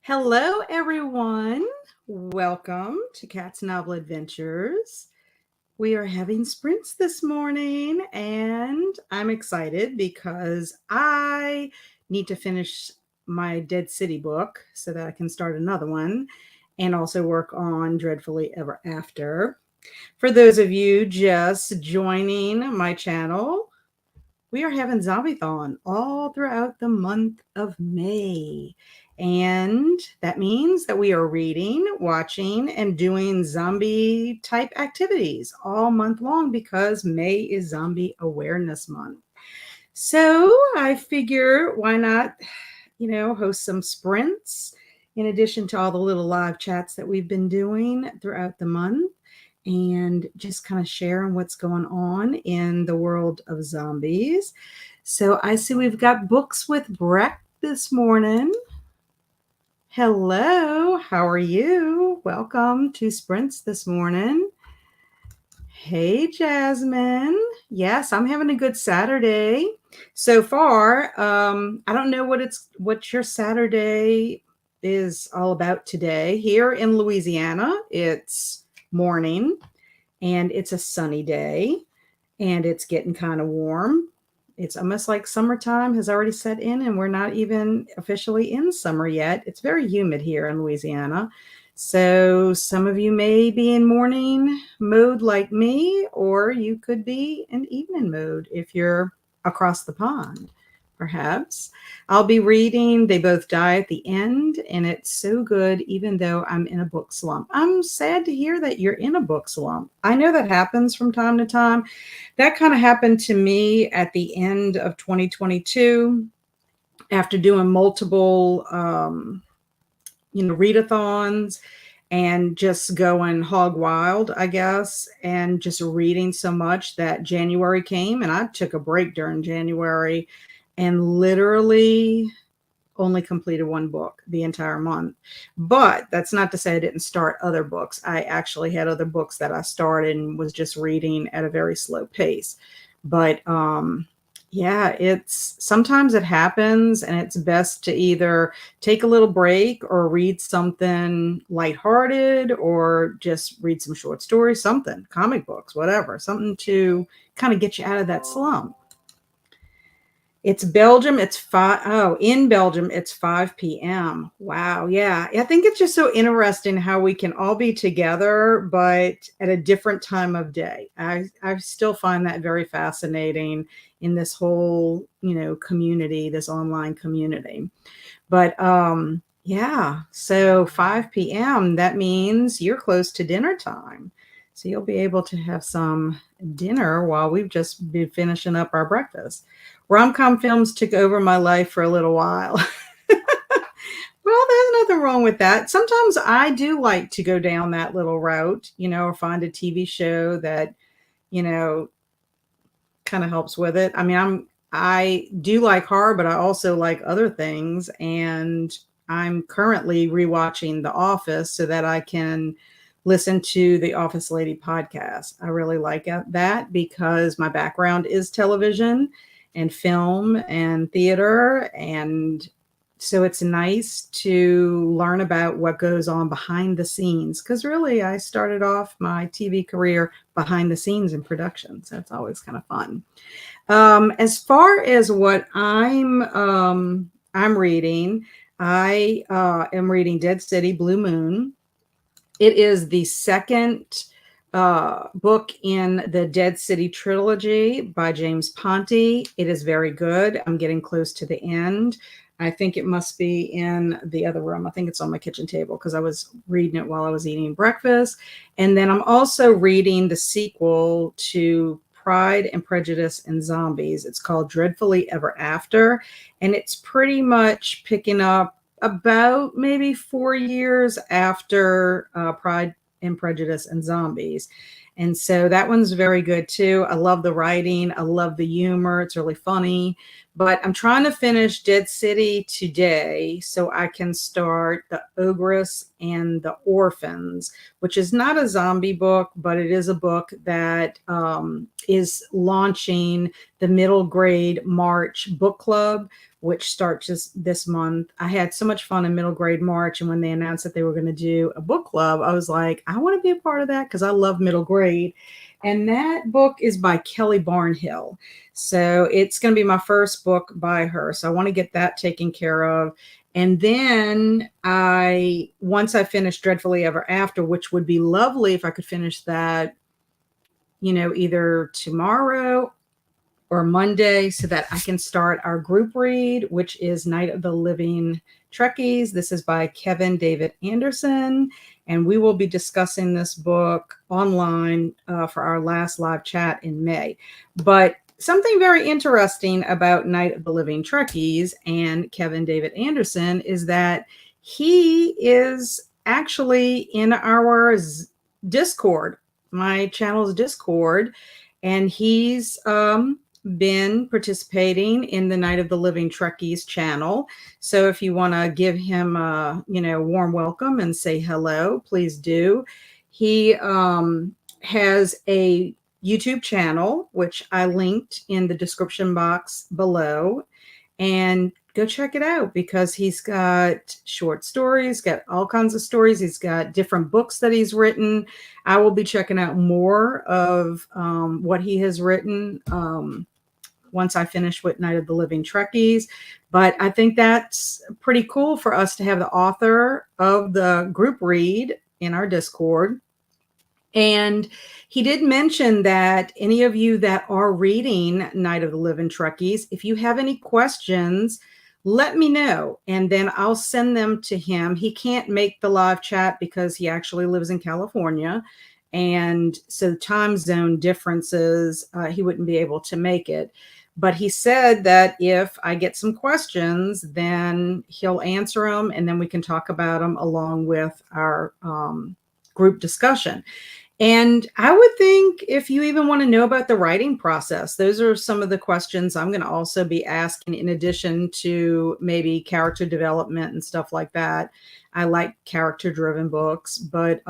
Hello, everyone. Welcome to Cat's Novel Adventures. We are having sprints this morning, and I'm excited because I need to finish my Dead City book so that I can start another one and also work on Dreadfully Ever After. For those of you just joining my channel, we are having Zombiethon all throughout the month of May. And that means that we are reading, watching, and doing zombie type activities all month long because May is Zombie Awareness Month. So I figure why not, host some sprints in addition to all the little live chats that we've been doing throughout the month and just kind of sharing what's going on in the world of zombies. So I see we've got Books with Breck this morning. Hello, how are you? Welcome to Sprints this morning. Hey, Jasmine. Yes, I'm having a good Saturday so far. I don't know what your Saturday is all about today. Here in Louisiana, it's morning and it's a sunny day and it's getting kind of warm. It's almost like summertime has already set in and we're not even officially in summer yet. It's very humid here in Louisiana. So some of you may be in morning mode like me, or you could be in evening mode if you're across the pond. Perhaps I'll be reading They Both Die at the End, and it's so good even though I'm in a book slump. I'm sad to hear that you're in a book slump. I know that happens from time to time. That kind of happened to me at the end of 2022 after doing multiple readathons and just going hog wild, I guess, and just reading so much that January came and I took a break during January and literally only completed one book the entire month. But that's not to say I didn't start other books. I actually had other books that I started and was just reading at a very slow pace. But yeah, sometimes it happens, and it's best to either take a little break or read something lighthearted or just read some short stories, something, comic books, whatever, something to kind of get you out of that slump. It's Belgium. In Belgium, it's 5 p.m. Wow. Yeah. I think it's just so interesting how we can all be together, but at a different time of day. I still find that very fascinating in this whole, community, this online community. But yeah, so 5 p.m., that means you're close to dinner time. So you'll be able to have some dinner while we've just been finishing up our breakfast. Rom-com films took over my life for a little while. Well, there's nothing wrong with that. Sometimes I do like to go down that little route, or find a TV show that, kind of helps with it. I mean, I do like horror, but I also like other things. And I'm currently rewatching The Office so that I can listen to the Office Lady podcast. I really like that because my background is television and film and theater. And so it's nice to learn about what goes on behind the scenes, because really I started off my TV career behind the scenes in production. So it's always kind of fun. As far as what I'm reading, I am reading Dead City, Blue Moon. It is the second book in the Dead City trilogy by James Ponti. It is very good. I'm getting close to the end. I think it must be in the other room. I think it's on my kitchen table because I was reading it while I was eating breakfast. And then I'm also reading the sequel to Pride and Prejudice and Zombies. It's called Dreadfully Ever After. And it's pretty much picking up about maybe 4 years after Pride and Prejudice and Zombies. And so that one's very good too. I love the writing. I love the humor. It's really funny. But I'm trying to finish Dead City today so I can start The Ogress and the Orphans, which is not a zombie book, but it is a book that is launching the middle grade March book club, which starts just this month. I had so much fun in middle grade March, and when they announced that they were going to do a book club, I was like, I want to be a part of that because I love middle grade. And that book is by Kelly Barnhill. So it's going to be my first book by her. So I want to get that taken care of. And then once I finish Dreadfully Ever After, which would be lovely if I could finish that, either tomorrow or Monday, so that I can start our group read, which is Night of the Living Trekkies. This is by Kevin David Anderson, and we will be discussing this book online for our last live chat in May. But something very interesting about Night of the Living Trekkies and Kevin David Anderson is that he is actually in our Discord, my channel's Discord, and he's been participating in the Night of the Living Trekkies channel. So if you want to give him a warm welcome and say hello, please do. He has a YouTube channel, which I linked in the description box below, and go check it out because he's got short stories, got all kinds of stories. He's got different books that he's written. I will be checking out more of what he has written once I finish with Night of the Living Trekkies. But I think that's pretty cool for us to have the author of the group read in our Discord. And he did mention that any of you that are reading Night of the Living Trekkies, if you have any questions, let me know, and then I'll send them to him. He can't make the live chat because he actually lives in California. And so time zone differences, he wouldn't be able to make it. But he said that if I get some questions, then he'll answer them, and then we can talk about them along with our group discussion. And I would think if you even want to know about the writing process, those are some of the questions I'm going to also be asking in addition to maybe character development and stuff like that. I like character-driven books, but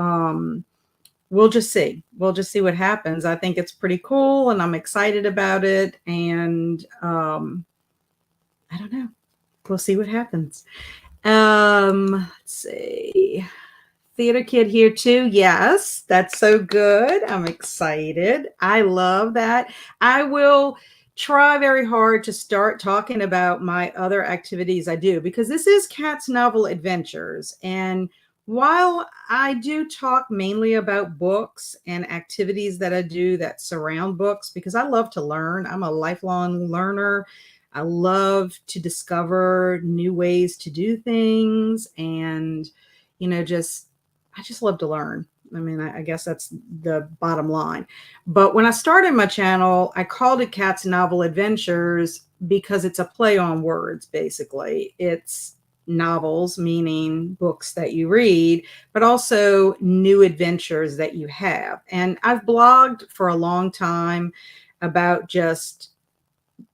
we'll just see. We'll just see what happens. I think it's pretty cool, and I'm excited about it. And I don't know. We'll see what happens. Let's see. Theater Kid here too. Yes, that's so good. I'm excited. I love that. I will try very hard to start talking about my other activities I do, because this is Kat's Novel Adventures. And while I do talk mainly about books and activities that I do that surround books, because I love to learn, I'm a lifelong learner. I love to discover new ways to do things, and I just love to learn. I mean, I guess that's the bottom line. But when I started my channel, I called it Kat's Novel Adventures because it's a play on words, basically. It's novels, meaning books that you read, but also new adventures that you have. And I've blogged for a long time about just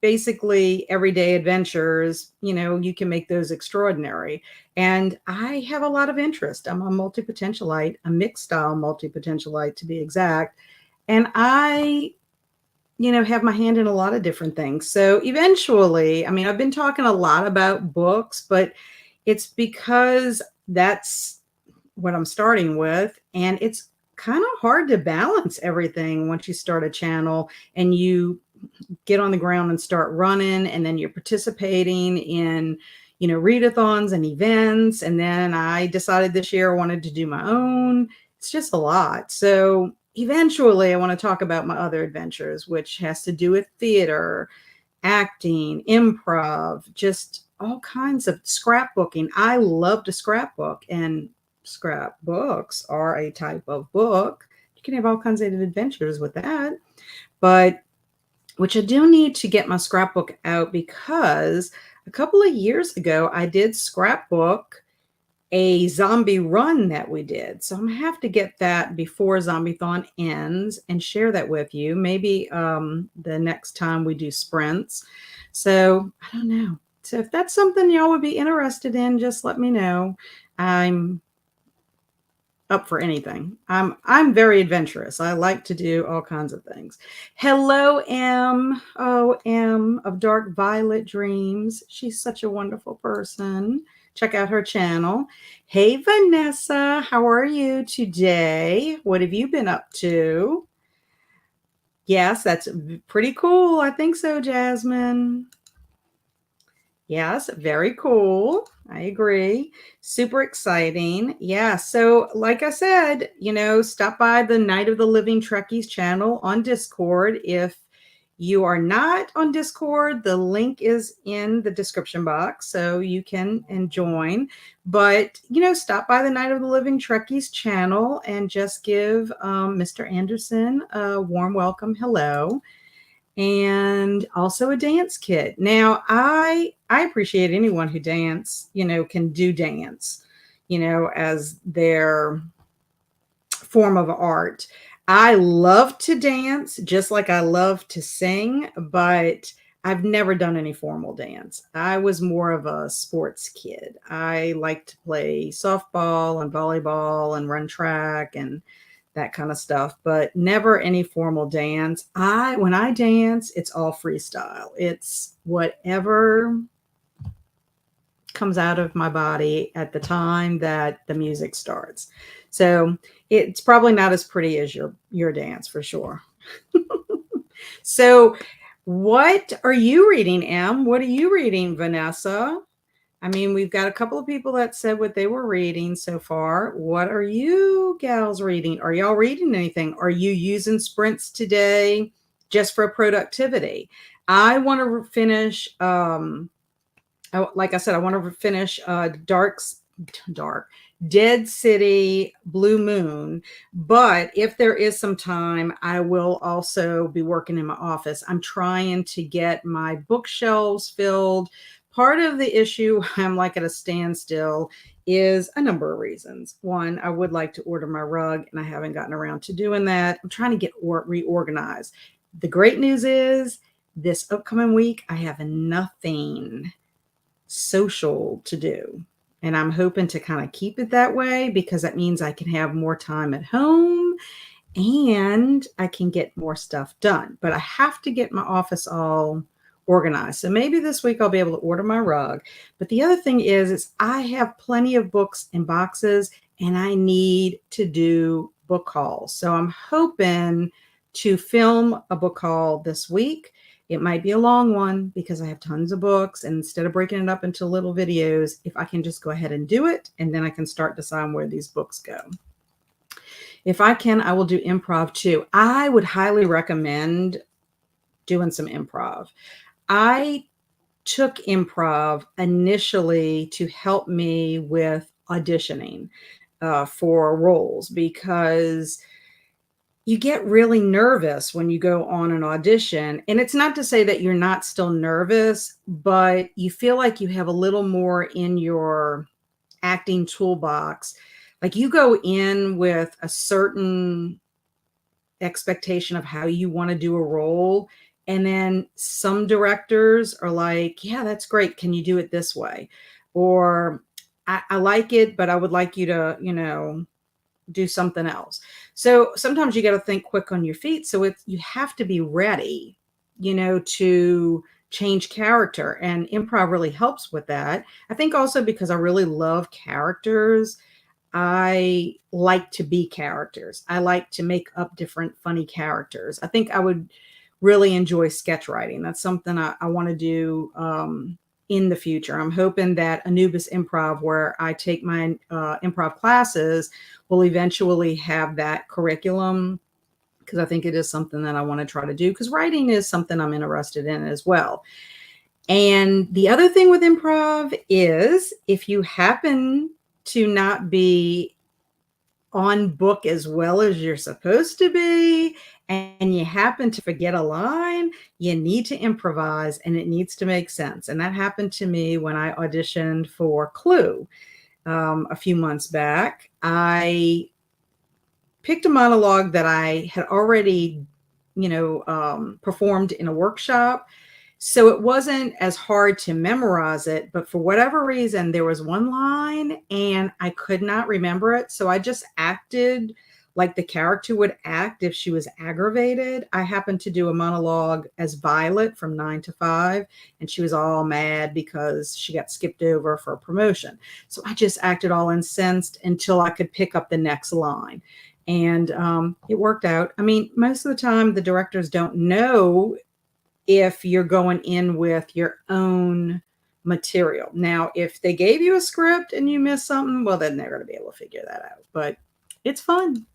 basically everyday adventures. You can make those extraordinary. And I have a lot of interest. I'm a multi-potentialite, a mixed style multi-potentialite to be exact. And I, have my hand in a lot of different things. So eventually, I mean, I've been talking a lot about books, but it's because that's what I'm starting with. And it's kind of hard to balance everything once you start a channel and you get on the ground and start running, and then you're participating in readathons and events. And then I decided this year I wanted to do my own. It's just a lot. So eventually I want to talk about my other adventures, which has to do with theater, acting, improv, just all kinds of scrapbooking. I love to scrapbook, and scrapbooks are a type of book. You can have all kinds of adventures with that. But which I do need to get my scrapbook out, because a couple of years ago I did scrapbook a zombie run that we did. So I'm gonna have to get that before Zombiethon ends and share that with you. Maybe the next time we do sprints. So I don't know. So if that's something y'all would be interested in, just let me know. I'm up for anything. I'm very adventurous. I like to do all kinds of things. Hello, M. Oh, M of Dark Violet Dreams. She's such a wonderful person. Check out her channel. Hey, Vanessa. How are you today? What have you been up to? Yes, that's pretty cool. I think so, Jasmine. Yes, very cool. I agree. Super exciting. Yeah. So, like I said, stop by the Night of the Living Trekkies channel on Discord. If you are not on Discord, the link is in the description box so you can and join. But, stop by the Night of the Living Trekkies channel and just give Mr. Anderson a warm welcome. Hello. And also a dance kit. Now, I appreciate anyone who can do dance, as their form of art. I love to dance just like I love to sing, but I've never done any formal dance. I was more of a sports kid. I like to play softball and volleyball and run track and that kind of stuff, but never any formal dance. When I dance, it's all freestyle. It's whatever comes out of my body at the time that the music starts. So it's probably not as pretty as your dance for sure. So what are you reading, Em? What are you reading, Vanessa? I mean, we've got a couple of people that said what they were reading so far. What are you gals reading? Are y'all reading anything? Are you using sprints today just for productivity? I want to finish, like I said, I want to finish Dark Dead City Blue Moon. But if there is some time, I will also be working in my office. I'm trying to get my bookshelves filled. Part of the issue I'm like at a standstill is a number of reasons. One, I would like to order my rug and I haven't gotten around to doing that. I'm trying to get reorganized. The great news is this upcoming week, I have nothing social to do. And I'm hoping to kind of keep it that way because that means I can have more time at home and I can get more stuff done. But I have to get my office all organized. So maybe this week I'll be able to order my rug. But the other thing is I have plenty of books in boxes and I need to do book hauls. So I'm hoping to film a book haul this week. It might be a long one because I have tons of books, and instead of breaking it up into little videos, if I can just go ahead and do it, and then I can start deciding where these books go. If I can, I will do improv too. I would highly recommend doing some improv. I took improv initially to help me with auditioning for roles because you get really nervous when you go on an audition. And it's not to say that you're not still nervous, but you feel like you have a little more in your acting toolbox. Like you go in with a certain expectation of how you want to do a role. And then some directors are like, yeah, that's great. Can you do it this way? Or I like it, but I would like you to, do something else. So sometimes you got to think quick on your feet. So you have to be ready, to change character, and improv really helps with that. I think also because I really love characters, I like to be characters. I like to make up different funny characters. I think I would really enjoy sketch writing. That's something I want to do in the future. I'm hoping that Anubis Improv, where I take my improv classes, will eventually have that curriculum because I think it is something that I want to try to do because writing is something I'm interested in as well. And the other thing with improv is if you happen to not be on book as well as you're supposed to be, and you happen to forget a line, you need to improvise and it needs to make sense. And that happened to me when I auditioned for Clue. a few months back. I picked a monologue that I had already, performed in a workshop. So it wasn't as hard to memorize it, but for whatever reason, there was one line and I could not remember it. So I just acted like the character would act if she was aggravated. I happened to do a monologue as Violet from 9 to 5, and she was all mad because she got skipped over for a promotion. So I just acted all incensed until I could pick up the next line. And it worked out. I mean, most of the time, the directors don't know if you're going in with your own material. Now, if they gave you a script and you miss something, well, then they're going to be able to figure that out. But it's fun,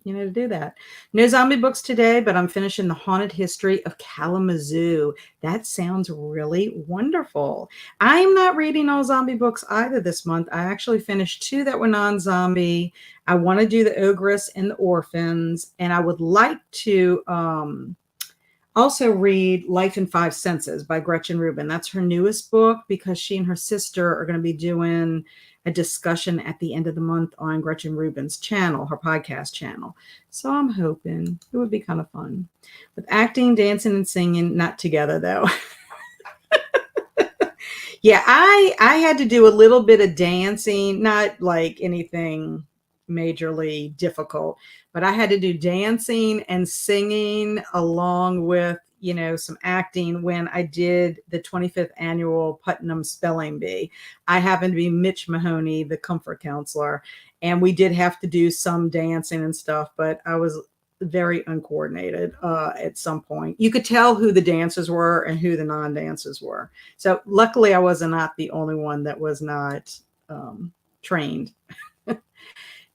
to do that. No zombie books today, but I'm finishing The Haunted History of Kalamazoo. That sounds really wonderful. I'm not reading all zombie books either this month. I actually finished 2 that were non-zombie. I want to do The Ogress and The Orphans, and I would like to also read Life in Five Senses by Gretchen Rubin. That's her newest book, because she and her sister are going to be doing a discussion at the end of the month on Gretchen Rubin's channel, her podcast channel. So I'm hoping it would be kind of fun. With acting, dancing, and singing, not together though. Yeah, I had to do a little bit of dancing, not like anything majorly difficult, but I had to do dancing and singing along with, some acting when I did the 25th annual Putnam Spelling Bee. I happened to be Mitch Mahoney, the comfort counselor, and we did have to do some dancing and stuff, but I was very uncoordinated at some point. You could tell who the dancers were and who the non-dancers were. So luckily I was not the only one that was not trained.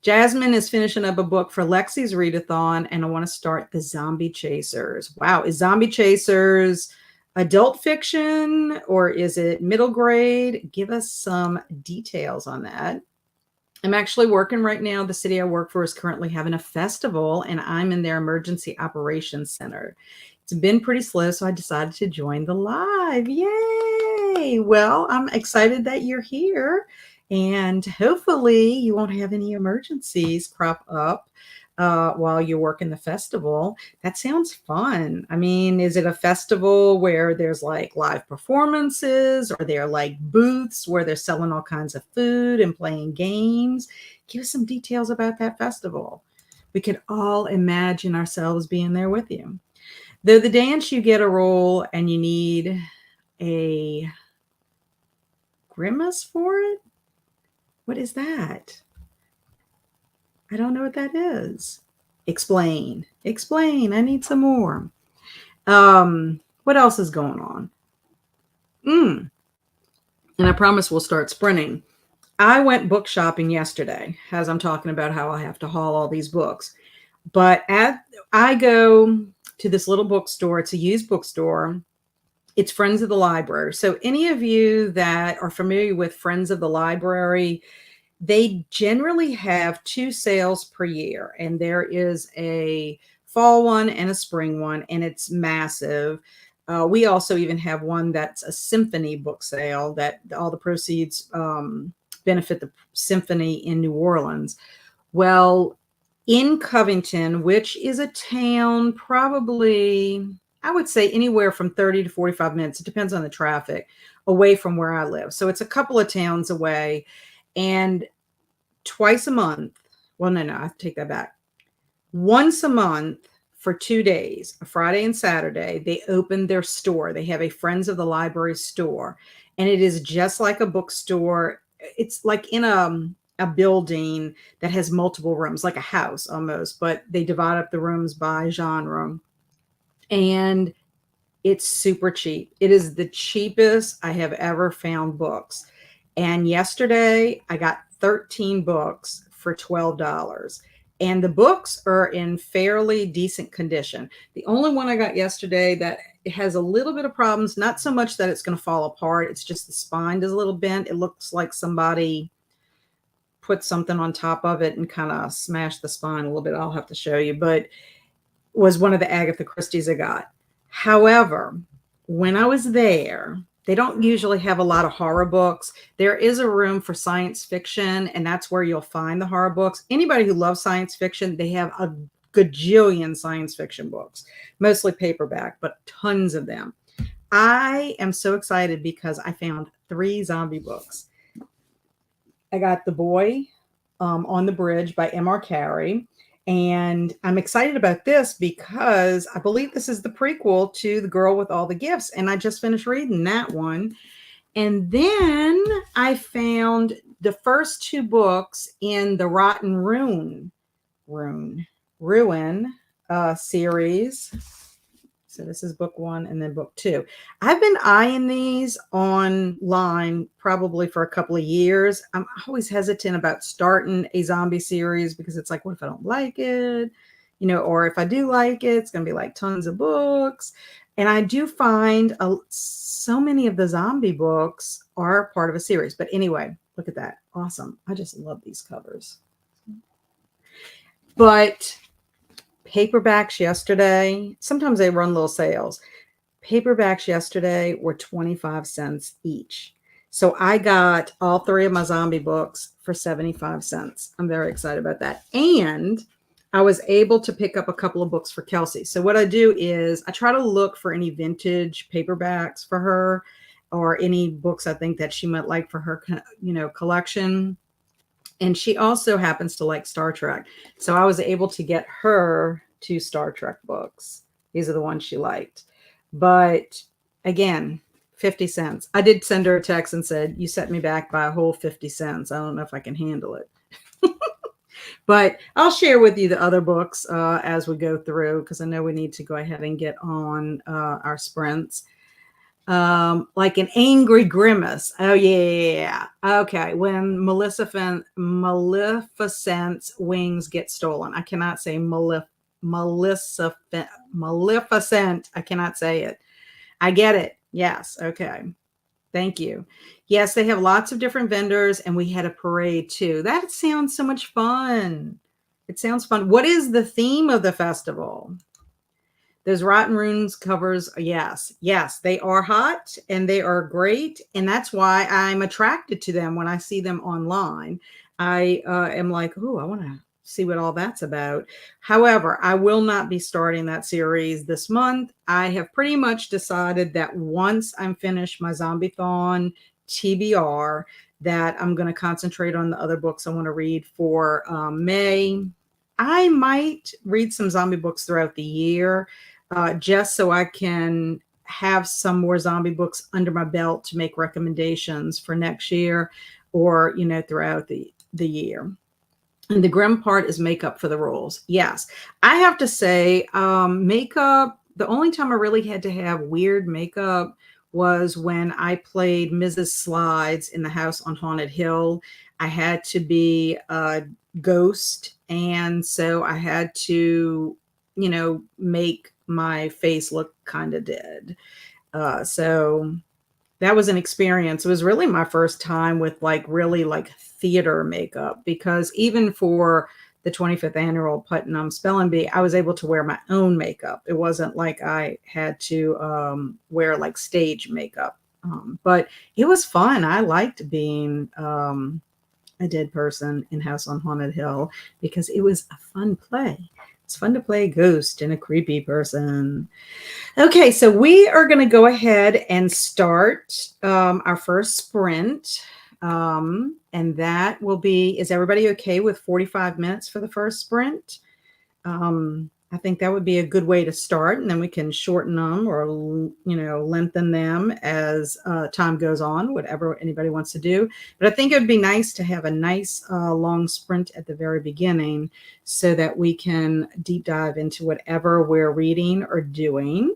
Jasmine is finishing up a book for Lexi's readathon, and I want to start The Zombie Chasers. Wow. Is Zombie Chasers adult fiction or is it middle grade? Give us some details on that. I'm actually working right now. The city I work for is currently having a festival, and I'm in their emergency operations center. It's been pretty slow, so I decided to join the live. Yay! Well, I'm excited that you're here, and hopefully you won't have any emergencies crop up while you're working the festival. That sounds fun. I mean, is it a festival where there's like live performances, or they're like booths where they're selling all kinds of food and playing games? Give us some details about that festival. We could all imagine ourselves being there with you. Though the dance, you get a role and you need a grimace for it. What is that? I don't know what that is. Explain. I need some more. What else is going on? And I promise we'll start sprinting. I went book shopping yesterday, as I'm talking about how I have to haul all these books. But I go to this little bookstore. It's a used bookstore. It's Friends of the Library. So any of you that are familiar with Friends of the Library, they generally have 2 sales per year, and there is a fall one and a spring one, and it's massive. We also even have one that's a symphony book sale that all the proceeds benefit the symphony in New Orleans. Well, in Covington, which is a town probably, I would say, anywhere from 30 to 45 minutes, it depends on the traffic, away from where I live. So it's a couple of towns away. And twice a month, well, no, I take that back. Once a month for 2 days, a Friday and Saturday, they open their store. They have a Friends of the Library store, and it is just like a bookstore. It's like in a building that has multiple rooms, like a house almost, but they divide up the rooms by genre. And it's super cheap. It is the cheapest I have ever found books. And yesterday I got 13 books for $12. And the books are in fairly decent condition. The only one I got yesterday that has a little bit of problems, not so much that it's going to fall apart. It's just the spine is a little bent. It looks like somebody put something on top of it and kind of smashed the spine a little bit. I'll have to show you, but was one of the Agatha Christie's I got. However, when I was there, They don't usually have a lot of horror books. There is a room for science fiction, and that's where you'll find the horror books. Anybody who loves science fiction, they have a gajillion science fiction books, mostly paperback, but tons of them. I am so excited because I found 3 zombie books. I got The Boy on the Bridge by M.R. Carey. And I'm excited about this because I believe this is the prequel to The Girl with All the Gifts. And I just finished reading that one. And then I found the first 2 books in the Rotten Ruin series. So this is book 1 and then book 2. I've been eyeing these online probably for a couple of years. I'm always hesitant about starting a zombie series because it's like, what if I don't like it? Or if I do like it, it's going to be like tons of books. And I do find so many of the zombie books are part of a series. But anyway, look at that. Awesome. I just love these covers. But paperbacks yesterday, sometimes they run little sales. Paperbacks yesterday were 25 cents each. So I got all 3 of my zombie books for 75 cents. I'm very excited about that. And I was able to pick up a couple of books for Kelsey. So what I do is I try to look for any vintage paperbacks for her or any books I think that she might like for her, collection. And she also happens to like Star Trek. So I was able to get her 2 Star Trek books. These are the ones she liked. But again, 50 cents. I did send her a text and said, you set me back by a whole 50 cents. I don't know if I can handle it. But I'll share with you the other books as we go through, because I know we need to go ahead and get on our sprints. Like An Angry Grimace. Oh yeah. Okay. When Maleficent's wings get stolen. I cannot say Maleficent. I cannot say it. I get it. Yes. Okay. Thank you. Yes, they have lots of different vendors, and we had a parade too. That sounds so much fun. It sounds fun. What is the theme of the festival? Those Rotten Runes covers, yes, they are hot and they are great. And that's why I'm attracted to them when I see them online. I am like, oh, I want to see what all that's about. However, I will not be starting that series this month. I have pretty much decided that once I'm finished my Zombiethon TBR, that I'm going to concentrate on the other books I want to read for May. I might read some zombie books throughout the year. Just so I can have some more zombie books under my belt to make recommendations for next year or, throughout the year. And the grim part is makeup for the roles. Yes, I have to say makeup, the only time I really had to have weird makeup was when I played Mrs. Slides in the House on Haunted Hill. I had to be a ghost. And so I had to, make my face look kind of dead. So that was an experience. It was really my first time with really theater makeup, because even for the 25th annual Putnam Spelling Bee, I was able to wear my own makeup. It wasn't like I had to wear stage makeup. But it was fun. I liked being a dead person in House on Haunted Hill because it was a fun play. It's fun to play a ghost and a creepy person. Okay, so we are going to go ahead and start our first sprint. And that will be, is everybody okay with 45 minutes for the first sprint? I think that would be a good way to start, and then we can shorten them or, lengthen them as time goes on, whatever anybody wants to do. But I think it would be nice to have a nice long sprint at the very beginning so that we can deep dive into whatever we're reading or doing.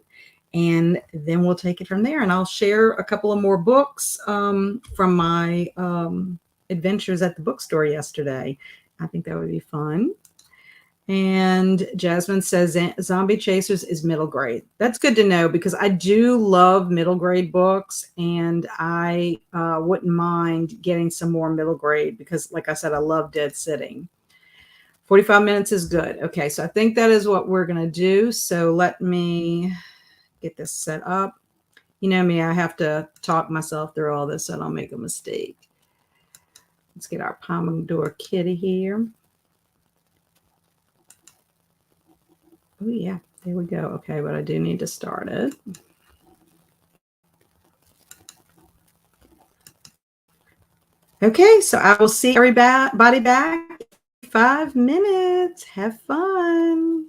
And then we'll take it from there. And I'll share a couple of more books from my adventures at the bookstore yesterday. I think that would be fun. And Jasmine says Zombie Chasers is middle grade. That's good to know, because I do love middle grade books, and I wouldn't mind getting some more middle grade because, like I said, I love dead sitting. 45 minutes is good. Okay, so I think that is what we're going to do. So let me get this set up. You know me, I have to talk myself through all this so I don't make a mistake. Let's get our Pomodoro kitty here. Oh, yeah, there we go. Okay, but I do need to start it. Okay, so I will see everybody back in 5 minutes. Have fun.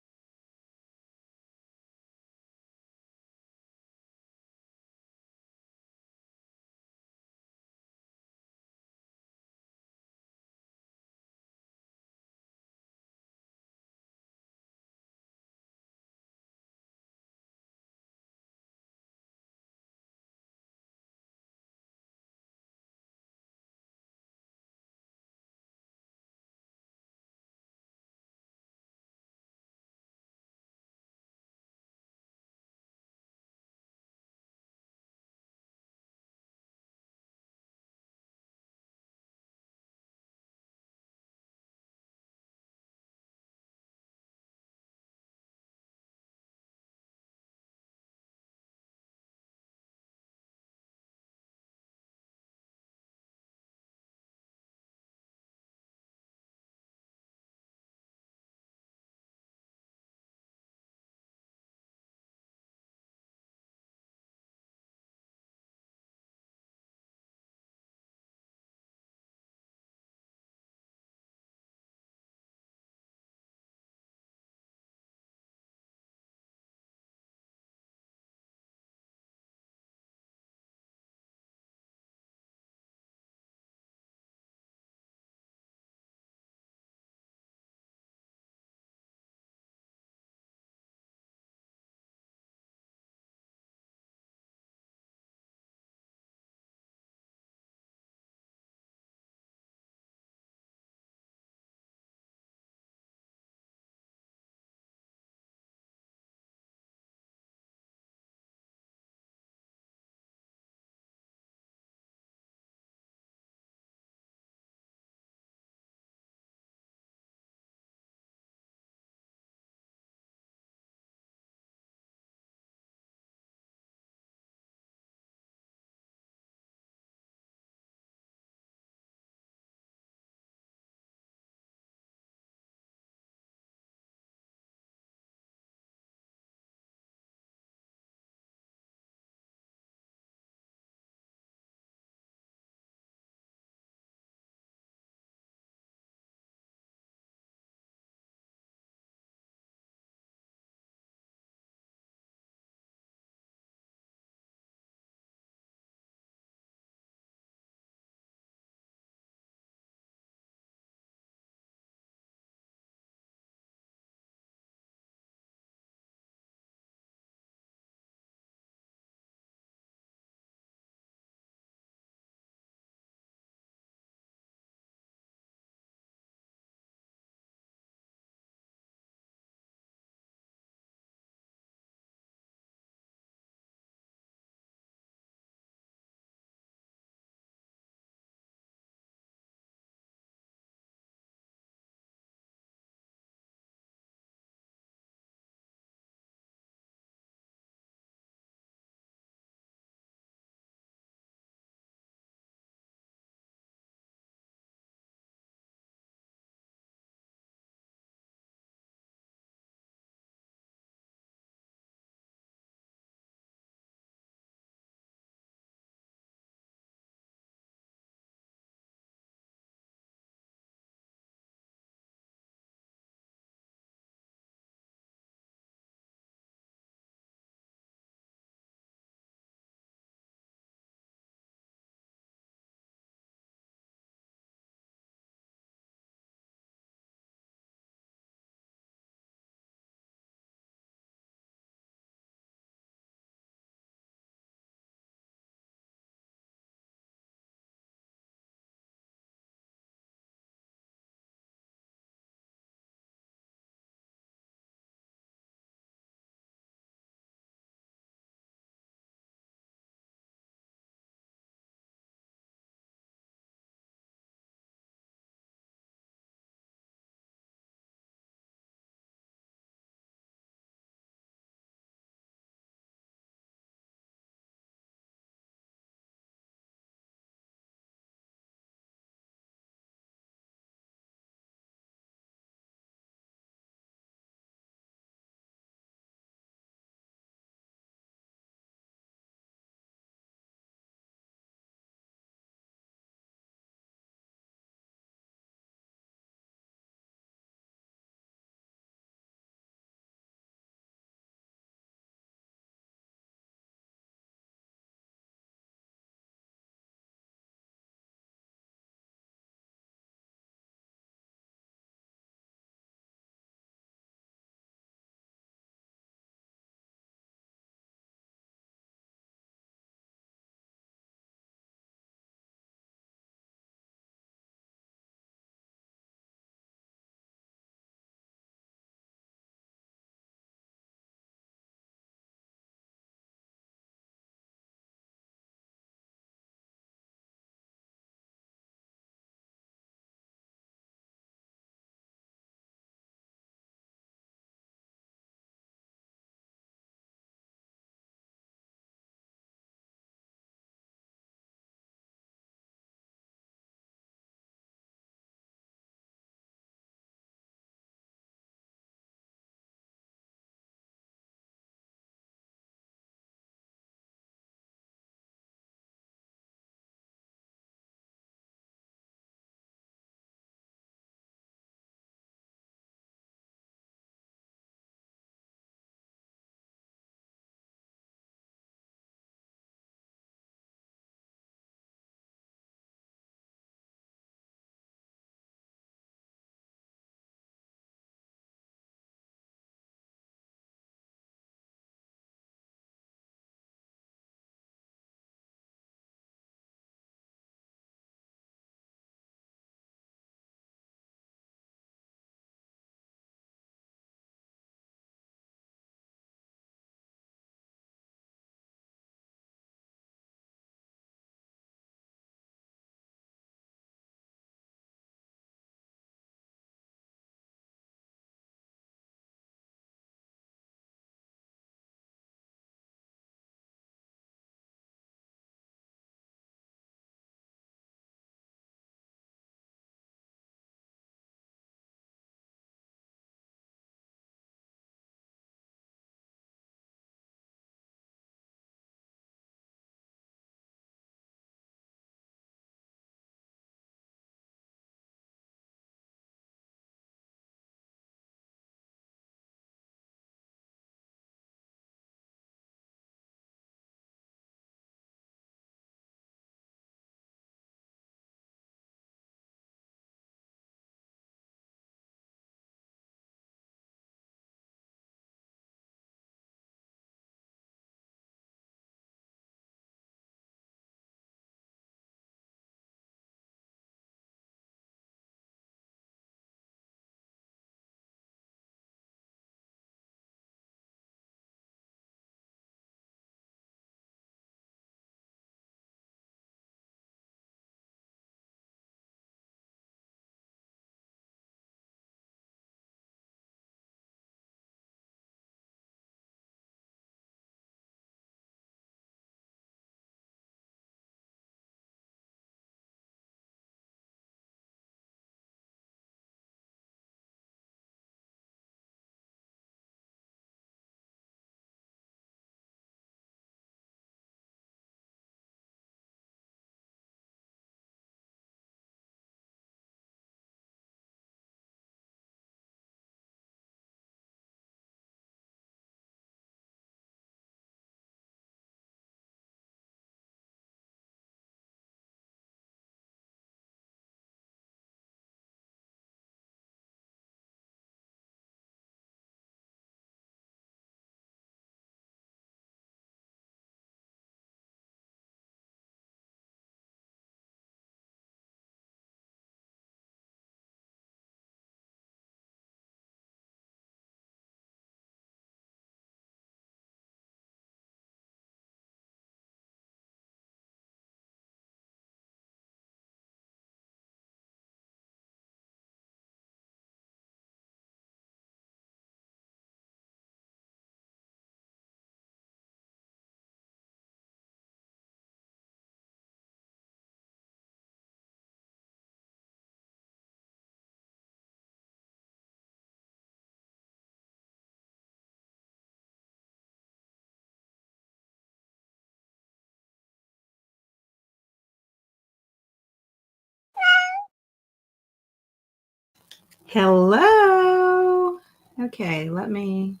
Hello. Okay, let me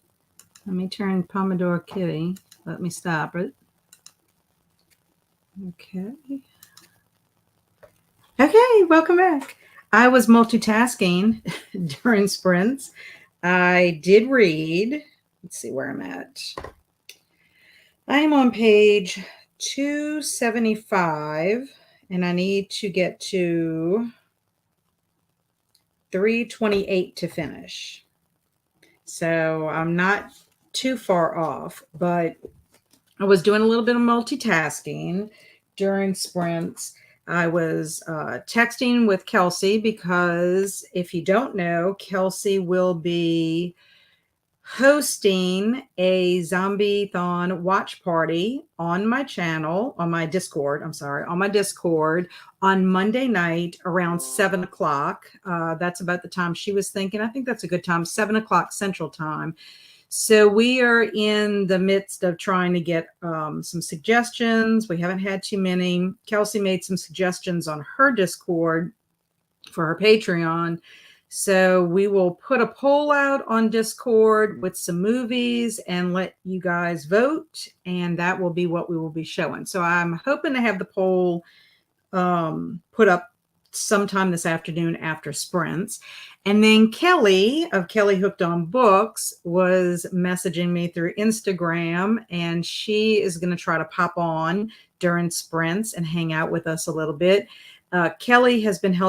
turn Pomodoro Kitty. Let me stop it. Okay. Okay, welcome back. I was multitasking during sprints. I did read. Let's see where I'm at. I am on page 275 and I need to get to 328 to finish. So I'm not too far off, but I was doing a little bit of multitasking during sprints. I was texting with Kelsey because if you don't know, Kelsey will be hosting a Zombiethon watch party on my channel, on my Discord. I'm sorry, on my Discord on Monday night around 7 o'clock. That's about the time she was thinking. I think that's a good time, 7 o'clock Central Time. So we are in the midst of trying to get some suggestions. We haven't had too many. Kelsey made some suggestions on her Discord for her Patreon. So we will put a poll out on Discord with some movies and let you guys vote. And that will be what we will be showing. So I'm hoping to have the poll put up sometime this afternoon after sprints. And then Kelly of Kelly Hooked on Books was messaging me through Instagram, and she is going to try to pop on during sprints and hang out with us a little bit. Kelly has been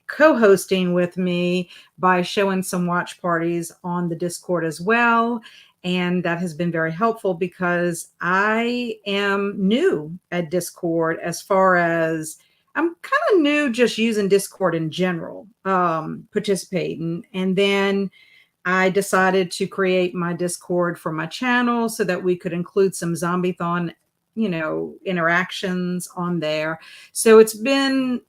co-hosting with me by showing some watch parties on the Discord as well. And that has been very helpful because I am new at Discord as far as I'm kind of new just using Discord in general, participating. And then I decided to create my Discord for my channel so that we could include some Zombiethon, interactions on there. So it's been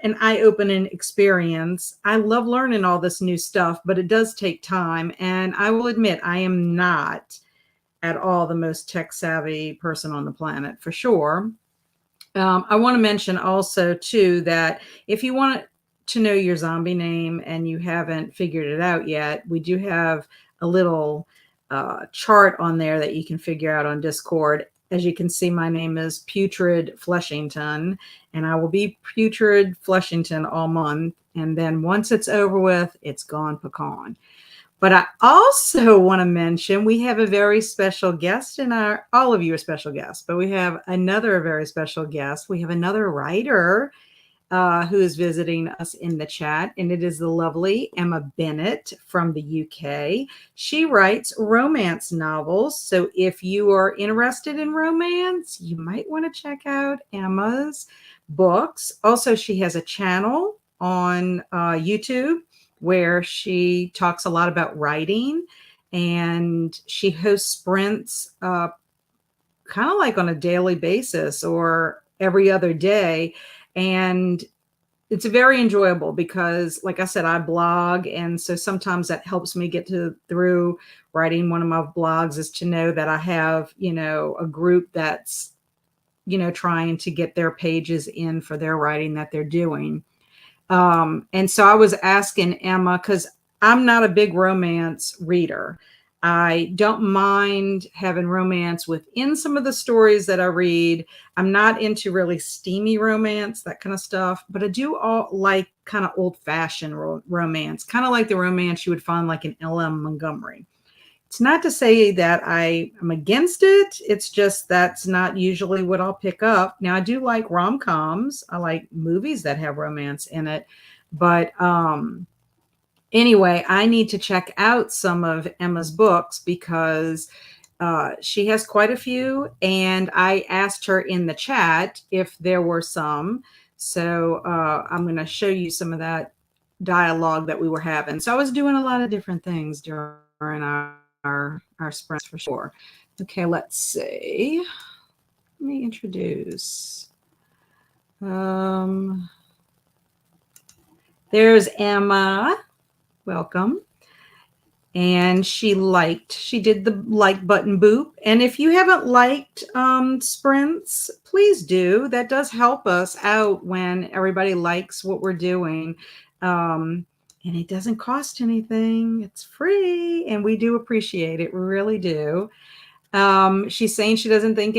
an eye-opening experience. I love learning all this new stuff, but it does take time. And I will admit, I am not at all the most tech-savvy person on the planet, for sure. I want to mention also, too, that if you want to know your zombie name and you haven't figured it out yet, we do have a little chart on there that you can figure out on Discord. As you can see, my name is Putrid Fleshington, and I will be Putrid Fleshington all month. And then once it's over with, it's gone pecan. But I also want to mention we have a very special guest in all of you are special guests, but we have another very special guest. We have another writer who is visiting us in the chat, and it is the lovely Emma Bennett from the UK. She writes romance novels. So if you are interested in romance, you might want to check out Emma's books. Also, she has a channel on YouTube where she talks a lot about writing, and she hosts sprints kind of like on a daily basis or every other day. And it's very enjoyable because, like I said, I blog. And so sometimes that helps me get through writing one of my blogs is to know that I have, a group that's, trying to get their pages in for their writing that they're doing. And so I was asking Emma, because I'm not a big romance reader. I don't mind having romance within some of the stories that I read. I'm not into really steamy romance, that kind of stuff, but I do like kind of old-fashioned romance, kind of like the romance you would find like in L.M. Montgomery. It's not to say that I am against it. It's just that's not usually what I'll pick up. Now, I do like rom-coms. I like movies that have romance in it. But anyway, I need to check out some of Emma's books because she has quite a few. And I asked her in the chat if there were some. So I'm going to show you some of that dialogue that we were having. So I was doing a lot of different things during our sprints for sure. Okay, let's see. Let me introduce. There's Emma. Welcome. And she did the like button boop. And if you haven't liked sprints, please do. That does help us out when everybody likes what we're doing. and it doesn't cost anything. It's free, and we do appreciate it. We really do. She's saying she doesn't think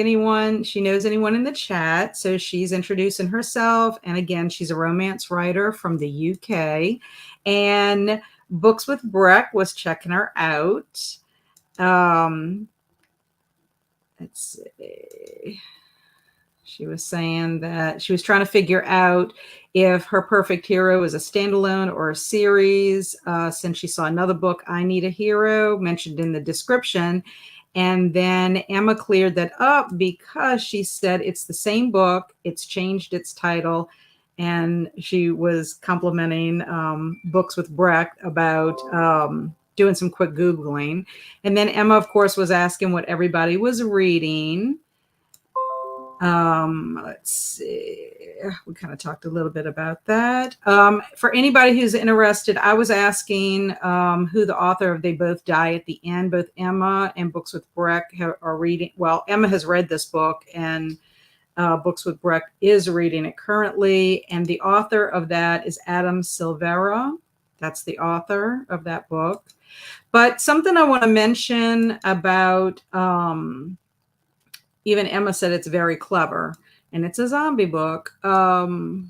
she knows anyone in the chat. So she's introducing herself. And again, she's a romance writer from the UK. And Books with Breck was checking her out. Let's see. She was saying that she was trying to figure out if her perfect hero is a standalone or a series, since she saw another book, I Need a Hero, mentioned in the description. And then Emma cleared that up because she said it's the same book, it's changed its title. And she was complimenting Books with Breck about doing some quick Googling. And then Emma, of course, was asking what everybody was reading. Let's see. We kind of talked a little bit about that. For anybody who's interested, I was asking who the author of They Both Die at the End. Both Emma and Books with Breck are reading. Well, Emma has read this book, and Books with Breck is reading it currently. And the author of that is Adam Silvera. That's the author of that book. But something I want to mention about even Emma said it's very clever, and it's a zombie book. Let's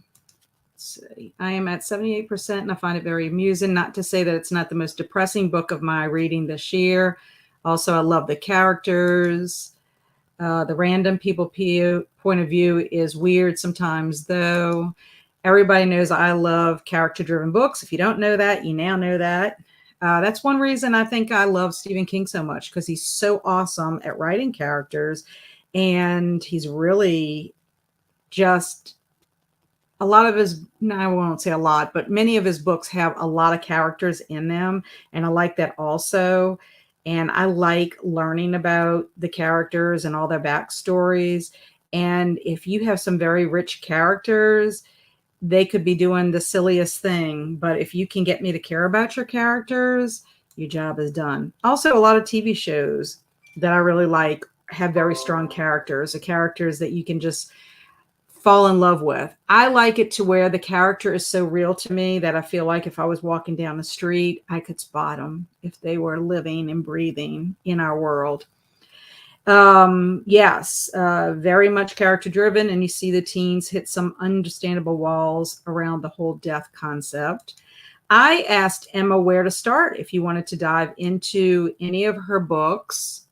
see. I am at 78%, and I find it very amusing. Not to say that it's not the most depressing book of my reading this year. Also, I love the characters. The random people point of view is weird sometimes, though. Everybody knows I love character-driven books. If you don't know that, you now know that. That's one reason I think I love Stephen King so much, because he's so awesome at writing characters. And he's really just a lot of his, no, I won't say a lot, but many of his books have a lot of characters in them. And I like that also. And I like learning about the characters and all their backstories. And if you have some very rich characters, they could be doing the silliest thing. But if you can get me to care about your characters, your job is done. Also, a lot of TV shows that I really like have very strong characters, the characters that you can just fall in love with. I like it to where the character is so real to me that I feel like if I was walking down the street, I could spot them if they were living and breathing in our world. Yes, very much character driven, and you see the teens hit some understandable walls around the whole death concept. I asked Emma where to start if you wanted to dive into any of her books.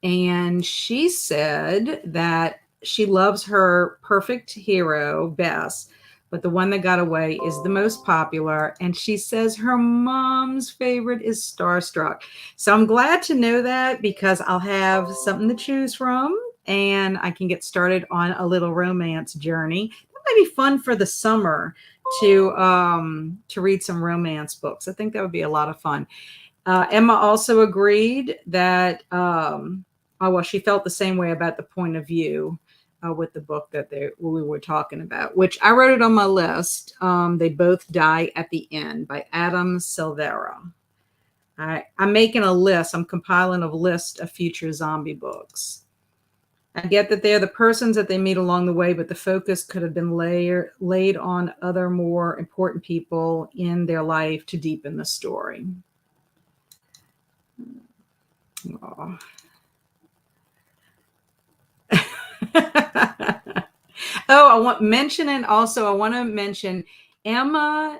And she said that she loves her perfect hero best, but the one that got away is the most popular. And she says her mom's favorite is Starstruck. So I'm glad to know that, because I'll have something to choose from and I can get started on a little romance journey. That might be fun for the summer to read some romance books. I think that would be a lot of fun. Emma also agreed that, she felt the same way about the point of view with the book that we were talking about, which I wrote it on my list. They Both Die at the End by Adam Silvera. I'm making a list. I'm compiling a list of future zombie books. I get that they're the persons that they meet along the way, but the focus could have been laid on other more important people in their life to deepen the story. Oh. I want to mention Emma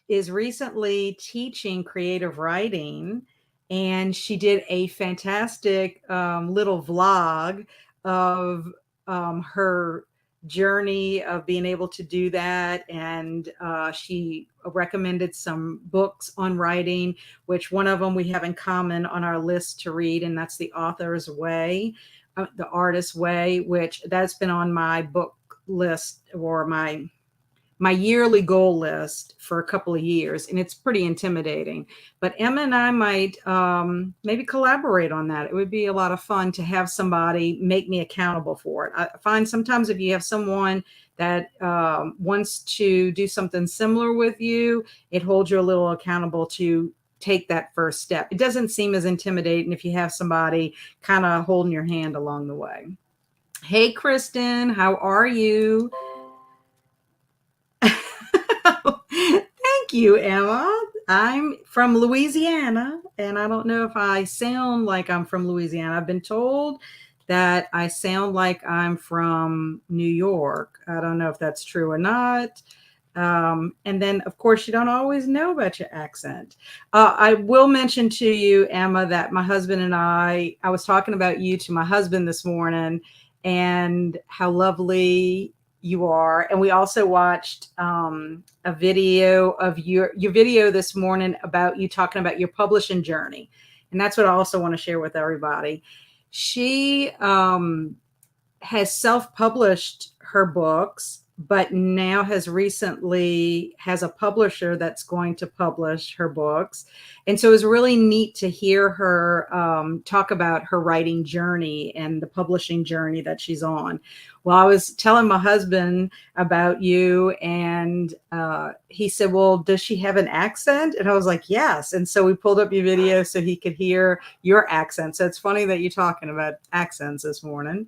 is recently teaching creative writing, and she did a fantastic little vlog of her journey of being able to do that. And she recommended some books on writing, which one of them we have in common on our list to read, and that's The Author's Way, The Artist's Way, which that's been on my book list, or my yearly goal list, for a couple of years, and it's pretty intimidating. But Emma and I might maybe collaborate on that. It would be a lot of fun to have somebody make me accountable for it. I find sometimes if you have someone that wants to do something similar with you, it holds you a little accountable to take that first step. It doesn't seem as intimidating if you have somebody kind of holding your hand along the way. Hey, Kristen, how are you? Thank Thank you, Emma. I'm from Louisiana, and I don't know if I sound like I'm from Louisiana. I've been told that I sound like I'm from New York. I don't know if that's true or not. And then, of course, you don't always know about your accent. I will mention to you, Emma, that my husband and I was talking about you to my husband this morning and how lovely you are. And we also watched a video of your video this morning about you talking about your publishing journey. And that's what I also want to share with everybody. She has self-published her books, but now has a publisher that's going to publish her books. And so it was really neat to hear her talk about her writing journey and the publishing journey that she's on. Well, I was telling my husband about you, and he said, well, does she have an accent? And I was like, yes. And so we pulled up your video so he could hear your accent. So it's funny that you're talking about accents this morning.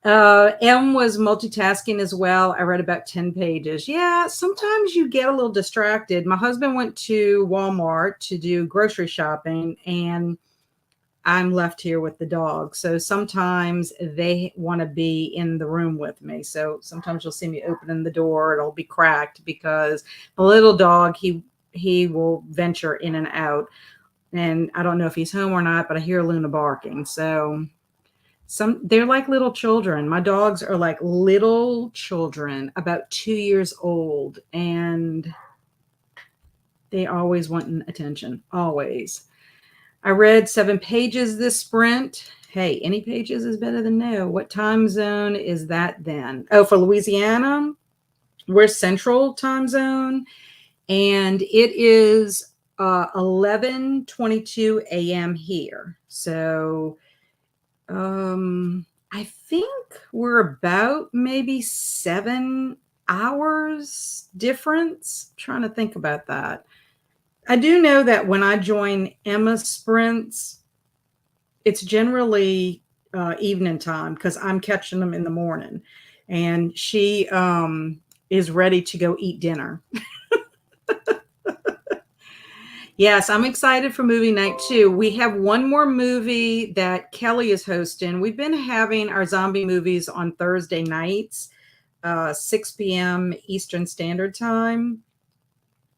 M was multitasking as well. I read about 10 pages. Yeah, sometimes you get a little distracted. My husband went to Walmart to do grocery shopping, and I'm left here with the dog. So sometimes they want to be in the room with me. So sometimes you'll see me opening the door. It'll be cracked because the little dog, he will venture in and out. And I don't know if he's home or not, but I hear Luna barking. So they're like little children. My dogs are like little children, about 2 years old, and they always want attention, always. I read 7 pages this sprint. Hey, any pages is better than no. What time zone is that then? Oh, for Louisiana, we're Central time zone, and it is 11:22 a.m. here. So I think we're about maybe 7 hours difference. I'm trying to think about that. I do know that when I join Emma's sprints, it's generally evening time because I'm catching them in the morning, and she is ready to go eat dinner. Yes, I'm excited for movie night too. We have one more movie that Kelly is hosting. We've been having our zombie movies on Thursday nights, 6 p.m. Eastern Standard Time.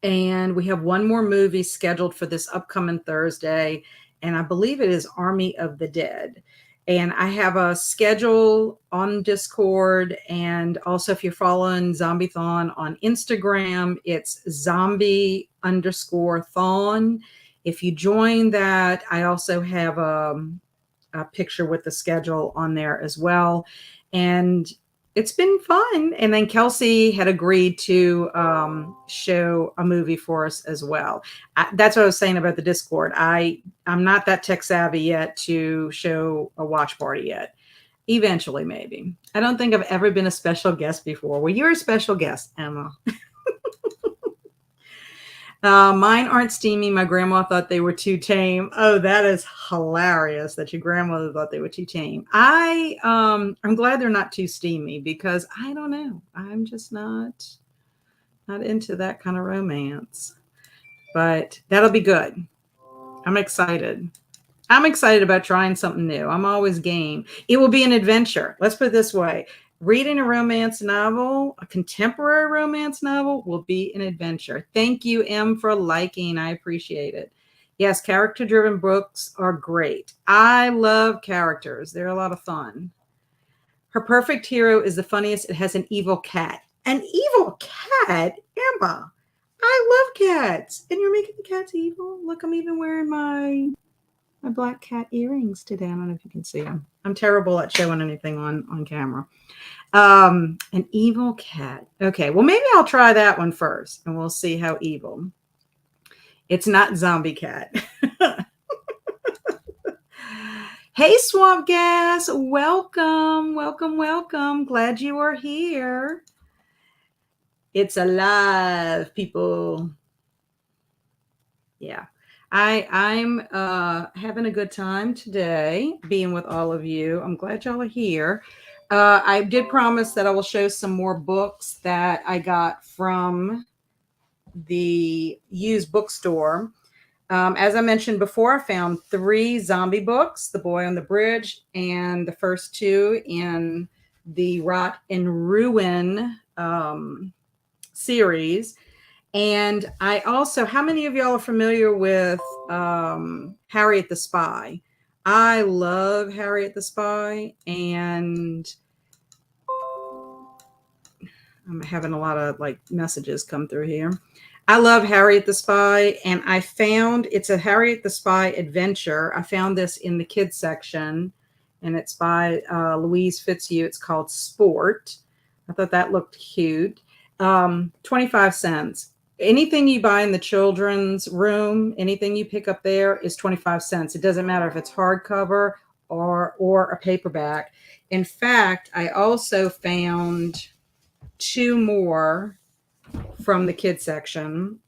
And we have one more movie scheduled for this upcoming Thursday, and I believe it is Army of the Dead. And I have a schedule on Discord, and also if you're following Zombiethon on Instagram, it's zombie_thon. If you join that, I also have a picture with the schedule on there as well. And it's been fun. And then Kelsey had agreed to show a movie for us as well. That's what I was saying about the Discord. I'm not that tech savvy yet to show a watch party yet. Eventually, maybe. I don't think I've ever been a special guest before. Well, you're a special guest, Emma. Mine aren't steamy. My grandma thought they were too tame. Oh, that is hilarious that your grandmother thought they were too tame. I'm glad they're not too steamy because I don't know. I'm just not into that kind of romance. But that'll be good. I'm excited. I'm excited about trying something new. I'm always game. It will be an adventure. Let's put it this way. Reading a romance novel, a contemporary romance novel, will be an adventure. Thank you, M, for liking. I appreciate it. Yes, character-driven books are great. I love characters. They're a lot of fun. Her perfect hero is the funniest. It has an evil cat. An evil cat? Emma, I love cats. And you're making the cats evil? Look, I'm even wearing my black cat earrings today. I don't know if you can see them. I'm terrible at showing anything on camera. An evil cat. Okay, well, maybe I'll try that one first and we'll see how evil. It's not zombie cat. Hey, Swamp Gas. Welcome, welcome, welcome. Glad you are here. It's alive, people. Yeah. I'm having a good time today being with all of you. I'm glad y'all are here. I did promise that I will show some more books that I got from the used bookstore. As I mentioned before, I found 3 zombie books, The Boy on the Bridge, and the first 2 in the Rot and Ruin series. And I also, how many of y'all are familiar with Harriet the Spy? I love Harriet the Spy, and I'm having a lot of like messages come through here. I love Harriet the Spy, and I found it's a Harriet the Spy adventure. I found this in the kids section, and it's by Louise Fitzhugh. It's called Sport. I thought that looked cute. 25 cents. Anything you buy in the children's room, anything you pick up there is 25 cents. It doesn't matter if it's hardcover or a paperback. In fact, I also found 2 more from the kids section,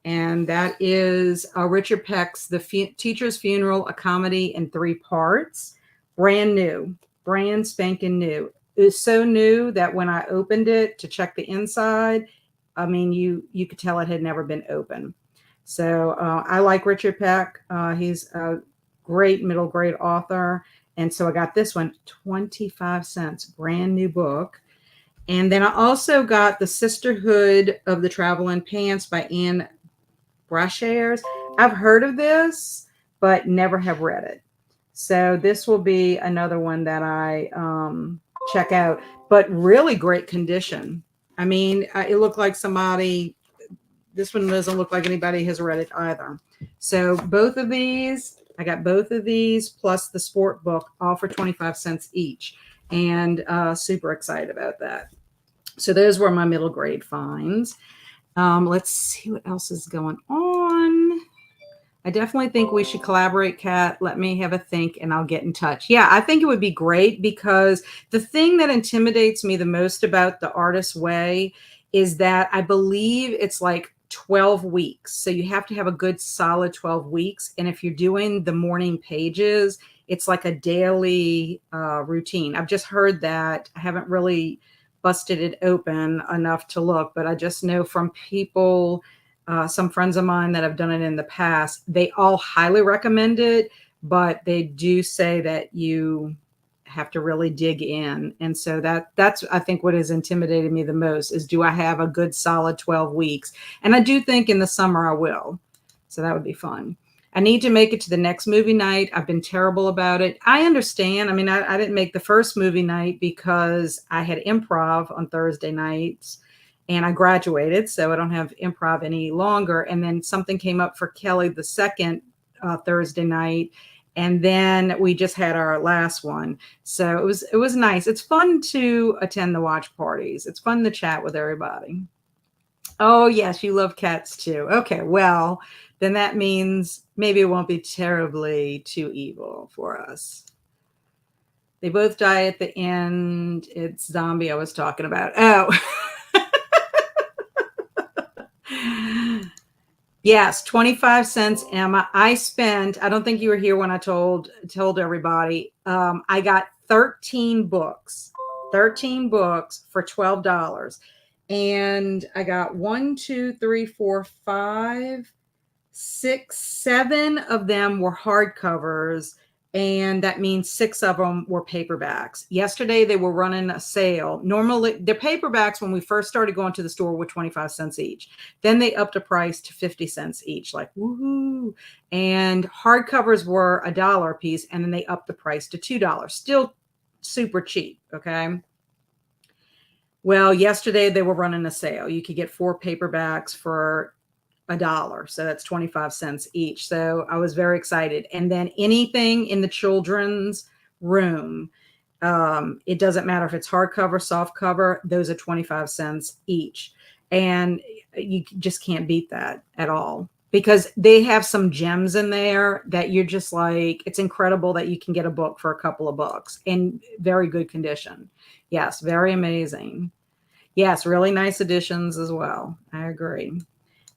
and that is Richard Peck's Teacher's Funeral, a comedy in 3 parts. Brand new, brand spanking new. It was so new that when I opened it to check the inside, I mean, you could tell it had never been open. So I like Richard Peck. He's a great middle grade author. And so I got this one, 25 cents, brand new book. And then I also got The Sisterhood of the Traveling Pants by Anne Brashares. I've heard of this, but never have read it. So this will be another one that I check out, but really great condition. I mean, it looked like somebody, this one doesn't look like anybody has read it either. So both of these, I got both of these plus the sport book, all for 25 cents each. And super excited about that. So those were my middle grade finds. Let's see what else is going on. I definitely think we should collaborate, Kat. Let me have a think and I'll get in touch. Yeah, I think it would be great, because the thing that intimidates me the most about the Artist's Way is that I believe it's like 12 weeks. So you have to have a good solid 12 weeks. And if you're doing the morning pages, it's like a daily routine. I've just heard that. I haven't really busted it open enough to look, but I just know from people, some friends of mine that have done it in the past, they all highly recommend it, but they do say that you have to really dig in. And so that's, I think, what has intimidated me the most is, do I have a good solid 12 weeks? And I do think in the summer I will. So that would be fun. I need to make it to the next movie night. I've been terrible about it. I understand. I mean, I didn't make the first movie night because I had improv on Thursday nights and I graduated, so I don't have improv any longer. And then something came up for Kelly the second Thursday night. And then we just had our last one. So it was nice. It's fun to attend the watch parties. It's fun to chat with everybody. Oh, yes, you love cats too. Okay, well, then that means maybe it won't be terribly too evil for us. They both die at the end. It's Zombie I was talking about. Oh. Yes, 25 cents, Emma. I don't think you were here when I told everybody. I got 13 books for $12. And I got 1, 2, 3, 4, 5, 6, 7 of them were hardcovers, and that means 6 of them were paperbacks. Yesterday they were running a sale. Normally the paperbacks, when we first started going to the store, were 25 cents each. Then they upped the price to 50 cents each, like woohoo. And hardcovers were $1 a piece, and then they upped the price to $2. Still super cheap, okay? Well, yesterday they were running a sale. You could get 4 paperbacks for $1. So that's 25 cents each. So I was very excited. And then anything in the children's room, it doesn't matter if it's hardcover, soft cover, those are 25 cents each. And you just can't beat that at all, because they have some gems in there that you're just like, it's incredible that you can get a book for a couple of bucks in very good condition. Yes, very amazing. Yes, really nice editions as well. I agree.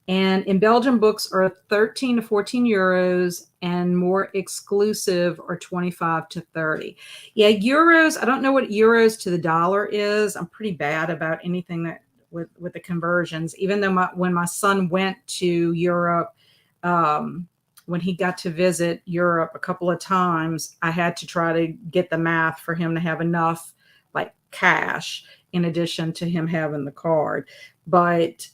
And in Belgium, books are 13 to 14 euros, and more exclusive are 25 to 30. Yeah, euros. I don't know what euros to the dollar is. I'm pretty bad about anything that with the conversions. Even though when my son went to Europe, um, when he got to visit Europe a couple of times, I had to try to get the math for him to have enough like cash in addition to him having the card. But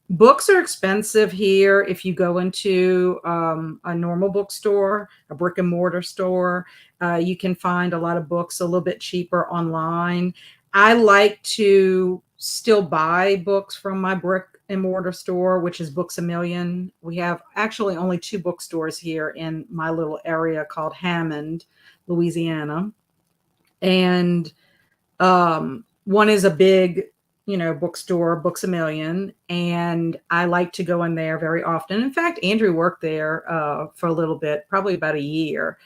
books are expensive here. If you go into a normal bookstore, a brick and mortar store, you can find a lot of books a little bit cheaper online. I like to still buy books from my brick and mortar store, which is Books A Million. We have actually only 2 bookstores here in my little area called Hammond, Louisiana. And one is a big, bookstore, Books A Million, and I like to go in there very often. In fact, Andrew worked there for a little bit, probably about a year.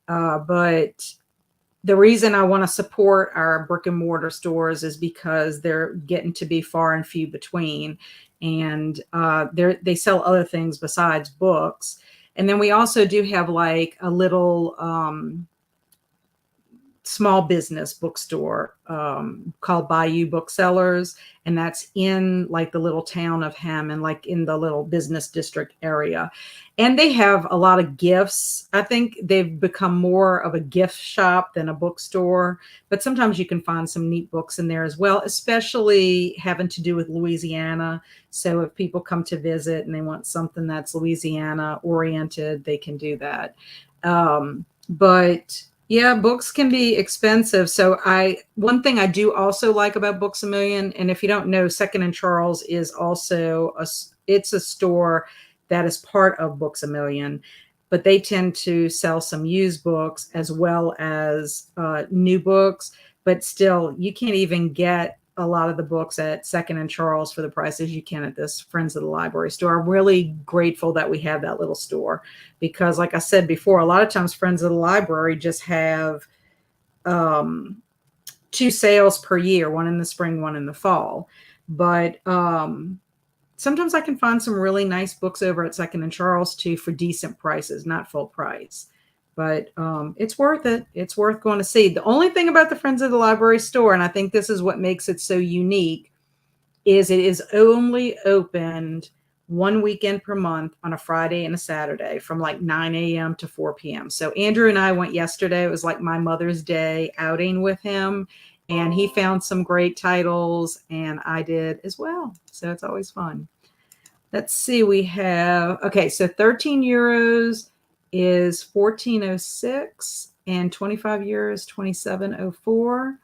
But the reason I want to support our brick and mortar stores is because they're getting to be far and few between, and they sell other things besides books. And then we also do have like a little small business bookstore called Bayou Booksellers, and that's in like the little town of Hammond, like in the little business district area. And they have a lot of gifts. I think they've become more of a gift shop than a bookstore, but sometimes you can find some neat books in there as well, especially having to do with Louisiana. So if people come to visit and they want something that's Louisiana oriented, they can do that. But yeah, books can be expensive. So one thing I do also like about Books A Million, and if you don't know, Second and Charles is also it's a store that is part of Books A Million, but they tend to sell some used books as well as new books. But still, you can't even get a lot of the books at Second and Charles for the prices you can at this Friends of the Library store. I'm really grateful that we have that little store because, like I said before, a lot of times Friends of the Library just have 2 sales per year, one in the spring, one in the fall. But sometimes I can find some really nice books over at Second and Charles too for decent prices, not full price. But it's worth it. It's worth going to see. The only thing about the Friends of the Library store, and I think this is what makes it so unique, is it is only opened one weekend per month on a Friday and a Saturday from like 9 a.m. to 4 p.m. So Andrew and I went yesterday. It was like my Mother's Day outing with him, and he found some great titles, and I did as well. So it's always fun. Let's see. We have, okay, so 13 euros is 1406 and 25 euros 2704.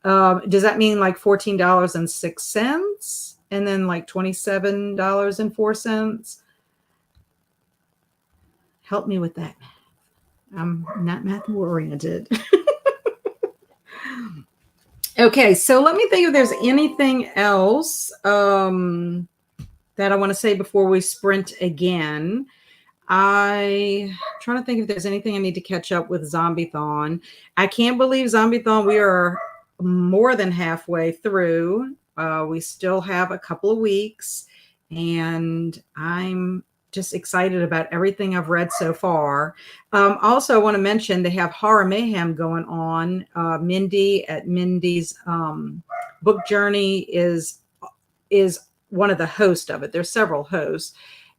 Does that mean like $14.06 and then like $27.04? Help me with that. I'm not math oriented. Okay, so let me think if there's anything else that I want to say before we sprint again. I'm trying to think if there's anything I need to catch up with Zombiethon. I can't believe Zombiethon. We are more than halfway through. We still have a couple of weeks, and I'm just excited about everything I've read so far. Also, I want to mention they have Horror Mayhem going on. Mindy at Mindy's Book Journey is one of the hosts of it. There's several hosts.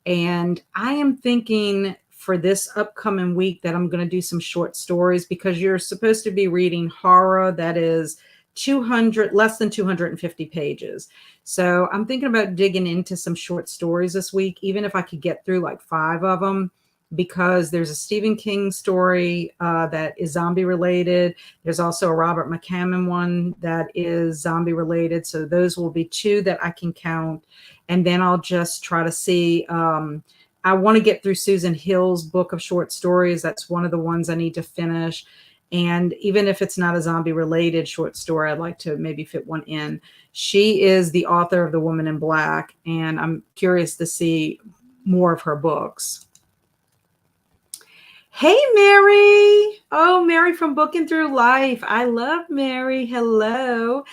And I am thinking for this upcoming week that I'm going to do some short stories because you're supposed to be reading horror that is less than 250 pages. So I'm thinking about digging into some short stories this week, even if I could get through like 5 of them, because there's a Stephen King story that is zombie related. There's also a Robert McCammon one that is zombie related. So those will be 2 that I can count. And then I'll just try to see. I want to get through Susan Hill's book of short stories. That's one of the ones I need to finish. And even if it's not a zombie related short story, I'd like to maybe fit one in. She is the author of The Woman in Black, and I'm curious to see more of her books. Hey, Mary. Oh, Mary from Booking Through Life. I love Mary. Hello.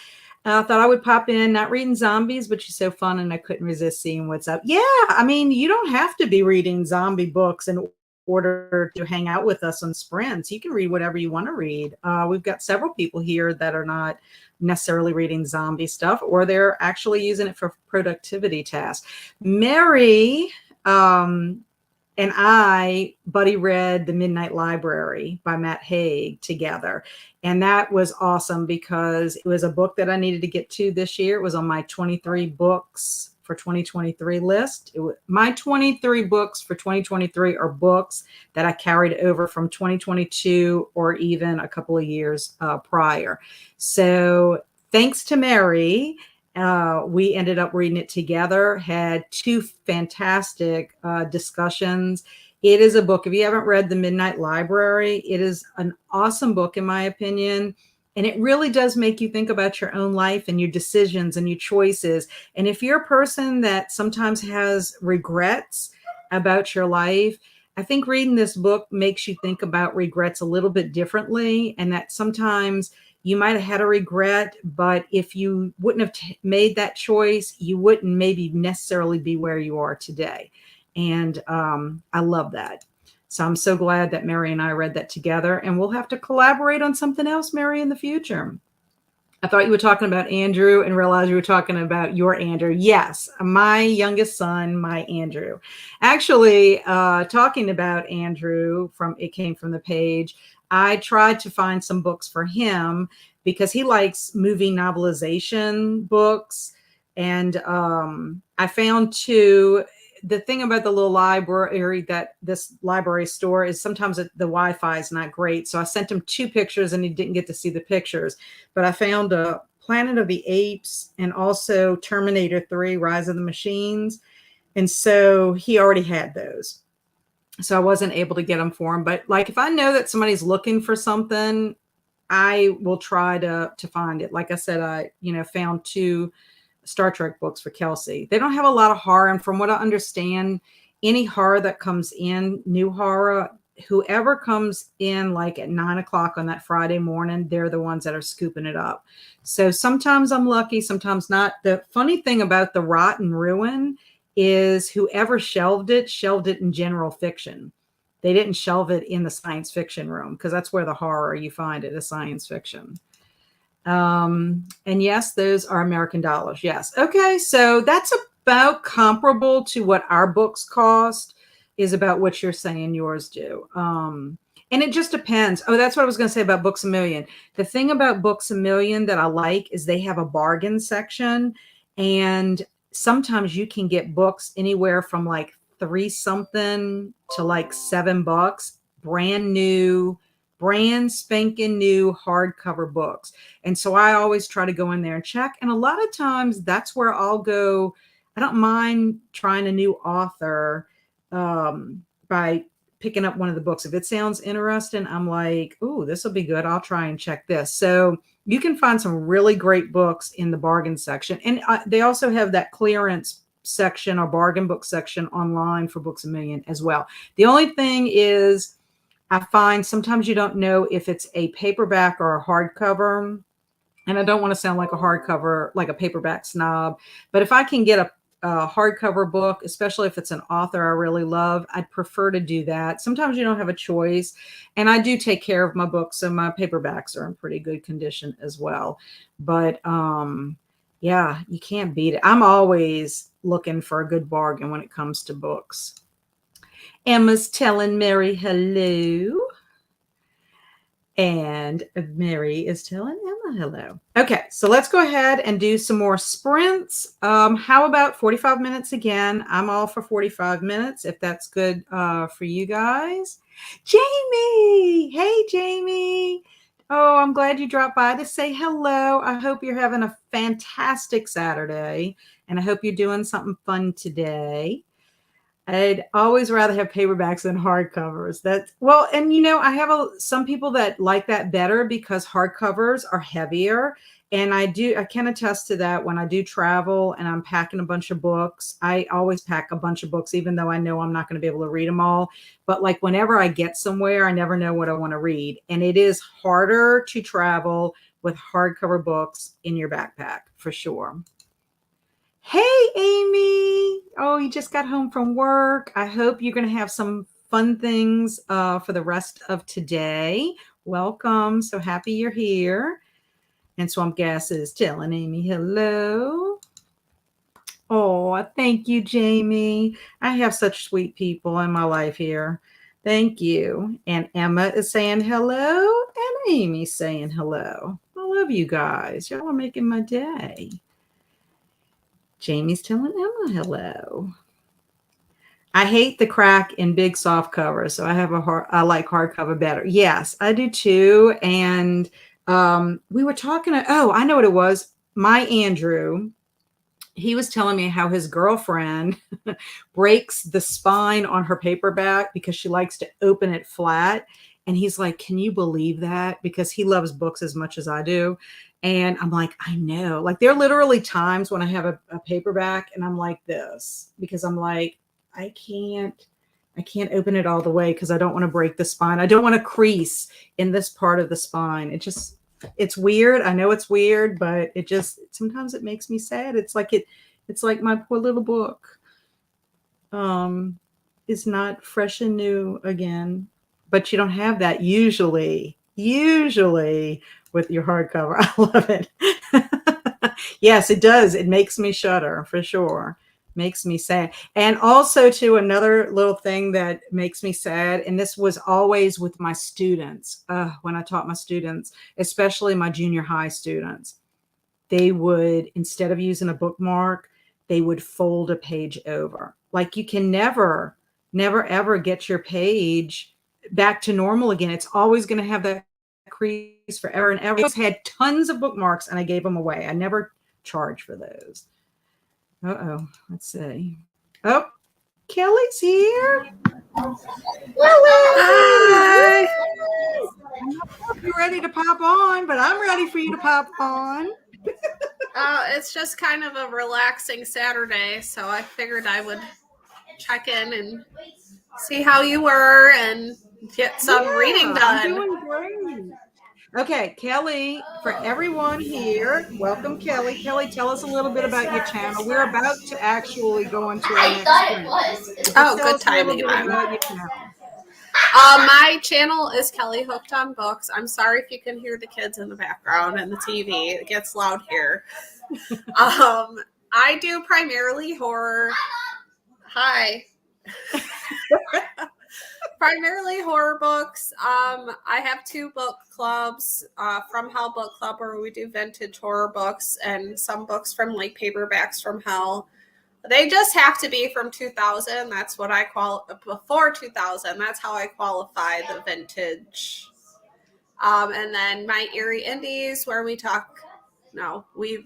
I thought I would pop in, not reading zombies, but she's so fun and I couldn't resist seeing what's up. Yeah, I mean, you don't have to be reading zombie books in order to hang out with us on sprints. You can read whatever you want to read. We've got several people here that are not necessarily reading zombie stuff, or they're actually using it for productivity tasks. Mary and I, buddy read The Midnight Library by Matt Haig together. And that was awesome because it was a book that I needed to get to this year. It was on my 23 books for 2023 list. My 23 books for 2023 are books that I carried over from 2022 or even a couple of years prior. So thanks to Mary, we ended up reading it together, had two fantastic discussions. It is a book. If you haven't read The Midnight Library, it is an awesome book, in my opinion. And it really does make you think about your own life and your decisions and your choices. And if you're a person that sometimes has regrets about your life, I think reading this book makes you think about regrets a little bit differently, and that sometimes you might have had a regret, but if you wouldn't have made that choice, you wouldn't maybe necessarily be where you are today. And I love that. So I'm so glad that Mary and I read that together, and we'll have to collaborate on something else, Mary, in the future. I thought you were talking about Andrew and realized you were talking about your Andrew. Yes, my youngest son, my Andrew. Actually, talking about Andrew, it came from the page. I tried to find some books for him because he likes movie novelization books. And I found two. The thing about the little library, that this library store, is sometimes the Wi-Fi is not great. So I sent him two pictures and he didn't get to see the pictures. But I found Planet of the Apes and also Terminator 3, Rise of the Machines. And so he already had those. So I wasn't able to get them for him. But like, if I know that somebody's looking for something, I will try to find it. Like I said, I found two Star Trek books for Kelsey. They don't have a lot of horror. And from what I understand, any horror that comes in, new horror, whoever comes in like at 9:00 on that Friday morning, they're the ones that are scooping it up. So sometimes I'm lucky, sometimes not. The funny thing about the Rotten Ruin is whoever shelved it in general fiction. They didn't shelve it in the science fiction room, because that's where the horror you find it, is science fiction. And yes, those are American dollars. Yes. Okay. So that's about comparable to what our books cost, is about what you're saying yours do. And it just depends. Oh, that's what I was going to say about Books A Million. The thing about Books A Million that I like is they have a bargain section, and sometimes you can get books anywhere from like $3 something to like $7, brand spanking new hardcover books. And so I always try to go in there and check. And a lot of times that's where I'll go. I don't mind trying a new author by picking up one of the books. If it sounds interesting, I'm like, ooh, this will be good. I'll try and check this. So you can find some really great books in the bargain section. And they also have that clearance section or bargain book section online for Books A Million as well. The only thing is, I find sometimes you don't know if it's a paperback or a hardcover. And I don't want to sound like a hardcover, like a paperback snob, but if I can get a hardcover book, especially if it's an author I really love, I'd prefer to do that. Sometimes you don't have a choice. And I do take care of my books, so my paperbacks are in pretty good condition as well. But yeah, you can't beat it. I'm always looking for a good bargain when it comes to books. Emma's telling Mary hello. And Mary is telling Emma hello. Okay, so let's go ahead and do some more sprints. How about 45 minutes again? I'm all for 45 minutes, if that's good for you guys. Jamie! Hey, Jamie! Oh, I'm glad you dropped by to say hello. I hope you're having a fantastic Saturday, and I hope you're doing something fun today. I'd always rather have paperbacks than hardcovers. And I have some people that like that better because hardcovers are heavier. And I can attest to that. When I do travel and I'm packing a bunch of books, I always pack a bunch of books, even though I know I'm not going to be able to read them all. But like whenever I get somewhere, I never know what I want to read. And it is harder to travel with hardcover books in your backpack, for sure. Hey, Amy. Oh, you just got home from work. I hope you're going to have some fun things for the rest of today. Welcome. So happy you're here. And Swamp Gas is telling Amy hello. Oh, thank you, Jamie. I have such sweet people in my life here. Thank you. And Emma is saying hello, and Amy's saying hello. I love you guys. Y'all are making my day. Jamie's telling Emma hello. I hate the crack in big soft covers, so I like hardcover better. Yes, I do too. And we were talking. Oh, I know what it was. My Andrew, he was telling me how his girlfriend breaks the spine on her paperback because she likes to open it flat. And he's like, can you believe that? Because he loves books as much as I do. And I'm like, I know. Like, there are literally times when I have a paperback and I'm like this because I'm like, I can't open it all the way because I don't want to break the spine. I don't want to crease in this part of the spine. It's weird. I know it's weird, but sometimes it makes me sad. It's like my poor little book is not fresh and new again. But you don't have that usually with your hardcover. I love it. Yes, it does. It makes me shudder for sure. Makes me sad. And also too, another little thing that makes me sad, and this was always with my students, when I taught my students, especially my junior high students, they would, instead of using a bookmark, they would fold a page over. Like, you can never ever get your page back to normal again. It's always going to have that crease forever and ever. I had tons of bookmarks and I gave them away. I never charged for those. Let's see. Oh, Kelly's here. Hi. I'm not sure if you're ready to pop on, but I'm ready for you to pop on. It's just kind of a relaxing Saturday, so I figured I would check in and see how you were and get some reading done. I'm doing great. Okay, Kelly, for everyone here, welcome, Kelly. Kelly, tell us a little bit about your channel. We're about to actually go into our next sprint. Oh, good timing. My channel is Kelly Hooked on Books. I'm sorry if you can hear the kids in the background and the TV. It gets loud here. I do primarily horror. Hi. Primarily horror books. I have 2 book clubs, From Hell Book Club, where we do vintage horror books, and some books from like paperbacks from hell. They just have to be from 2000. That's what I call before 2000. That's how I qualify the vintage. And then my Eerie Indies, where we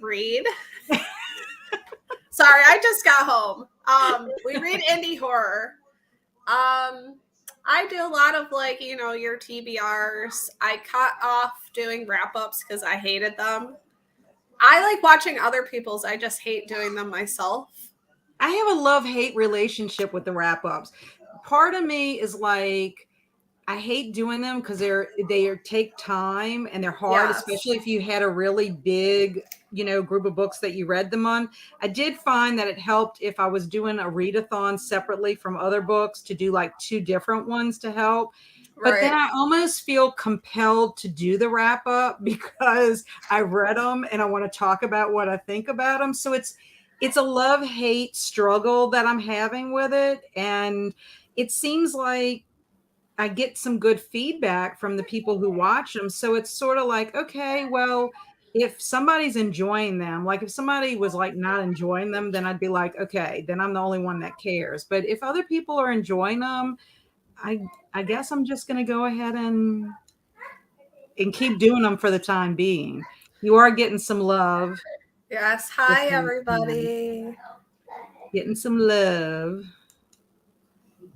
read. Sorry, I just got home. We read indie horror. I do a lot of your TBRs. I cut off doing wrap-ups because I hated them. I like watching other people's. I just hate doing them myself. I have a love-hate relationship with the wrap-ups. Part of me is like, I hate doing them because they take time and they're hard, yes. Especially if you had a really big, group of books that you read them on. I did find that it helped if I was doing a readathon separately from other books to do like 2 different ones to help. But Then I almost feel compelled to do the wrap up because I read them and I want to talk about what I think about them. So it's a love-hate struggle that I'm having with it. And it seems like I get some good feedback from the people who watch them. So it's sort of like, okay, well, if somebody's enjoying them, like if somebody was like not enjoying them, then I'd be like, okay, then I'm the only one that cares. But if other people are enjoying them, I guess I'm just going to go ahead and keep doing them for the time being. You are getting some love. Yes. Hi, everybody. Getting some love.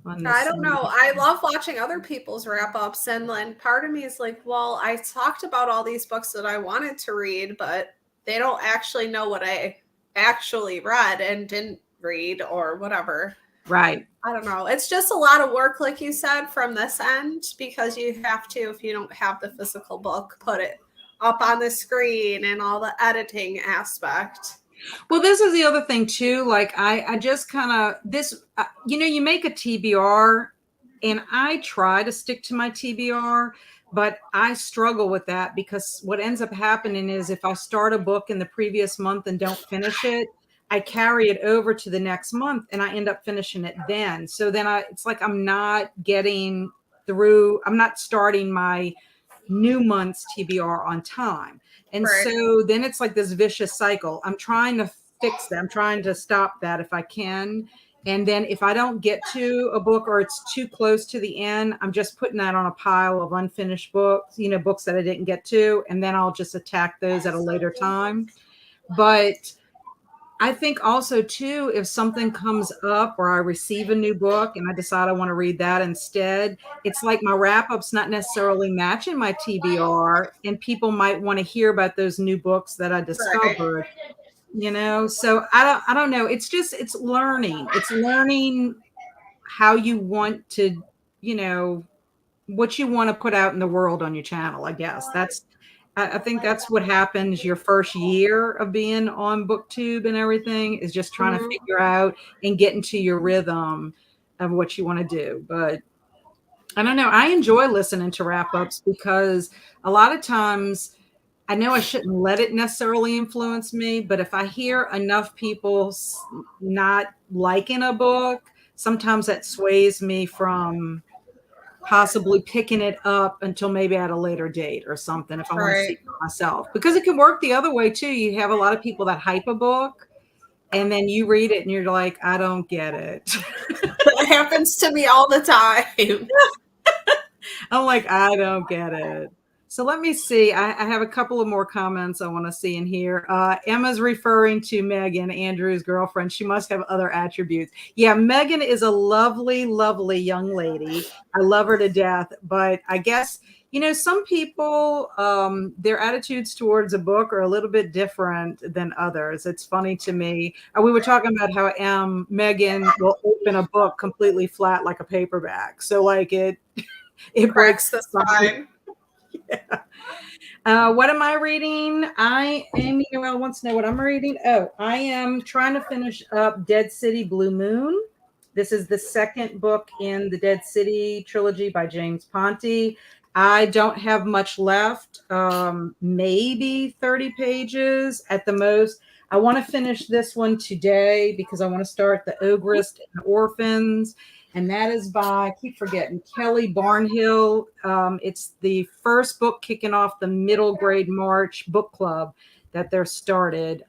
I don't know. I love watching other people's wrap-ups, and then part of me is like, well, I talked about all these books that I wanted to read, but they don't actually know what I actually read and didn't read or whatever. Right. I don't know. It's just a lot of work, like you said, from this end, because you have to, if you don't have the physical book, put it up on the screen and all the editing aspect. Well, this is the other thing too. Like I just kind of you make a TBR And I try to stick to my TBR, but I struggle with that because what ends up happening is if I start a book in the previous month and don't finish it, I carry it over to the next month and I end up finishing it then. So then it's like I'm not getting through, I'm not starting my new month's TBR on time. And Right. so then it's like this vicious cycle. I'm trying to fix that. I'm trying to stop that if I can. And then if I don't get to a book or it's too close to the end, I'm just putting that on a pile of unfinished books, books that I didn't get to. And then I'll just attack those at a later time. But I think also too, if something comes up or I receive a new book and I decide I want to read that instead, it's like my wrap up's not necessarily matching my TBR, and people might want to hear about those new books that I discovered. So I don't know. It's learning. It's learning how you want to, what you want to put out in the world on your channel. I guess I think that's what happens your first year of being on BookTube and everything is just trying to figure out and get into your rhythm of what you want to do. But I don't know. I enjoy listening to wrap ups because a lot of times I know I shouldn't let it necessarily influence me, but if I hear enough people not liking a book, sometimes that sways me from possibly picking it up until maybe at a later date or something if I want to see it for myself. Because it can work the other way too. You have a lot of people that hype a book and then you read it and you're like, I don't get it. It happens to me all the time. I'm like, I don't get it. So let me see. I have a couple of more comments I want to see in here. Emma's referring to Megan, Andrew's girlfriend. She must have other attributes. Yeah, Megan is a lovely, lovely young lady. I love her to death. But I guess, some people, their attitudes towards a book are a little bit different than others. It's funny to me. We were talking about how Megan will open a book completely flat like a paperback. So like it breaks the spine. Yeah. What am I reading? Amy Noel wants to know what I'm reading. Oh, I am trying to finish up Dead City Blue Moon. This is the second book in the Dead City trilogy by James Ponti. I don't have much left, maybe 30 pages at the most. I want to finish this one today because I want to start The Ogress and Orphans. And that is by, I keep forgetting, Kelly Barnhill. It's the first book kicking off the middle grade March book club that they're started.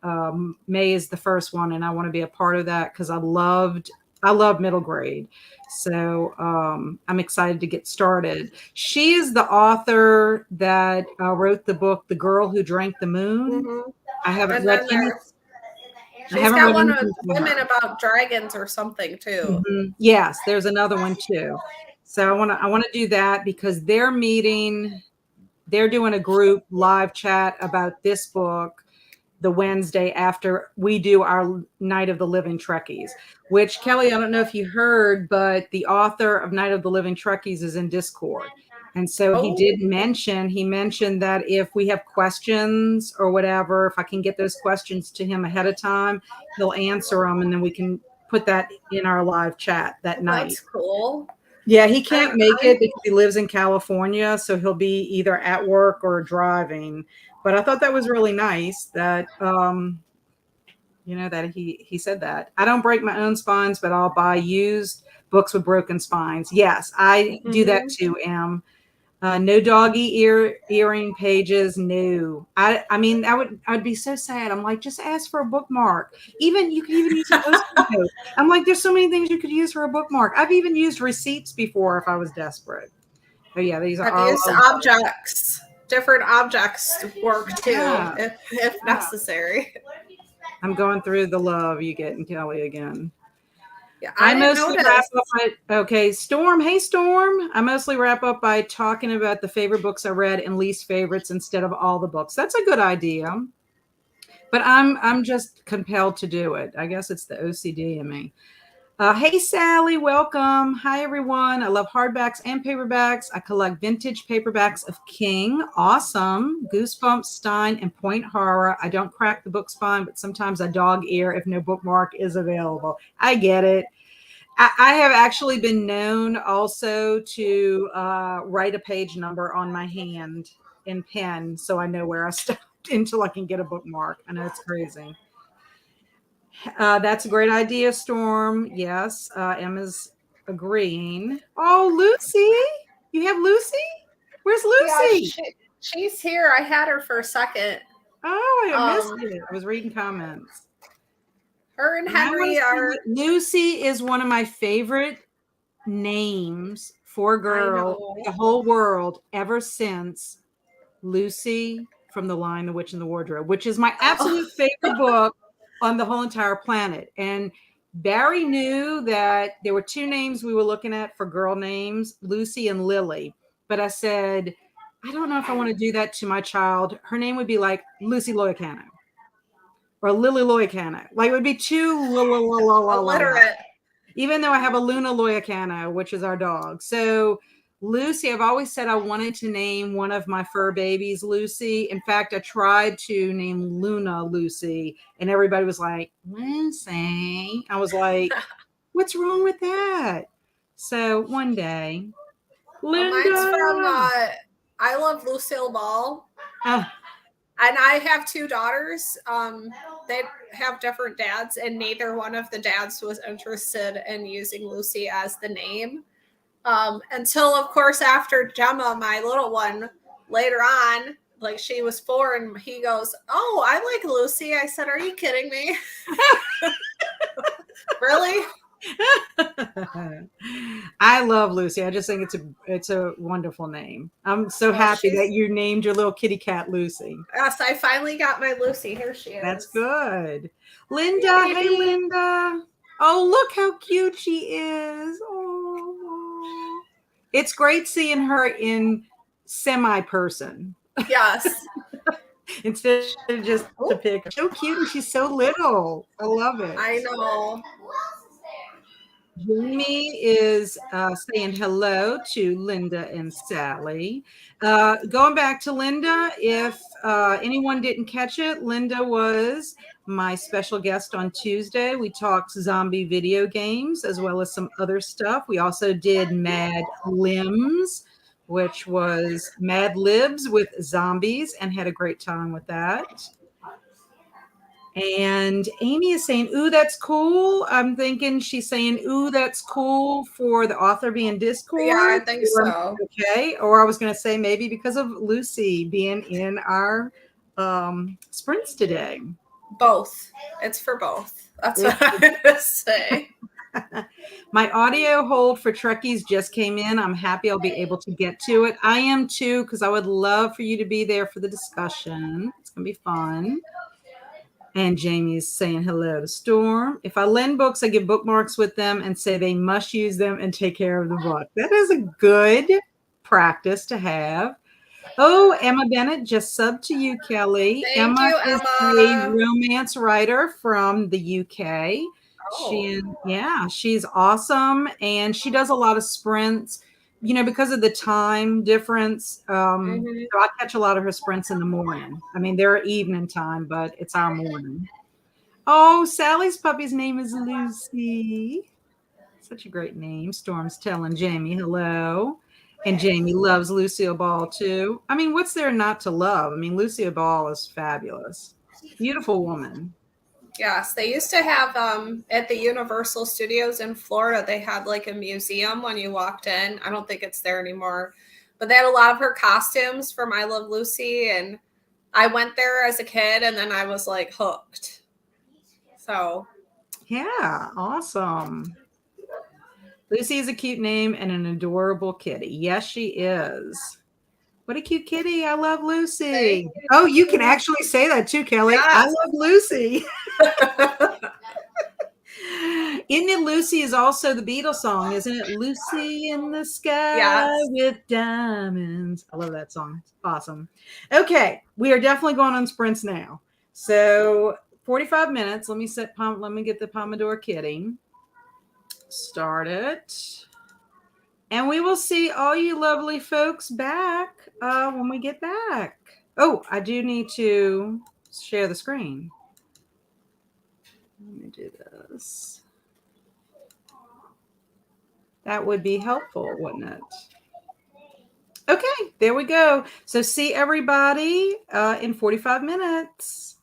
May is the first one, and I want to be a part of that because I love middle grade. So I'm excited to get started. She is the author that wrote the book, The Girl Who Drank the Moon. Mm-hmm. I haven't read any. She's got one of Women About Dragons or something too. Mm-hmm. Yes, there's another one too. So I want to do that because they're doing a group live chat about this book the Wednesday after we do our Night of the Living Trekkies, which Kelly, I don't know if you heard, but the author of Night of the Living Trekkies is in Discord. And so he mentioned that if we have questions or whatever, if I can get those questions to him ahead of time, he'll answer them and then we can put that in our live chat that night. That's cool. Yeah, he can't make it because he lives in California, so he'll be either at work or driving. But I thought that was really nice that that he said that. I don't break my own spines, but I'll buy used books with broken spines. Yes, I do that too, Em. No doggy earring pages. No, I mean, I'd be so sad. I'm like, just ask for a bookmark. Even you could even use a Post-it note. I'm like, there's so many things you could use for a bookmark. I've even used receipts before if I was desperate. Oh yeah, these are all used objects. Different objects work too, if necessary. I'm going through the love you get in Kelly again. Yeah, I mostly wrap up by Storm. Hey, Storm. I mostly wrap up by talking about the favorite books I read and least favorites instead of all the books. That's a good idea. But I'm just compelled to do it. I guess it's the OCD in me. Hey, Sally. Welcome. Hi, everyone. I love hardbacks and paperbacks. I collect vintage paperbacks of King. Awesome. Goosebumps, Stein, and Point Horror. I don't crack the book spine, but sometimes I dog ear if no bookmark is available. I get it. I have actually been known also to write a page number on my hand in pen so I know where I stopped until I can get a bookmark. I know it's crazy. That's a great idea, Storm. Yes, Emma's agreeing. Oh, Lucy. You have Lucy? Where's Yeah, Lucy? she's here. I had her for a second. Oh, I missed Um, it. I was reading comments. her and I want Henry to see. are. Lucy is one of my favorite names for a I girl in know. the whole world ever since Lucy from The Lion, the Witch, and the Wardrobe, which is my Oh, absolute favorite book on the whole entire planet. And Barry knew that there were two names we were looking at for girl names, Lucy and Lily. But I said, I don't know if I want to do that to my child. Her name would be like Lucy Loyacano or Lily Loyacano. Like it would be too la la la la la la la. illiterate. Even though I have a Luna Loyacano, which is our dog. So Lucy, I've always said I wanted to name one of my fur babies Lucy. In fact, I tried to name Luna Lucy, and everybody was like, Lucy. I was like, what's wrong with that? So one day, Mine's from. Linda. I love Lucille Ball, Uh, and I have two daughters. They have different dads, and neither one of the dads was interested in using Lucy as the name. Until, of course, after Gemma, my little one, later on, like she was 4, and he goes, "Oh, I like Lucy." I said, "Are you kidding me? Really?" I love Lucy. I just think it's a wonderful name. I'm so Well, happy that she's. you named your little kitty cat Lucy. Yes, I finally got my Lucy. Here she That's is. good. Hey, Linda, hey baby. Linda. Oh, look how cute she is. Oh, it's great seeing her in semi person Yes. instead of just the Oh, pic. So cute and she's so little. I love it. I know. Jamie is saying hello to Linda and Sally. Going back to Linda, if anyone didn't catch it, Linda was my special guest on Tuesday. We talked zombie video games as well as some other stuff. We also did Mad Limbs, which was Mad Libs with zombies, and had a great time with that. And Amy is saying, ooh, that's cool. I'm thinking she's saying, ooh, that's cool for the author being Yeah, I Discord. think so. Okay. Or I was going to say maybe because of Lucy being in our sprints today. Both. It's for both. That's what It's I would say. my audio hold for Trekkies just came in. I'm happy I'll be able to get to it. I am too, because I would love for you to be there for the discussion. It's going to be fun. And Jamie's saying hello to Storm. If I lend books, I give bookmarks with them and say they must use them and take care of the book. That is a good practice to have. Oh, Emma Bennett just subbed to you, Kelly. Thank Emma you, is a Emma. romance writer from the UK. Oh. She's awesome, and she does a lot of sprints. Because of the time difference, Hmm. so I catch a lot of her sprints in the morning. I mean, they're evening time, but it's our morning. Oh, Sally's puppy's name is Lucy. Such a great name. Storm's telling Jamie hello. And Jamie loves Lucille Ball too. I mean, what's there not to love? I mean, Lucille Ball is fabulous. Beautiful woman. Yes, they used to have at the Universal Studios in Florida, they had like a museum when you walked in. I don't think it's there anymore. But they had a lot of her costumes from I Love Lucy, and I went there as a kid and then I was like hooked. So, Yeah, awesome. Lucy is a cute name and an adorable kitty. Yes, she is. What a cute kitty. I love thank Lucy. Oh, you can you. actually say that too, Kelly. I Yes. love Lucy. Isn't it Lucy is also the Beatles song, isn't it? Lucy in the sky Yes. with diamonds. I love that song. It's awesome. Okay, we are definitely going on sprints now. So 45 minutes. Let me get the Pomodoro Kitty. Start it. And we will see all you lovely folks back when we get back. Oh, I do need to share the screen. Let me do this. That would be helpful, wouldn't it? Okay, there we go. So see everybody in 45 minutes.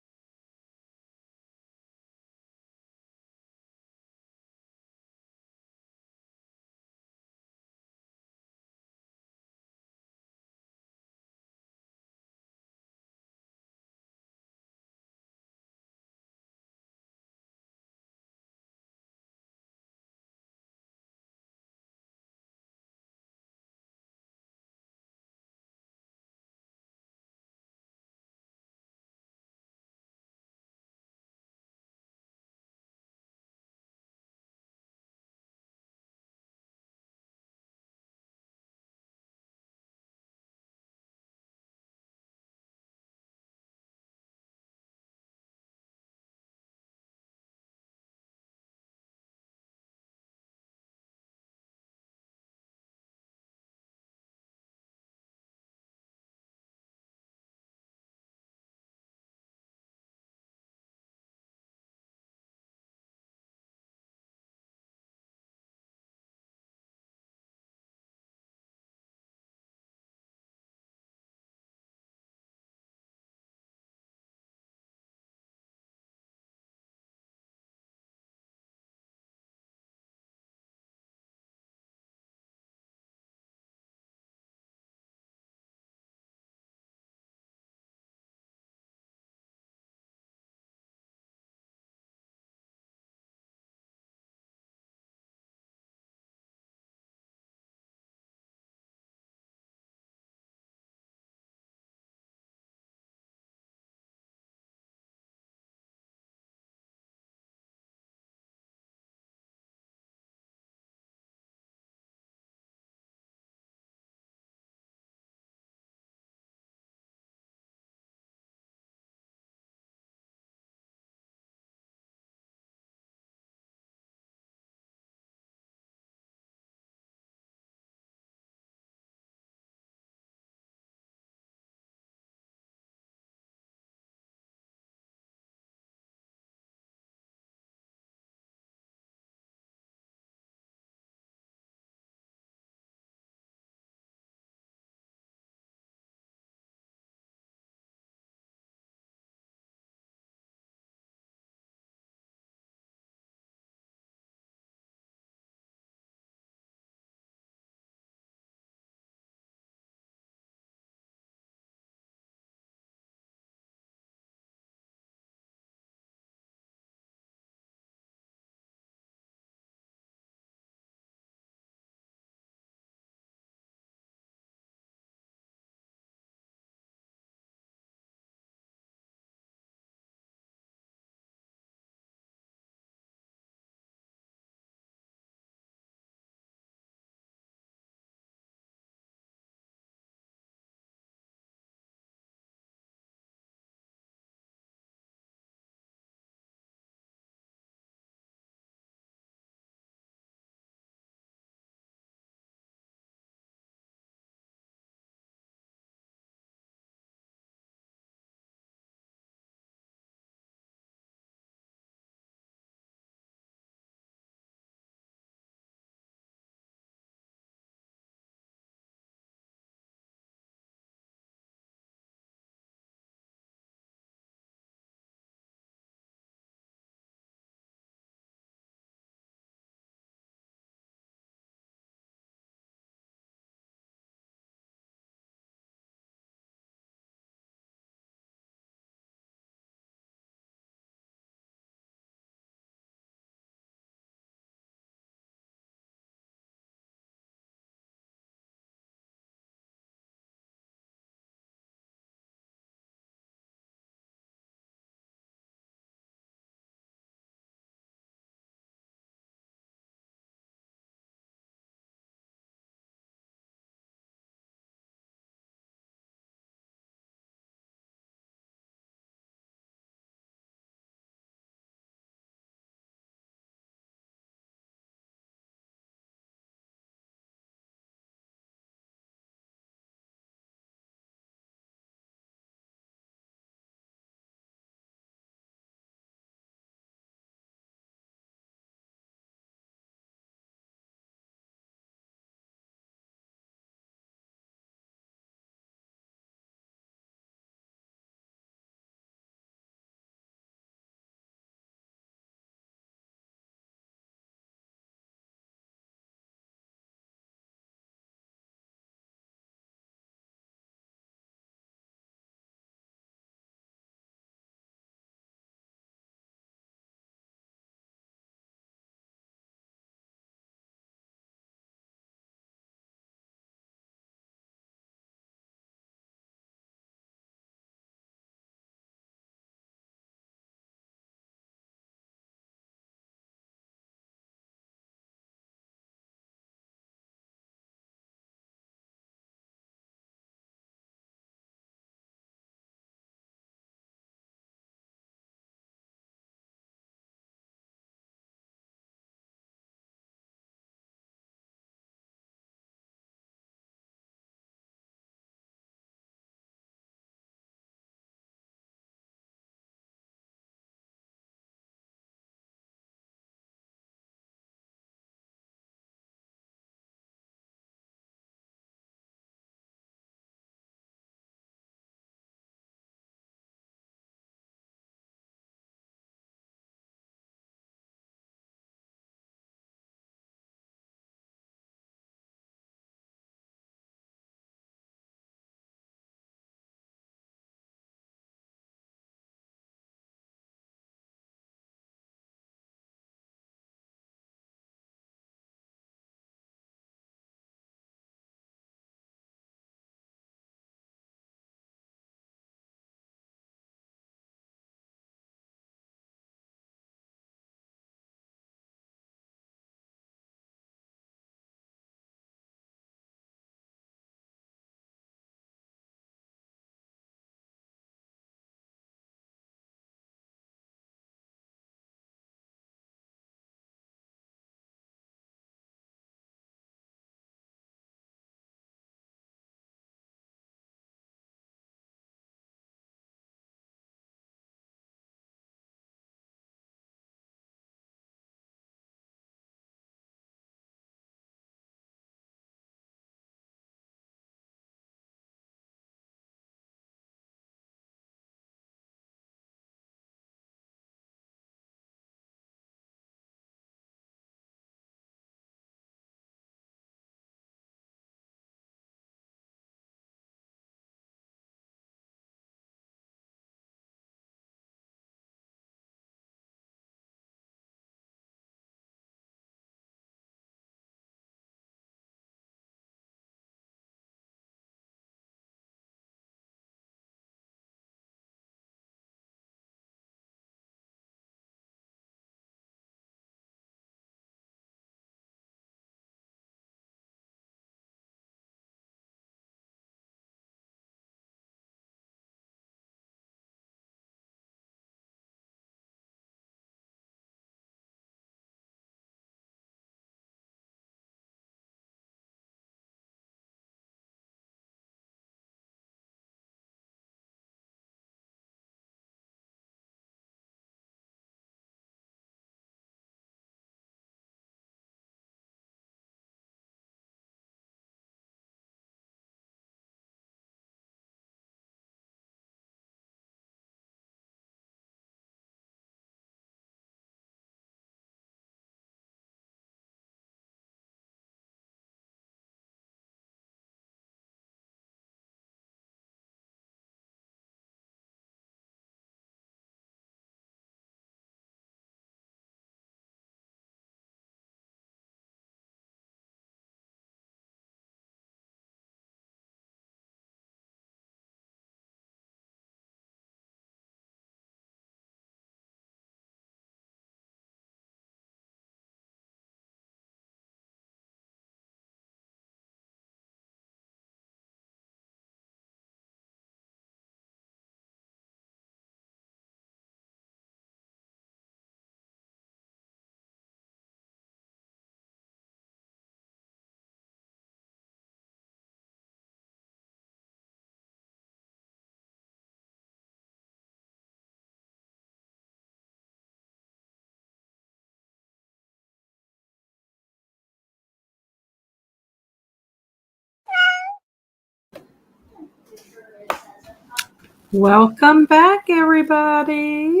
Welcome back, everybody.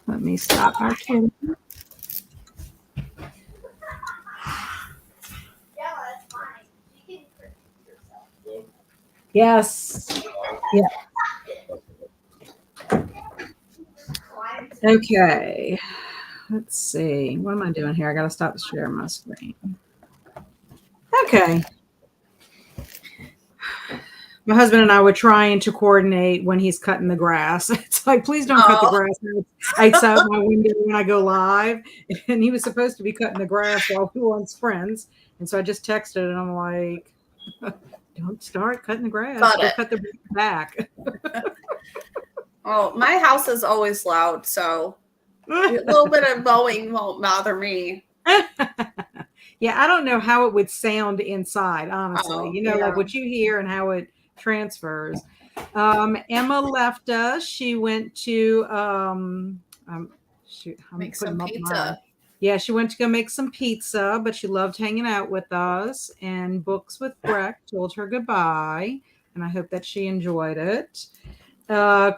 Let me stop our Twitter. Yes. Yeah. Okay. Let's see. What am I doing here? I got to stop sharing my screen. Okay. My husband and I were trying to coordinate when he's cutting the grass. It's like, please don't cut the grass outside my window when I go live. And he was supposed to be cutting the grass while we were on sprints. And so I just texted and I'm like, don't start cutting the grass. Go cut the back. Oh, my house is always loud, so a little bit of mowing won't bother me. Yeah, I don't know how it would sound inside, honestly. Like what you hear and how it transfers. Emma left us. She went to make some pizza. Yeah, she went to go make some pizza, but she loved hanging out with us. And Books with Breck told her goodbye, and I hope that she enjoyed it.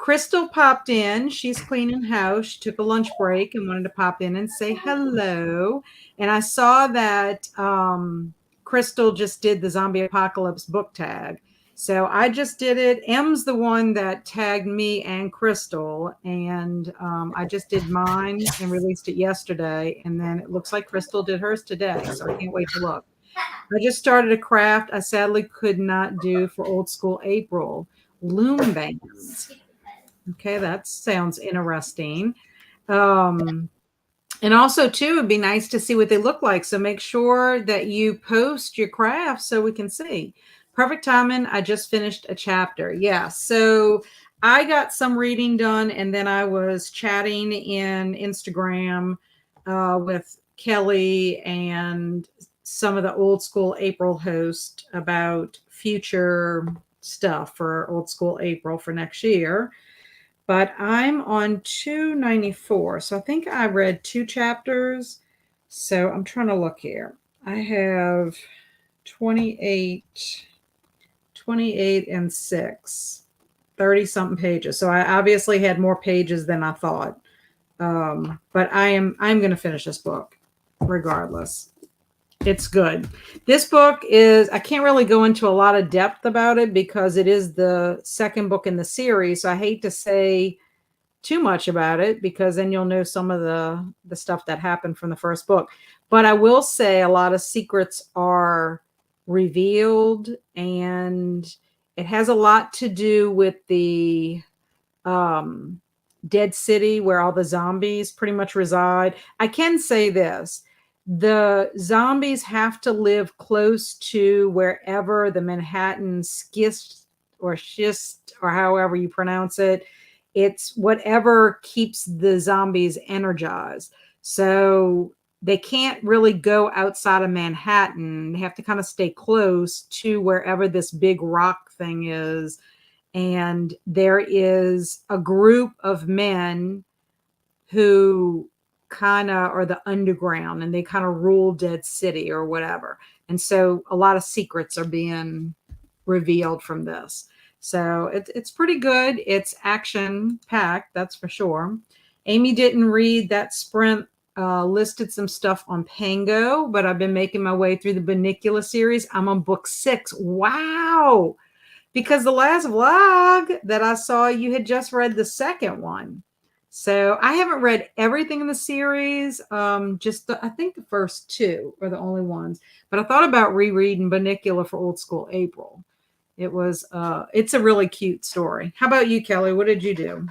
Crystal popped in. She's cleaning house. She took a lunch break and wanted to pop in and say hello. And I saw that Crystal just did the Zombie Apocalypse book tag. So I just did it. M's the one that tagged me and Crystal. And I just did mine and released it yesterday. And then it looks like Crystal did hers today. So I can't wait to look. I just started a craft I sadly could not do for Old School April. Loom bands. Okay, that sounds interesting. And also, too, it'd be nice to see what they look like. So make sure that you post your crafts so we can see. Perfect timing. I just finished a chapter. Yeah. So I got some reading done, and then I was chatting in Instagram with Kelly and some of the Old School April hosts about future stuff for Old School April for next year. But I'm on 294. So I think I read 2 chapters. So I'm trying to look here. I have 28 and 6, 30 something pages. So I obviously had more pages than I thought. But I'm going to finish this book regardless. It's good. This book is, I can't really go into a lot of depth about it because it is the second book in the series. So I hate to say too much about it because then you'll know some of the stuff that happened from the first book. But I will say a lot of secrets are revealed, and it has a lot to do with the dead city where all the zombies pretty much reside. I can say this. The zombies have to live close to wherever the Manhattan schist or schist or however you pronounce it. It's whatever keeps the zombies energized. So they can't really go outside of Manhattan. They have to kind of stay close to wherever this big rock thing is. And there is a group of men who kind of are the underground and they kind of rule Dead City or whatever. And so a lot of secrets are being revealed from this. So it's pretty good. It's action packed, that's for sure. Amy didn't read that sprint. Listed some stuff on Pango, but I've been making my way through the Bunnicula series. I'm on book 6. Wow. Because the last vlog that I saw, you had just read the second one. So I haven't read everything in the series. I think the first 2 are the only ones. But I thought about rereading Bunnicula for Old School April. It's a really cute story. How about you, Kelly? What did you do?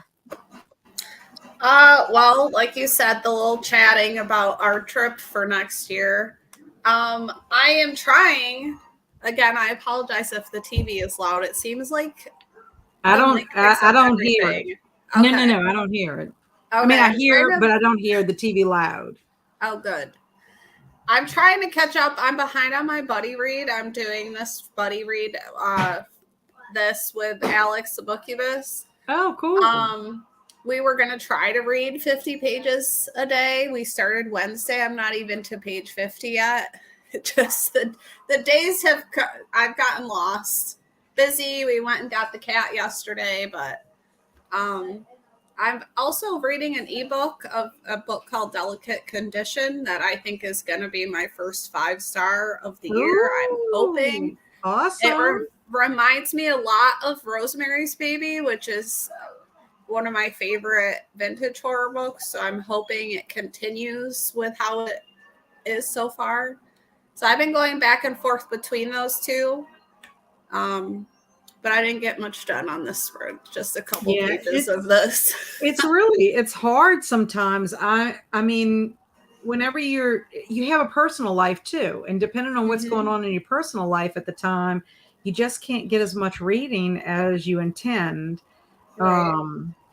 Well, like you said, the little chatting about our trip for next year. I am trying. Again, I apologize if the TV is loud. It seems like I don't hear it. Okay. No, I don't hear it. Okay. I mean, I hear, but I don't hear the TV loud. Oh, good. I'm trying to catch up. I'm behind on my buddy read. I'm doing this buddy read, this with Alex the Bookubus. Oh, cool. We were going to try to read 50 pages a day. We started Wednesday. I'm not even to page 50 yet. Just the days I've gotten lost. Busy. We went and got the cat yesterday, but Um, I'm also reading an ebook of a book called Delicate Condition that I think is going to be my first 5-star of the year. I'm hoping. Ooh, It awesome. reminds me a lot of Rosemary's Baby, which is one of my favorite vintage horror books. So I'm hoping it continues with how it is so far. So I've been going back and forth between those two. Um, but I didn't get much done on this for just a couple Yeah, pages of this. it's hard sometimes. I mean, whenever you have a personal life too, and depending on what's going Mm-hmm. on in your personal life at the time, you just can't get as much reading as you intend. Right.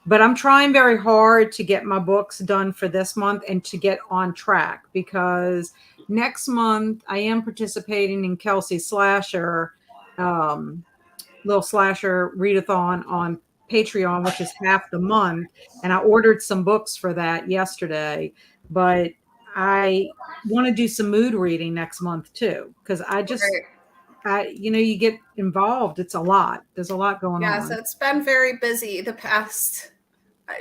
But I'm trying very hard to get my books done for this month and to get on track, because next month I am participating in Kelsey Slasher, um, little slasher readathon on Patreon, which is half the month. And I ordered some books for that yesterday, but I want to do some mood reading next month too. Cause Right. you get involved. It's a lot. There's a lot going Yeah, so on. it's been very busy the past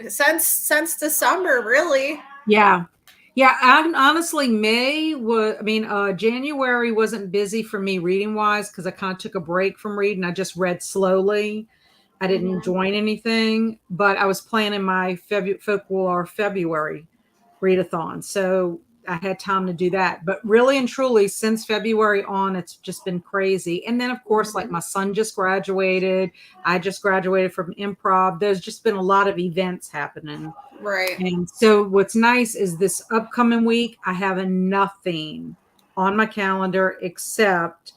since December, really. Yeah. Yeah, honestly, January wasn't busy for me reading wise because I kind of took a break from reading. I just read slowly. I didn't Mm-hmm. join anything, but I was planning my folklore February readathon. So I had time to do that. But really and truly, since February on, it's just been crazy. And then, of course, like Mm-hmm. my son just graduated. I just graduated from improv. There's just been a lot of events happening. Right. And so what's nice is this upcoming week, I have nothing on my calendar except,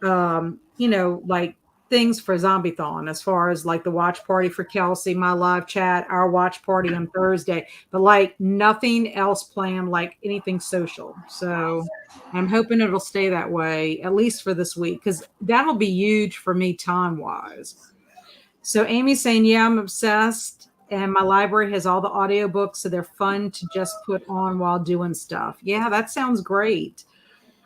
like things for Zombiethon, as far as like the watch party for Kelsey, my live chat, our watch party on Thursday, but like nothing else planned, like anything social. So I'm hoping it'll stay that way, at least for this week, because that'll be huge for me time wise. So Amy's saying, yeah, I'm obsessed. And my library has all the audiobooks, so they're fun to just put on while doing stuff. Yeah, that sounds great.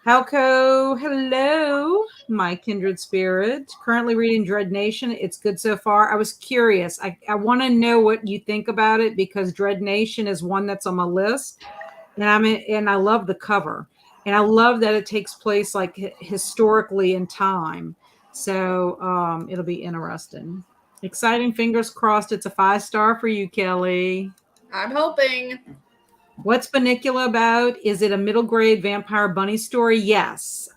Halco, hello, my kindred spirit. Currently reading Dread Nation. It's good so far. I was curious. I want to know what you think about it, because Dread Nation is one that's on my list, and I love the cover, and I love that it takes place like historically in time. So it'll be interesting. Exciting. Fingers crossed. It's a 5-star for you, Kelly. I'm hoping. What's Bunnicula about? Is it a middle grade vampire bunny story? Yes.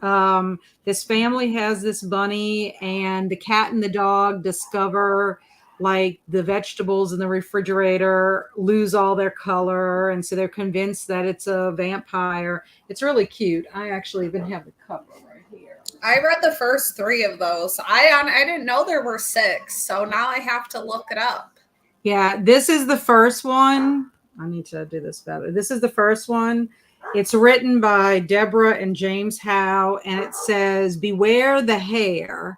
This family has this bunny, and the cat and the dog discover like the vegetables in the refrigerator lose all their color. And so they're convinced that it's a vampire. It's really cute. I actually even have the cover right here. I read the first 3 of those. I didn't know there were 6, so now I have to look it up. Yeah, this is the first one. I need to do this better. This is the first one. It's written by Deborah and James Howe, and it says, "Beware the hare.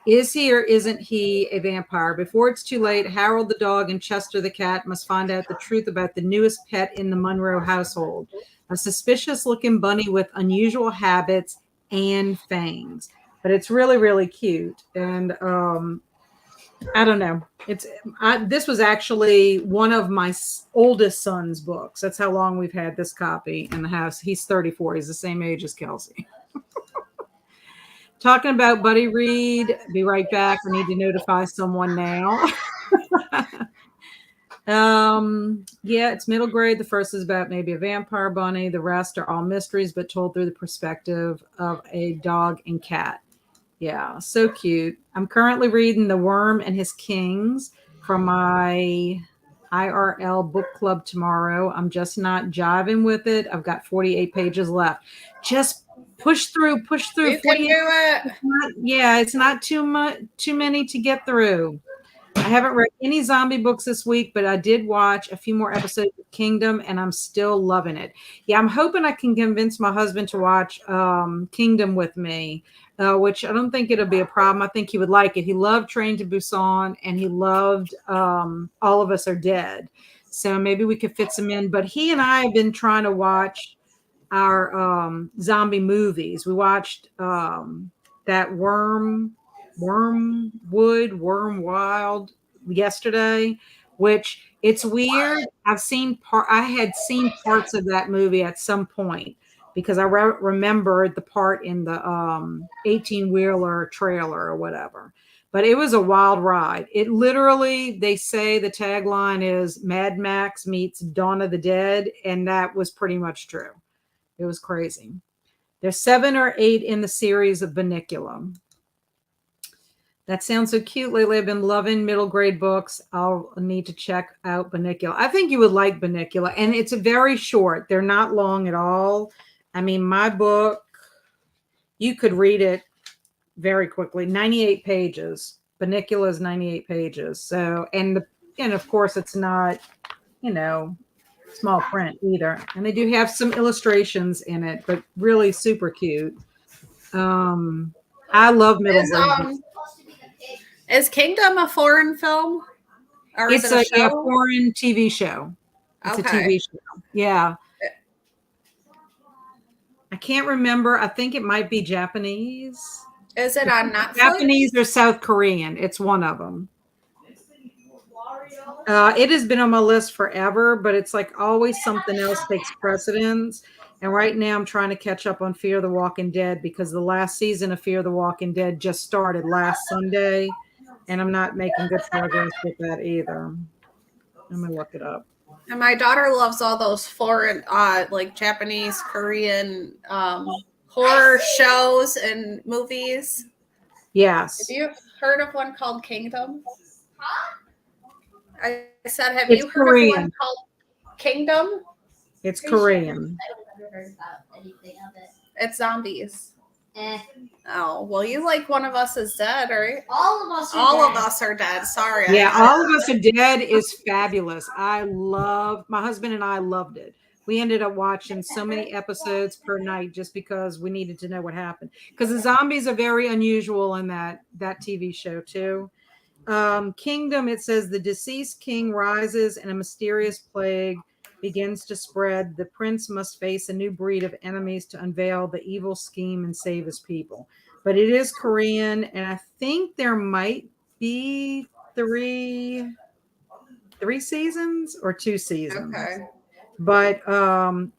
Is he or isn't he a vampire? Before it's too late, Harold the dog and Chester the cat must find out the truth about the newest pet in the Monroe household, a suspicious-looking bunny with unusual habits and fangs." But it's really, really cute, and I don't know. This was actually one of my oldest son's books. That's how long we've had this copy in the house. He's 34. He's the same age as Kelsey. Talking about Buddy Reed. Be right back. I need to notify someone now. Yeah, it's middle grade. The first is about maybe a vampire bunny. The rest are all mysteries, but told through the perspective of a dog and cat. Yeah, so cute. I'm currently reading The Worm and His Kings from my IRL book club tomorrow. I'm just not jiving with it. I've got 48 pages left. Just push through, push through. You can 48. do it. It's not too many to get through. I haven't read any zombie books this week, but I did watch a few more episodes of Kingdom, and I'm still loving it. Yeah, I'm hoping I can convince my husband to watch Kingdom with me, which I don't think it'll be a problem. I think he would like it. He loved Train to Busan, and he loved All of Us Are Dead. So maybe we could fit some in. But he and I have been trying to watch our zombie movies. We watched that Worm Wild yesterday. which it's weird. I had seen parts of that movie at some point because I remembered the part in the 18-wheeler trailer or whatever. But it was a wild ride. It literally, they say the tagline is Mad Max meets Dawn of the Dead, and that was pretty much true. It was crazy. There's 7 or 8 in the series of Bunnicula. That sounds so cute. Lately, I've been loving middle grade books. I'll need to check out Bunnicula. I think you would like Bunnicula, and it's very short. They're not long at all. I mean, my book, you could read it very quickly. 98 pages. Bunnicula is 98 pages. So, and of course, it's not, small print either. And they do have some illustrations in it, but really super cute. I love middle grade. Is Kingdom a foreign film? Or it's a foreign TV show. It's a TV show. Yeah. I can't remember. I think it might be Japanese. Is it on Netflix? Japanese or South Korean. It's one of them. It has been on my list forever, but it's like always something else takes precedence. And right now I'm trying to catch up on Fear the Walking Dead because the last season of Fear the Walking Dead just started last Sunday, and I'm not making good progress with that either. I'm going to look it up. And my daughter loves all those foreign, like Japanese, Korean horror shows and movies. Yes. Have you heard of one called Kingdom? I said, have you heard of one called Kingdom? It's Korean. I haven't heard about anything of it. It's zombies. Oh, well, you like One of Us is Dead, right? All of us are dead. Sorry. Yeah, All of Us Are Dead is fabulous. My husband and I loved it. We ended up watching so many episodes per night just because we needed to know what happened. Because the zombies are very unusual in that TV show too. Kingdom, it says the deceased king rises and a mysterious plague begins to spread. The prince must face a new breed of enemies to unveil the evil scheme and save his people. But it is Korean, and I think there might be three seasons or 2 seasons. Okay. But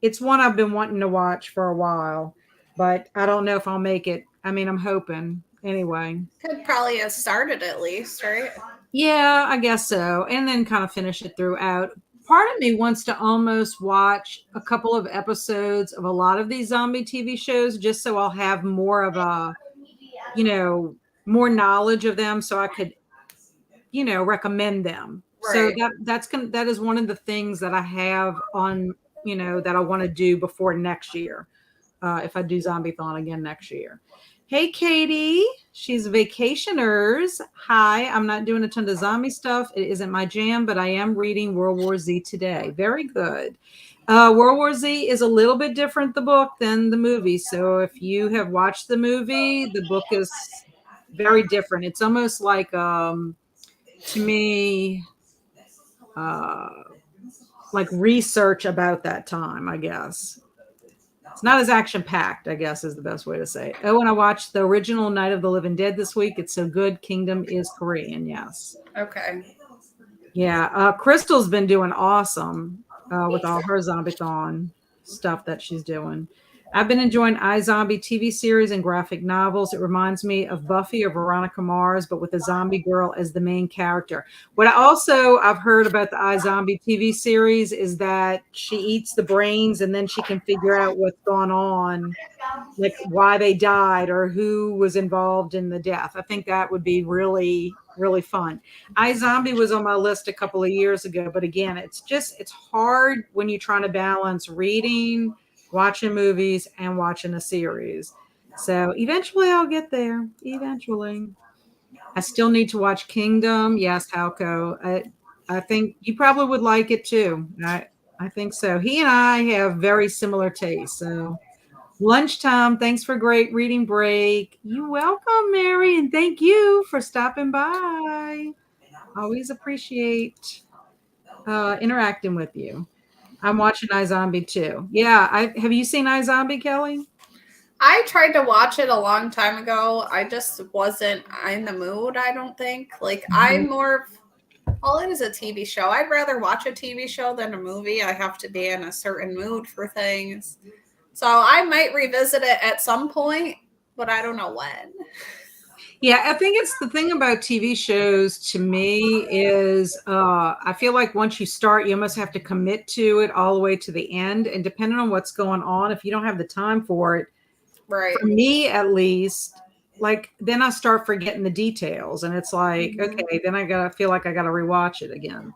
it's one I've been wanting to watch for a while, but I don't know if I'll make it. I mean, I'm hoping. Anyway. Could probably have started at least, right? Yeah, I guess so. And then kind of finish it throughout. Part of me wants to almost watch a couple of episodes of a lot of these zombie TV shows just so I'll have more of a, more knowledge of them so I could, recommend them. Right. So that is one of the things that I have on, that I want to do before next year. If I do Zombiethon again next year. Hey, Katie, she's Vacationers. Hi, I'm not doing a ton of zombie stuff. It isn't my jam, but I am reading World War Z today. Very good. World War Z is a little bit different, the book, than the movie. So if you have watched the movie, the book is very different. It's almost like, to me, like research about that time, I guess. It's not as action-packed, I guess, is the best way to say it. Oh, and I watched the original Night of the Living Dead this week. It's so good. Kingdom is Korean, yes. Okay. Yeah, Crystal's been doing awesome with all her Zombiethon stuff that she's doing. I've been enjoying iZombie TV series and graphic novels. It reminds me of Buffy or Veronica Mars, but with a zombie girl as the main character. What I've heard about the iZombie TV series is that she eats the brains and then she can figure out what's gone on, like why they died or who was involved in the death. I think that would be really, really fun. iZombie was on my list a couple of years ago, but again, it's hard when you're trying to balance reading, watching movies, and watching a series. So eventually I'll get there. Eventually. I still need to watch Kingdom. Yes, Halco. I think you probably would like it too. I think so. He and I have very similar tastes. So lunchtime. Thanks for a great reading break. You're welcome, Mary. And thank you for stopping by. Always appreciate interacting with you. I'm watching iZombie too. Yeah. Have you seen iZombie, Kelly? I tried to watch it a long time ago. I just wasn't in the mood, I don't think. Like, I'm more Well, it is a TV show. I'd rather watch a TV show than a movie. I have to be in a certain mood for things. So I might revisit it at some point, but I don't know when. Yeah, I think it's the thing about TV shows to me is I feel like once you start, you almost have to commit to it all the way to the end. And depending on what's going on, if you don't have the time for it, Right. for me at least, like then I start forgetting the details. And it's like, Mhm. okay, then I gotta feel like I gotta rewatch it again.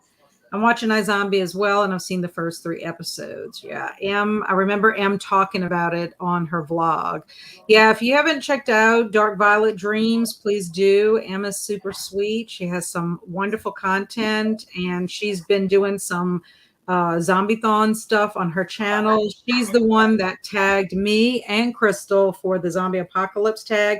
I'm watching iZombie as well, and I've seen the first 3 episodes. Yeah, I remember Em talking about it on her vlog. Yeah, if you haven't checked out Dark Violet Dreams, please do. Em is super sweet. She has some wonderful content, and she's been doing some Zombiethon stuff on her channel. She's the one that tagged me and Crystal for the Zombie Apocalypse tag.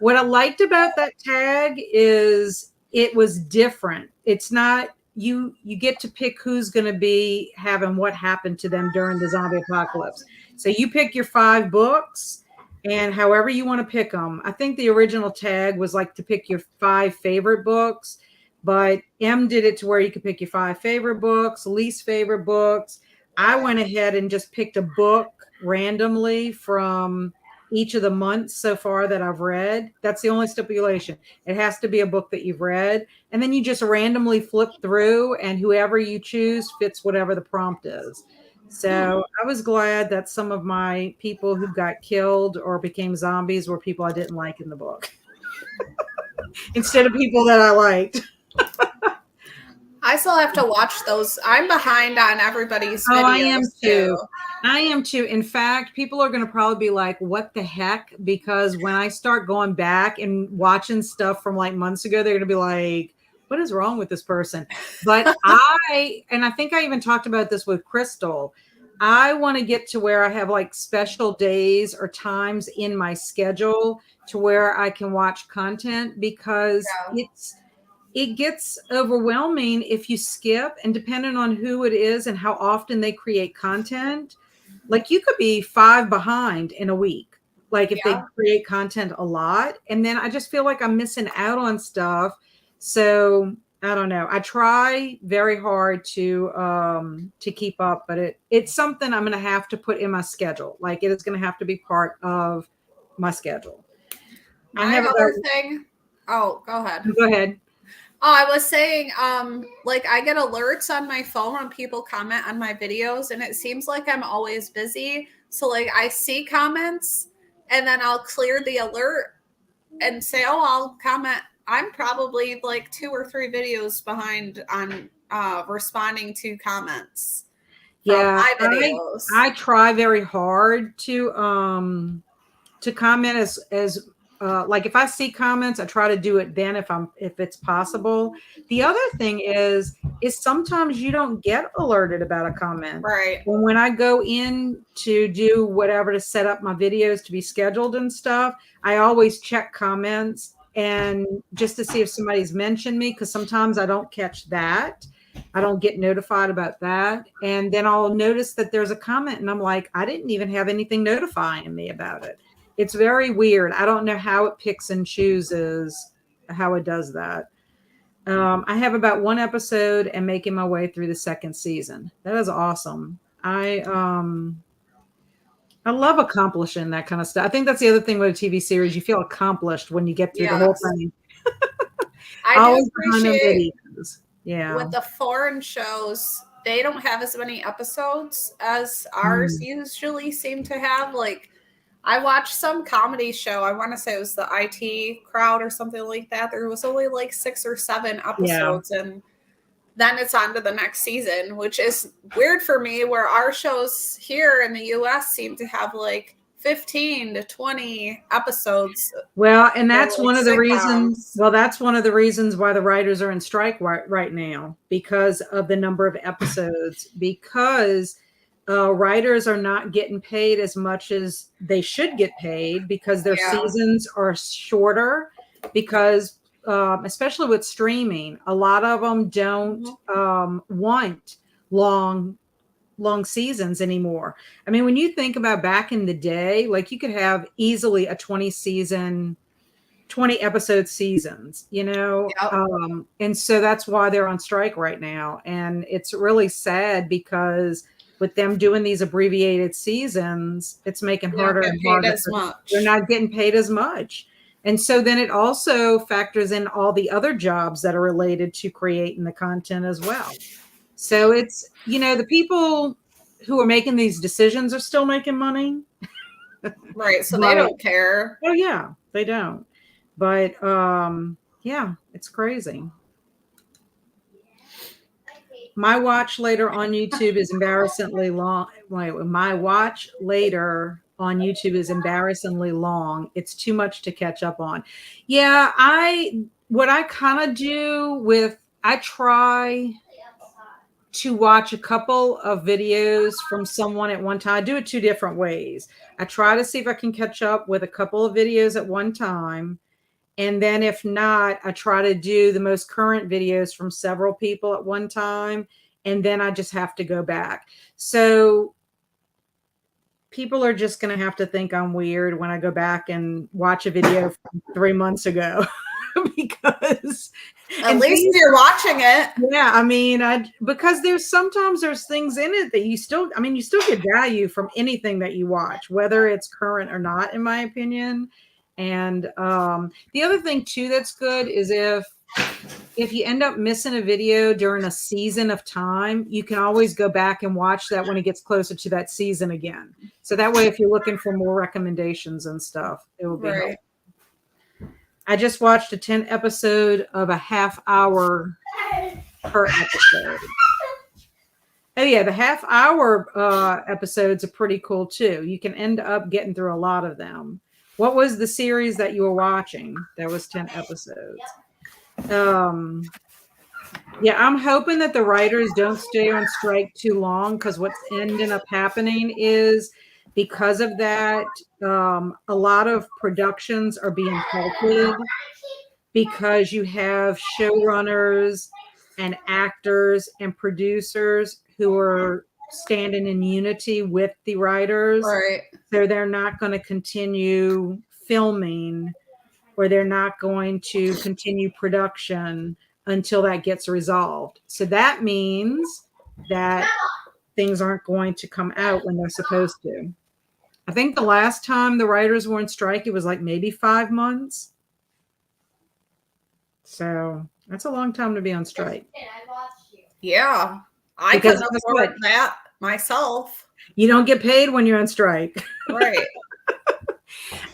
What I liked about that tag is it was different. It's not you get to pick who's going to be having what happened to them during the zombie apocalypse. So you pick your 5 books and however you want to pick them. I think the original tag was like to pick your 5 favorite books, but M did it to where you could pick your 5 favorite books, least favorite books. I went ahead and just picked a book randomly from each of the months so far that I've read. That's the only stipulation. It has to be a book that you've read. And then you just randomly flip through, and whoever you choose fits whatever the prompt is. So I was glad that some of my people who got killed or became zombies were people I didn't like in the book instead of people that I liked. I still have to watch those. I'm behind on everybody's videos. Oh, I am too. I am too. In fact, people are going to probably be like, what the heck? Because when I start going back and watching stuff from like months ago, they're going to be like, what is wrong with this person? But I think I even talked about this with Crystal. I want to get to where I have like special days or times in my schedule to where I can watch content because it gets overwhelming if you skip, and depending on who it is and how often they create content, like you could be 5 behind in a week. Like if they create content a lot, and then I just feel like I'm missing out on stuff. So I don't know. I try very hard to keep up, but it's something I'm going to have to put in my schedule. Like it is going to have to be part of my schedule. My other thing. Oh, go ahead. Go ahead. Oh, I was saying, like I get alerts on my phone when people comment on my videos, and it seems like I'm always busy. So like I see comments, and then I'll clear the alert and say, "Oh, I'll comment." I'm probably like 2 or 3 videos behind on responding to comments. Yeah, my videos. I try very hard to comment as like if I see comments, I try to do it then if it's possible. The other thing is sometimes you don't get alerted about a comment. Right. And when I go in to do whatever to set up my videos to be scheduled and stuff, I always check comments and just to see if somebody's mentioned me, because sometimes I don't catch that. I don't get notified about that. And then I'll notice that there's a comment and I'm like, I didn't even have anything notifying me about it. It's very weird. I don't know how it picks and chooses how it does that. I have about 1 episode and making my way through the 2nd season. That is awesome. I love accomplishing that kind of stuff. I think that's the other thing with a TV series. You feel accomplished when you get through the whole thing. I do appreciate yeah. with the foreign shows, they don't have as many episodes as ours usually seem to have. Like I watched some comedy show. I want to say it was the IT Crowd or something like that. There was only like 6 or 7 episodes, and then it's on to the next season, which is weird for me, where our shows here in the US seem to have like 15 to 20 episodes. Well, and that's one of the reasons. Well, that's one of the reasons why the writers are in strike right now, because of the number of episodes, because writers are not getting paid as much as they should get paid because their seasons are shorter, because especially with streaming, a lot of them don't want long seasons anymore. I mean, when you think about back in the day, like you could have easily a 20 season 20 episode seasons, Yep. and so that's why they're on strike right now. And it's really sad because with them doing these abbreviated seasons, it's making They don't harder get and paid harder. as much. They're not getting paid as much. And so then it also factors in all the other jobs that are related to creating the content as well. So it's, the people who are making these decisions are still making money. Right. So they But- don't care. Oh yeah, they don't. But yeah, it's crazy. My watch later on YouTube is embarrassingly long. Wait, my watch later on YouTube is embarrassingly long. It's too much to catch up on. Yeah, what I kind of do with, I try to watch a couple of videos from someone at one time. I do it two different ways. I try to see if I can catch up with a couple of videos at one time. And then if not, I try to do the most current videos from several people at one time. And then I just have to go back. So people are just going to have to think I'm weird when I go back and watch a video from 3 months ago. Because At least you're watching it. yeah, I mean, because sometimes there's things in it that you still get value from anything that you watch, whether it's current or not, in my opinion. And the other thing too that's good is if you end up missing a video during a season of time, you can always go back and watch that when it gets closer to that season again. So that way, if you're looking for more recommendations and stuff, it will be helpful. Right. I just watched a 10 episode of a half hour per episode. Oh yeah, the half hour episodes are pretty cool too. You can end up getting through a lot of them. What was the series that you were watching? That was 10 episodes. Yeah, I'm hoping that the writers don't stay on strike too long, because what's ending up happening is, because of that, a lot of productions are being halted because you have showrunners and actors and producers who are standing in unity with the writers. Right. So they're not going to continue filming, or they're not going to continue production until that gets resolved. So that means that things aren't going to come out when they're supposed to. I think the last time the writers were on strike, it was like maybe 5 months. So that's a long time to be on strike. Yeah. I Because couldn't guess afford what? that myself. You don't get paid when you're on strike. Right.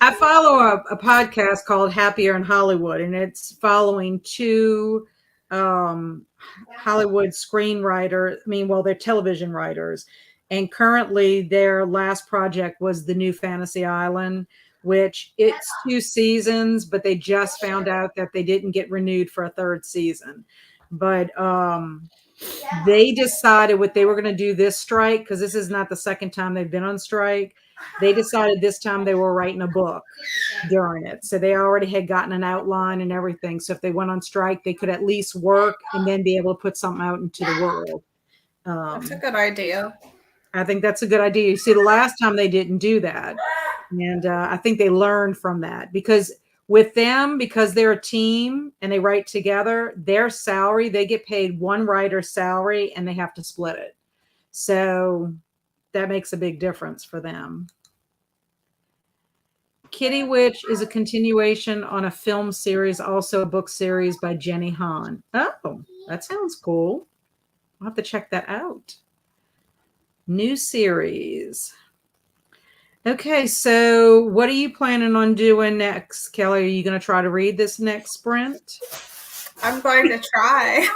I follow a podcast called Happier in Hollywood, and it's following two Hollywood they're television writers. And currently their last project was the new Fantasy Island, which it's 2 seasons, but they just found out that they didn't get renewed for a 3rd season. But they decided what they were going to do this strike, because this is not the second time they've been on strike. They decided this time they were writing a book during it. So they already had gotten an outline and everything. So if they went on strike, they could at least work and then be able to put something out into the world. That's a good idea. I think that's a good idea. You see, the last time they didn't do that. And I think they learned from that, because with them, because they're a team and they write together, their salary, they get paid one writer's salary and they have to split it. So that makes a big difference for them. Kitty Witch is a continuation on a film series, also a book series by Jenny Han. Oh, that sounds cool. I'll have to check that out. New series. Okay, so what are you planning on doing next, Kelly? Are you going to try to read this next sprint? I'm going to try.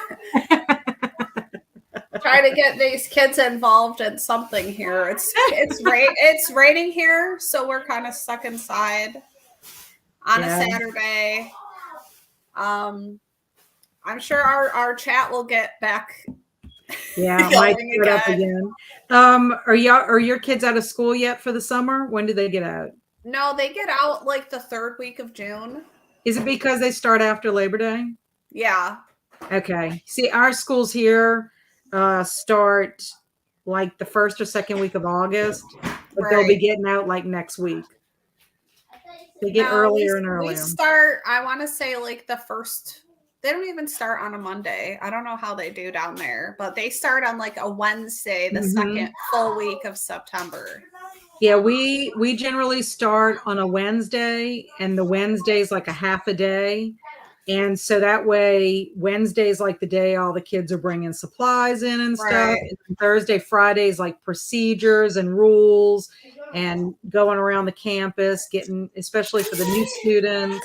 Try to get these kids involved in something here. It's raining here, so we're kind of stuck inside on a Saturday. I'm sure our chat will get back. Yeah, might start up again. Are your kids out of school yet for the summer? When do they get out? No, they get out like the 3rd week of June. Is it because they start after Labor Day? Yeah. Okay. See, our schools here start like the 1st or 2nd week of August, but they'll be getting out like next week. They get No, earlier and we earlier. start, I want to say like the first, they don't even start on a Monday. I don't know how they do down there, but they start on like a Wednesday, the second full week of September. Yeah, we generally start on a Wednesday, and the Wednesday's like a half a day. And so that way, Wednesday's like the day all the kids are bringing supplies in and stuff. Right. And Thursday, Friday's like procedures and rules and going around the campus, getting, especially for the new students.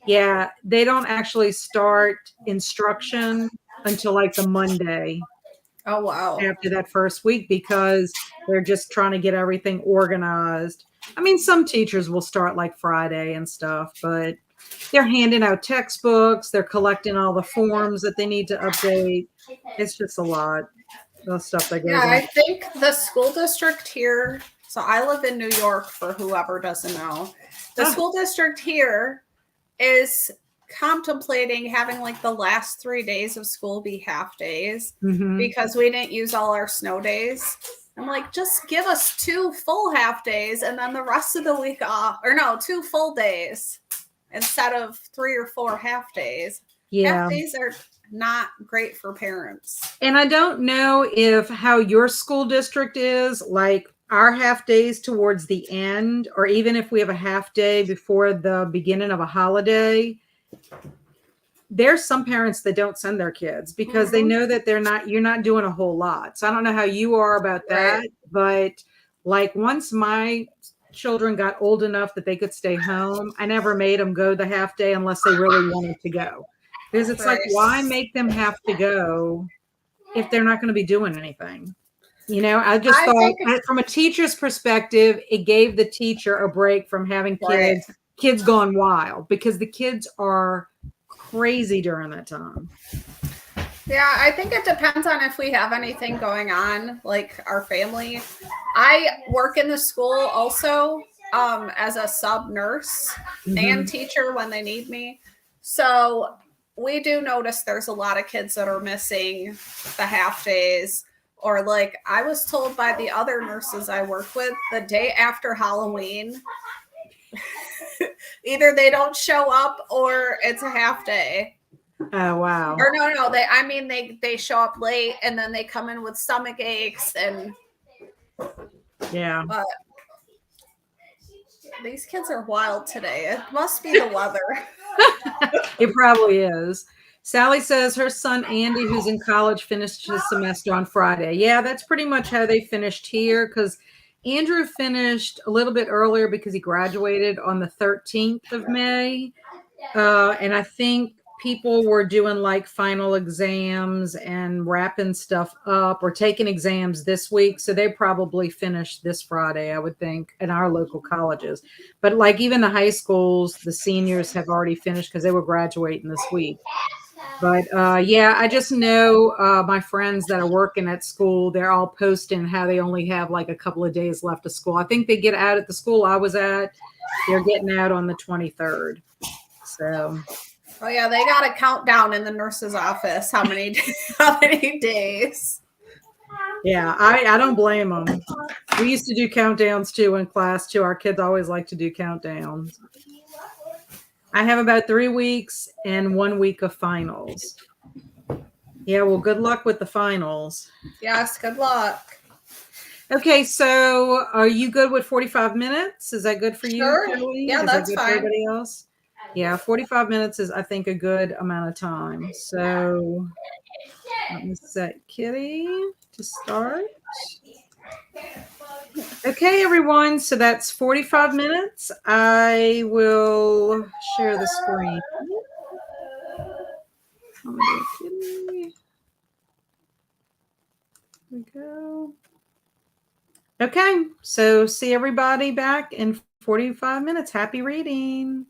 Yeah, they don't actually start instruction until like the Monday Oh, wow. after that first week because they're just trying to get everything organized. I mean, some teachers will start like Friday and stuff, but they're handing out textbooks, they're collecting all the forms that they need to update. It's just a lot of stuff that Yeah, goes on. I think the school district here, so I live in New York for whoever doesn't know. The school district here is contemplating having like the last 3 days of school be half days because we didn't use all our snow days. I'm like, just give us 2 full half days and then the rest of the week off, or no, 2 full days instead of 3 or 4 half days. Yeah. Half days are not great for parents. And I don't know if how your school district is, like our half days towards the end, or even if we have a half day before the beginning of a holiday. There's some parents that don't send their kids because they know that you're not doing a whole lot. So I don't know how you are about that, but like once my children got old enough that they could stay home, I never made them go the half day unless they really wanted to go. Because it's like, why make them have to go if they're not going to be doing anything? You know, I just thought from a teacher's perspective, it gave the teacher a break from having kids gone wild because the kids are crazy during that time. Yeah, I think it depends on if we have anything going on, like our family. I work in the school also as a sub nurse and teacher when they need me. So we do notice there's a lot of kids that are missing the half days. Or like I was told by the other nurses I work with, the day after Halloween, either they don't show up or it's a half day. Oh wow. Or no, they show up late and then they come in with stomach aches and but these kids are wild today. It must be the weather. It probably is. Sally says her son Andy, who's in college, finished his semester on Friday. Yeah, that's pretty much how they finished here because Andrew finished a little bit earlier because he graduated on the 13th of May. And I think people were doing like final exams and wrapping stuff up or taking exams this week. So they probably finished this Friday, I would think, in our local colleges. But like even the high schools, the seniors have already finished because they were graduating this week. But yeah, I just know my friends that are working at school, they're all posting how they only have like a couple of days left of school. I think they get out at the school I was at. They're getting out on the 23rd. So, oh yeah, they got a countdown in the nurse's office. How many days? Yeah, I don't blame them. We used to do countdowns too in class too. Our kids always like to do countdowns. I have about 3 weeks and 1 week of finals. Yeah, well, good luck with the finals. Yes, good luck. Okay, so are you good with 45 minutes? Is that good for you, Kelly? Yeah, is that's that good fine. for everybody else? Yeah, 45 minutes is, I think, a good amount of time. So let me set Kitty to start. Okay, everyone. So that's 45 minutes. I will share the screen. Kitty. Here we go. Okay, so see everybody back in 45 minutes. Happy reading.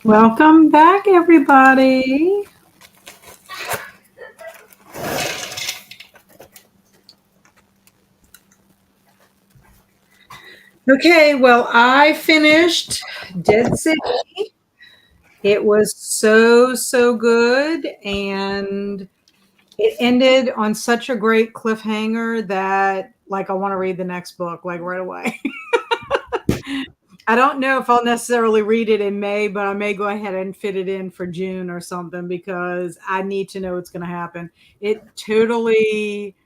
Welcome back, everybody. Okay, well, I finished Dead City. It was so good, and it ended on such a great cliffhanger that, like, I want to read the next book, like, right away. I don't know if I'll necessarily read it in May, but I may go ahead and fit it in for June or something because I need to know what's going to happen. It totally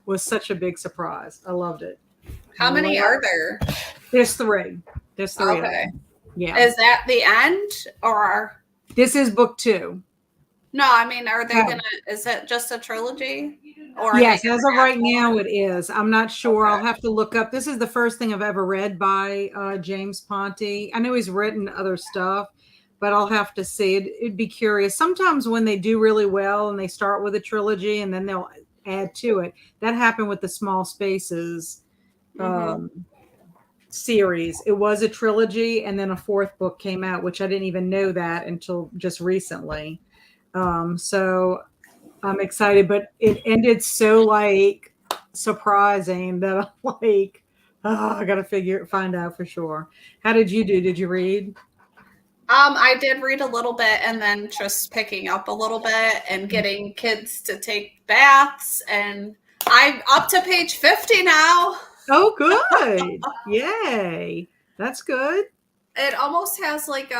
was such a big surprise. I loved it. How many are there? There's three. There's three of Okay. them. Yeah. Is that the end or? This is book 2. No, I mean, are they Oh. gonna? Is it just a trilogy? Or Yes, as of right now, it is. I'm not sure. Okay. I'll have to look up. This is the first thing I've ever read by James Ponti. I know he's written other stuff, but I'll have to see. It'd be curious. Sometimes when they do really well and they start with a trilogy and then they'll add to it. That happened with the Small Spaces series. It was a trilogy, and then a 4th book came out, which I didn't even know that until just recently. So I'm excited, but it ended so like surprising that I'm like, oh, I gotta find out for sure. How did you do? Did you read? I did read a little bit and then just picking up a little bit and getting kids to take baths, and I'm up to page 50 now. Oh, good. Yay. That's good. It almost has like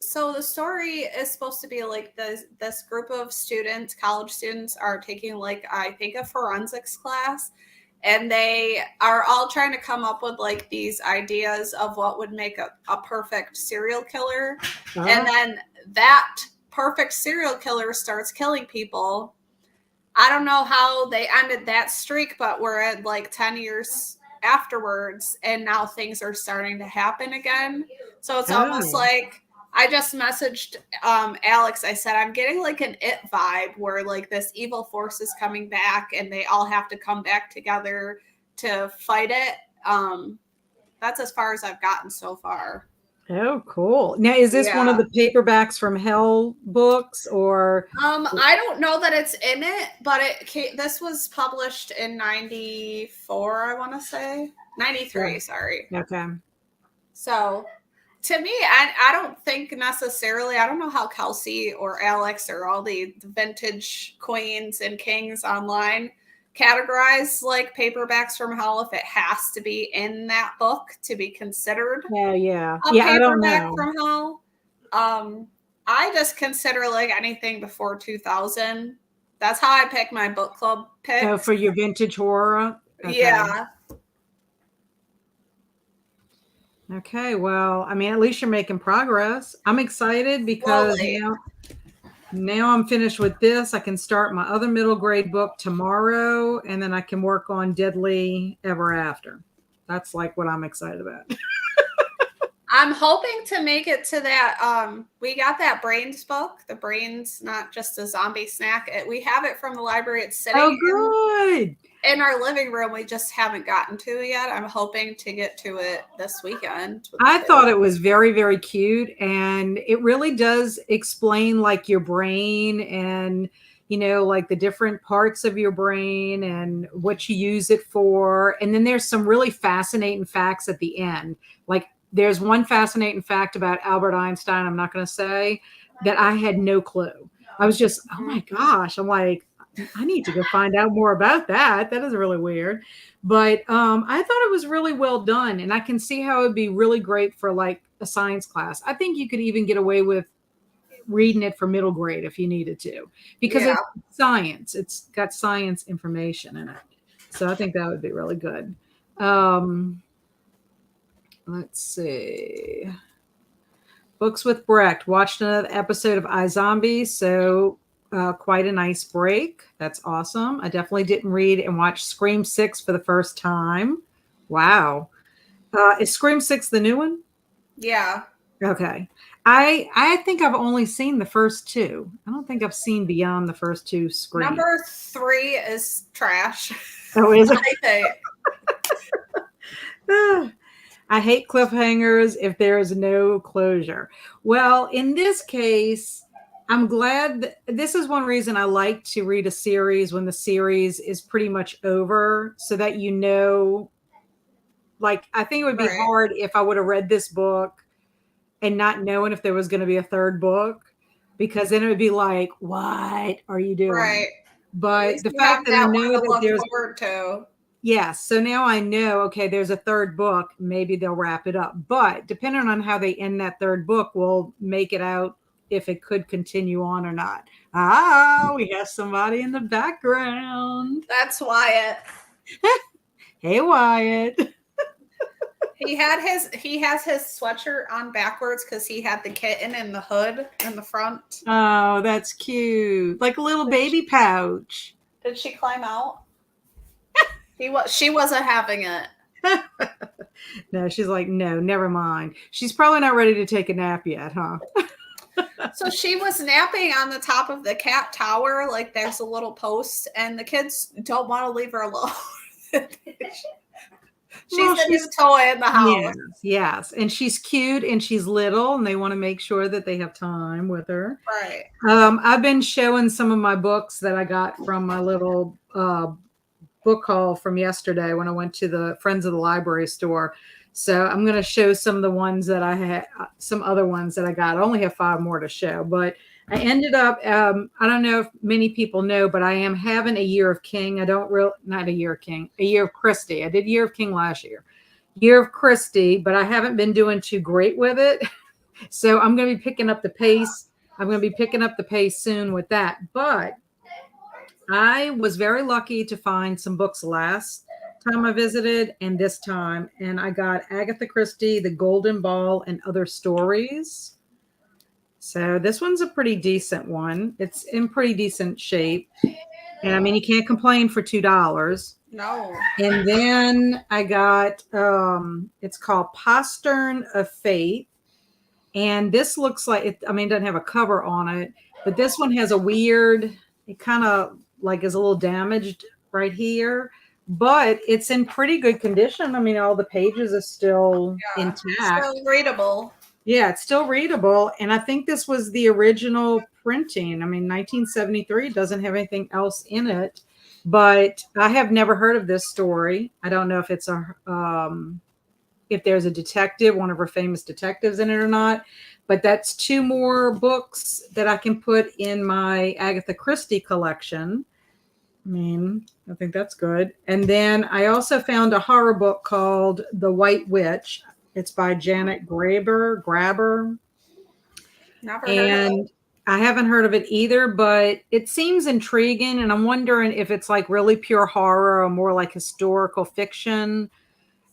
so the story is supposed to be like this group of students, college students, are taking like, I think, a forensics class, and they are all trying to come up with like these ideas of what would make a perfect serial killer. And then that perfect serial killer starts killing people. I don't know how they ended that streak, but we're at like 10 years afterwards, and now things are starting to happen again. So it's almost like, I just messaged Alex. I said, I'm getting like an It vibe where like this evil force is coming back and they all have to come back together to fight it. That's as far as I've gotten so far. Oh, cool. Now, is this one of the paperbacks from Hell books, or? I don't know that it's in it, but this was published in 94, I want to say. 93, sorry. Okay. So to me, I don't think necessarily, I don't know how Kelsey or Alex or all the vintage queens and kings online categorize like paperbacks from hell, if it has to be in that book to be considered Yeah. a I don't paperback know. from hell. I just consider like anything before 2000. That's how I pick my book club picks. Oh, for your vintage horror? Okay. Yeah. Okay, well, I mean, at least you're making progress. I'm excited because now I'm finished with this. I can start my other middle grade book tomorrow, and then I can work on Deadly Ever After. That's like what I'm excited about. I'm hoping to make it to that. We got that Brains book. The Brains, not just a zombie snack. We have it from the library. It's sitting in our living room. We just haven't gotten to it yet. I'm hoping to get to it this weekend. I thought it was very, very cute, and it really does explain like your brain and, you know, like the different parts of your brain and what you use it for. And then there's some really fascinating facts at the end. Like there's one fascinating fact about Albert Einstein, I'm not going to say, that I had no clue. I was just, oh my gosh. I'm like, I need to go find out more about that. That is really weird. But I thought it was really well done. And I can see how it would be really great for like a science class. I think you could even get away with reading it for middle grade if you needed to, because it's science. It's got science information in it. So I think that would be really good. Let's see. Books with Brecht. Watched another episode of iZombie. So quite a nice break. That's awesome. I definitely didn't read and watch Scream 6 for the first time. Wow. Is Scream 6 the new one? Yeah. Okay. I think I've only seen the first 2. I don't think I've seen beyond the first 2 Scream. Number 3 is trash. Oh, is it? I think. I hate cliffhangers if there is no closure. Well, in this case, I'm glad this is one reason I like to read a series when the series is pretty much over so that like, I think it would be Right. hard if I would have read this book and not knowing if there was going to be a third book, because then it would be like, what are you doing? Right. At But least the you have fact that I that one know to that look there's, forward to. yes, so now I know, okay, there's a third book, maybe they'll wrap it up. But depending on how they end that third book will make it out if it could continue on or not. Ah, we have somebody in the background. That's Wyatt. Hey, Wyatt. He has his sweatshirt on backwards because he had the kitten in the hood in the front. Oh, that's cute. Like a little baby pouch. Did she climb out? She wasn't having it. No, she's like, no, never mind. She's probably not ready to take a nap yet, huh? So she was napping on the top of the cat tower, like there's a little post, and the kids don't want to leave her alone. She's the new toy in the house. Yes. And she's cute and she's little, and they want to make sure that they have time with her. Right. I've been showing some of my books that I got from my little book haul from yesterday when I went to the Friends of the Library store. So I'm going to show some of the ones that I had, some other ones that I got. I only have 5 more to show, but I ended up, I don't know if many people know, but I am having a Year of King. Not a Year of King, a Year of Christie. I did Year of King last year. Year of Christie, but I haven't been doing too great with it. So I'm going to be picking up the pace. I'm going to be picking up the pace soon with that. But I was very lucky to find some books last time I visited and this time. And I got Agatha Christie, The Golden Ball and Other Stories. So this one's a pretty decent one. It's in pretty decent shape. And I mean, you can't complain for $2. No. And then I got, it's called Postern of Fate. And this looks like, it doesn't have a cover on it, but this one has a weird, it kind of like is a little damaged right here, but it's in pretty good condition. I mean, all the pages are still intact. Still readable. Yeah, it's still readable. And I think this was the original printing. I mean, 1973 doesn't have anything else in it, but I have never heard of this story. I don't know if it's if there's a detective, one of her famous detectives in it or not, but that's 2 more books that I can put in my Agatha Christie collection. I mean, I think that's good. And then I also found a horror book called The White Witch. It's by Janet Grabber. Never heard of it. I haven't heard of it either, but it seems intriguing. And I'm wondering if it's like really pure horror or more like historical fiction.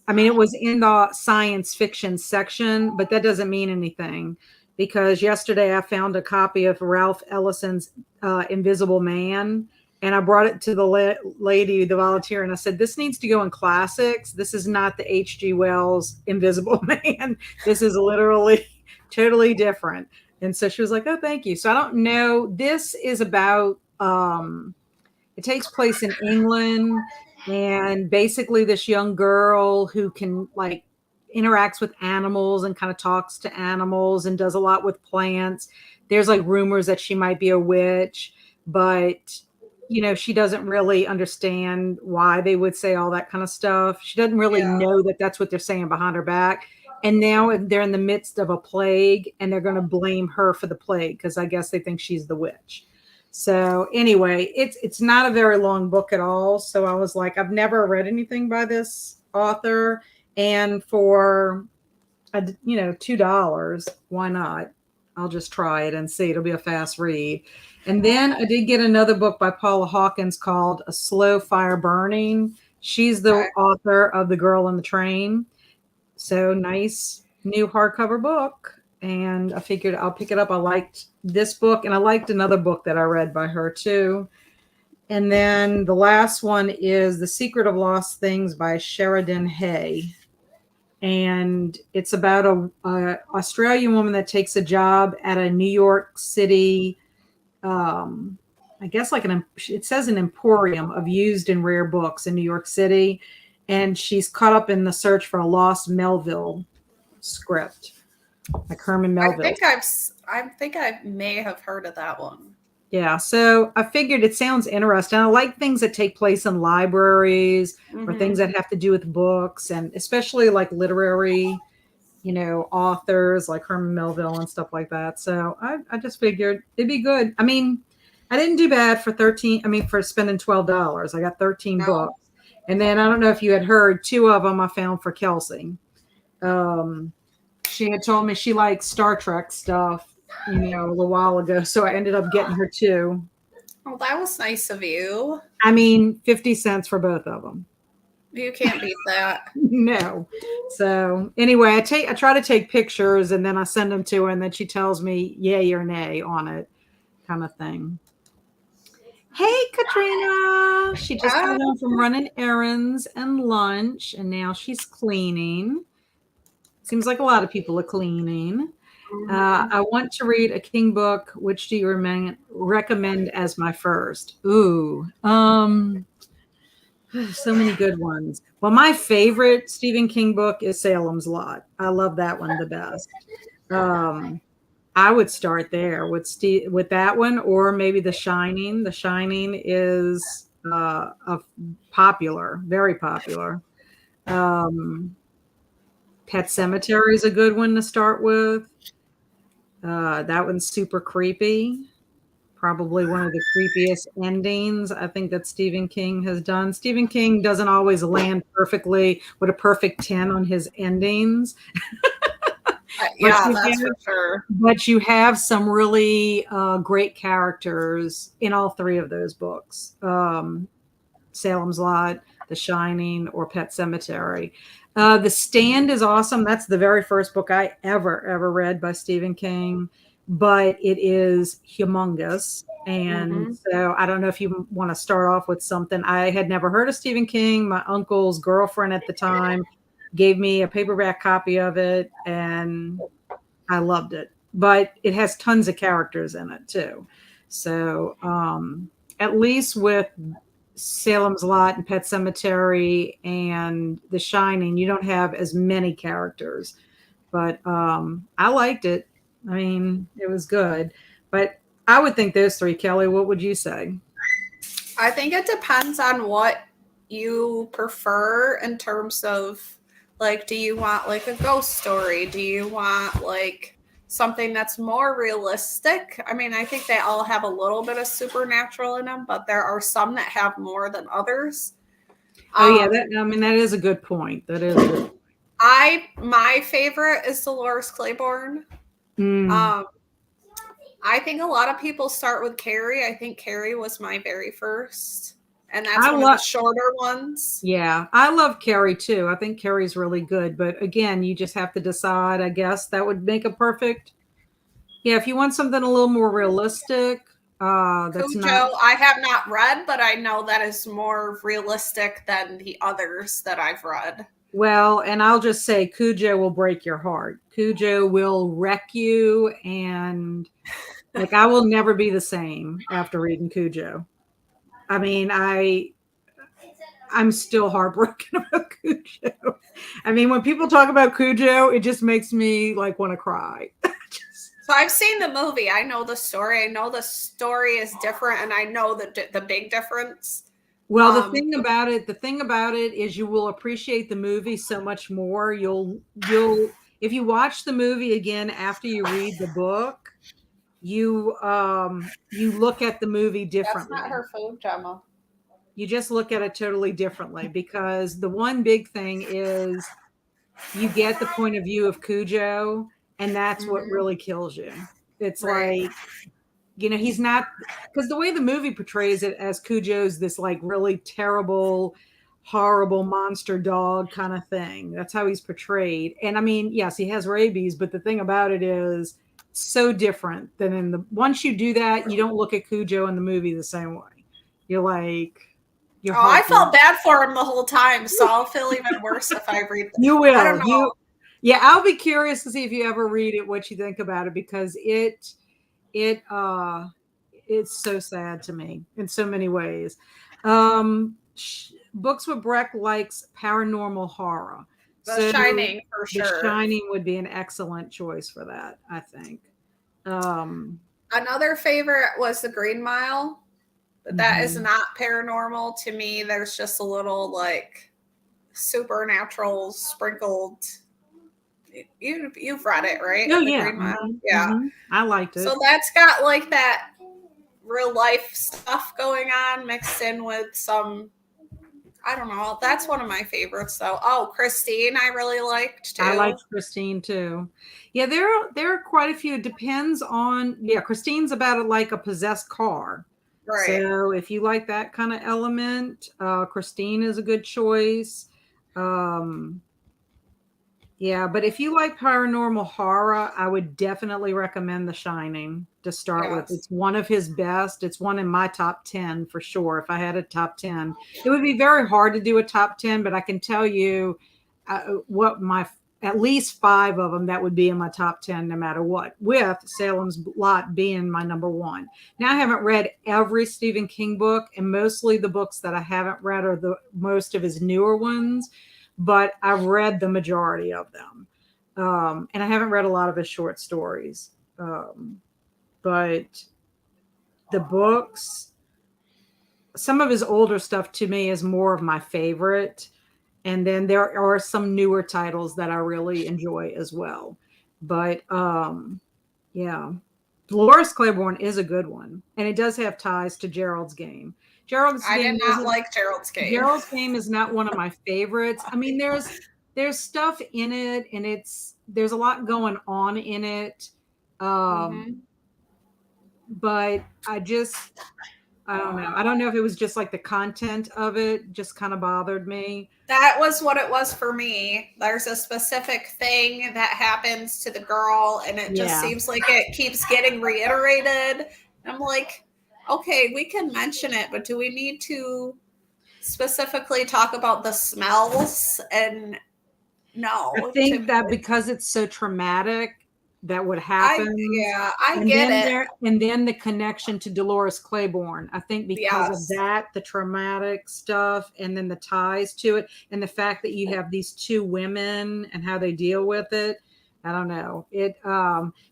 I mean, it was in the science fiction section, but that doesn't mean anything because yesterday I found a copy of Ralph Ellison's Invisible Man, and I brought it to the lady, the volunteer, and I said, this needs to go in classics. This is not the H.G. Wells Invisible Man. This is literally totally different. And so she was like, oh, thank you. So I don't know. This is about, it takes place in England. And basically this young girl who can like interacts with animals and kind of talks to animals and does a lot with plants. There's like rumors that she might be a witch, but you know, she doesn't really understand why they would say all that kind of stuff. She doesn't really know that that's what they're saying behind her back. And now they're in the midst of a plague and they're going to blame her for the plague because I guess they think she's the witch. So anyway, it's not a very long book at all. So I was like, I've never read anything by this author. And for, $2, why not? I'll just try it and see. It'll be a fast read. And then I did get another book by Paula Hawkins called A Slow Fire Burning. She's the author of The Girl on the Train. So nice new hardcover book. And I figured I'll pick it up. I liked this book and I liked another book that I read by her too. And then the last one is The Secret of Lost Things by Sheridan Hay. And it's about a Australian woman that takes a job at a New York City, I guess like it says an emporium of used and rare books in New York City. and she's caught up in the search for a lost Melville script, like Herman Melville. I think I may have heard of that one. Yeah, so I figured it sounds interesting. I like things that take place in libraries or things that have to do with books, and especially like literary, authors like Herman Melville and stuff like that. So I just figured it'd be good. I mean, I didn't do bad for for spending $12. I got 13 books. And then I don't know if you had heard, 2 of them I found for Kelsey. She had told me she likes Star Trek stuff, a little while ago. So I ended up getting her 2. Oh, that was nice of you. 50 cents for both of them. You can't beat that. No. So anyway, I try to take pictures and then I send them to her and then she tells me yay or nay on it, kind of thing. Hey, Katrina. She just got home from running errands and lunch and now she's cleaning. Seems like a lot of people are cleaning. I want to read a King book. Which do you recommend as my first? Ooh, so many good ones. Well, my favorite Stephen King book is Salem's Lot. I love that one the best. I would start there with that one, or maybe The Shining. The Shining is popular, very popular. Pet Sematary is a good one to start with. That one's super creepy. Probably one of the creepiest endings I think that Stephen King has done. Stephen King doesn't always land perfectly with a perfect 10 on his endings. Yeah, that's for sure. But you have some really great characters in all 3 of those books. Salem's Lot, The Shining, or Pet Sematary. The Stand is awesome. That's the very first book I ever read by Stephen King, but it is humongous. And so I don't know if you want to start off with something. I had never heard of Stephen King. My uncle's girlfriend at the time gave me a paperback copy of it, and I loved it. But it has tons of characters in it too. So at least with Salem's Lot and Pet Sematary and The Shining, you don't have as many characters. But I liked it. I mean, it was good. But I would think those 3. Kelly, what would you say? I think it depends on what you prefer in terms of, like, do you want like a ghost story? Do you want like something that's more realistic? I mean, I think they all have a little bit of supernatural in them, but there are some that have more than others. Oh yeah, that is a good point. That is good. My favorite is Dolores Claiborne. I think a lot of people start with Carrie. I think Carrie was my very first, and that's one of the shorter ones. Yeah, I love Carrie too. I think Carrie's really good, but again, you just have to decide. I guess that would make a perfect. Yeah, if you want something a little more realistic, that's Cujo, I have not read, but I know that is more realistic than the others that I've read. Well, and I'll just say Cujo will break your heart. Cujo will wreck you, and like I will never be the same after reading Cujo. I mean, I'm still heartbroken about Cujo. I mean, when people talk about Cujo, it just makes me like want to cry. So I've seen the movie. I know the story. I know the story is different, and I know the big difference. Well, the thing about it is you will appreciate the movie so much more. You'll if you watch the movie again after you read the book, you look at the movie differently. That's not her food, Gemma. You just look at it totally differently because the one big thing is you get the point of view of Cujo, and that's what really kills you. It's like, he's not, because the way the movie portrays it as Cujo's this like really terrible, horrible monster dog kind of thing. That's how he's portrayed. And I mean, yes, he has rabies, but the thing about it is so different than once you do that, you don't look at Cujo in the movie the same way. You're like, I felt bad for him the whole time, so I'll feel even worse if I read this. You will. I don't know. Yeah, I'll be curious to see if you ever read it, what you think about it, because it's so sad to me in so many ways. books with Breck likes paranormal horror. The Shining for The sure. Shining would be an excellent choice for that, I think. Another favorite was The Green Mile, but that is Mhm. not paranormal to me. There's just a little like supernatural sprinkled. You've read it, right? Oh The yeah. Green Mile. Mhm, Yeah. mhm. I liked it. So that's got like that real life stuff going on mixed in with some, I don't know. That's one of my favorites though. Oh, Christine, I really liked too. I liked Christine too. Yeah, there are quite a few. It depends on, yeah, Christine's about like a possessed car. Right. So if you like that kind of element, Christine is a good choice. Yeah, but if you like paranormal horror, I would definitely recommend The Shining to start with. Yes. It's one of his best. It's one in my top 10 for sure. If I had a top 10, it would be very hard to do a top 10, but I can tell you what at least 5 of them that would be in my top 10 no matter what, with Salem's Lot being my number 1. Now, I haven't read every Stephen King book, and mostly the books that I haven't read are the most of his newer ones, but I've read the majority of them. And I haven't read a lot of his short stories. But the books, some of his older stuff to me is more of my favorite. And then there are some newer titles that I really enjoy as well. But yeah, Dolores Claiborne is a good one. And it does have ties to Gerald's Game. I did not like Gerald's Game. Gerald's Game is not one of my favorites. I mean, there's stuff in it, and there's a lot going on in it. But I don't know. I don't know if it was just like the content of it just kind of bothered me. That was what it was for me. There's a specific thing that happens to the girl, and it just seems like it keeps getting reiterated. I'm like, okay, we can mention it, but do we need to specifically talk about the smells? And no. I think that because it's so traumatic, that would happen. I get it. And then the connection to Dolores Claiborne. I think because of that, the traumatic stuff, and then the ties to it, and the fact that you have these 2 women and how they deal with it. I don't know.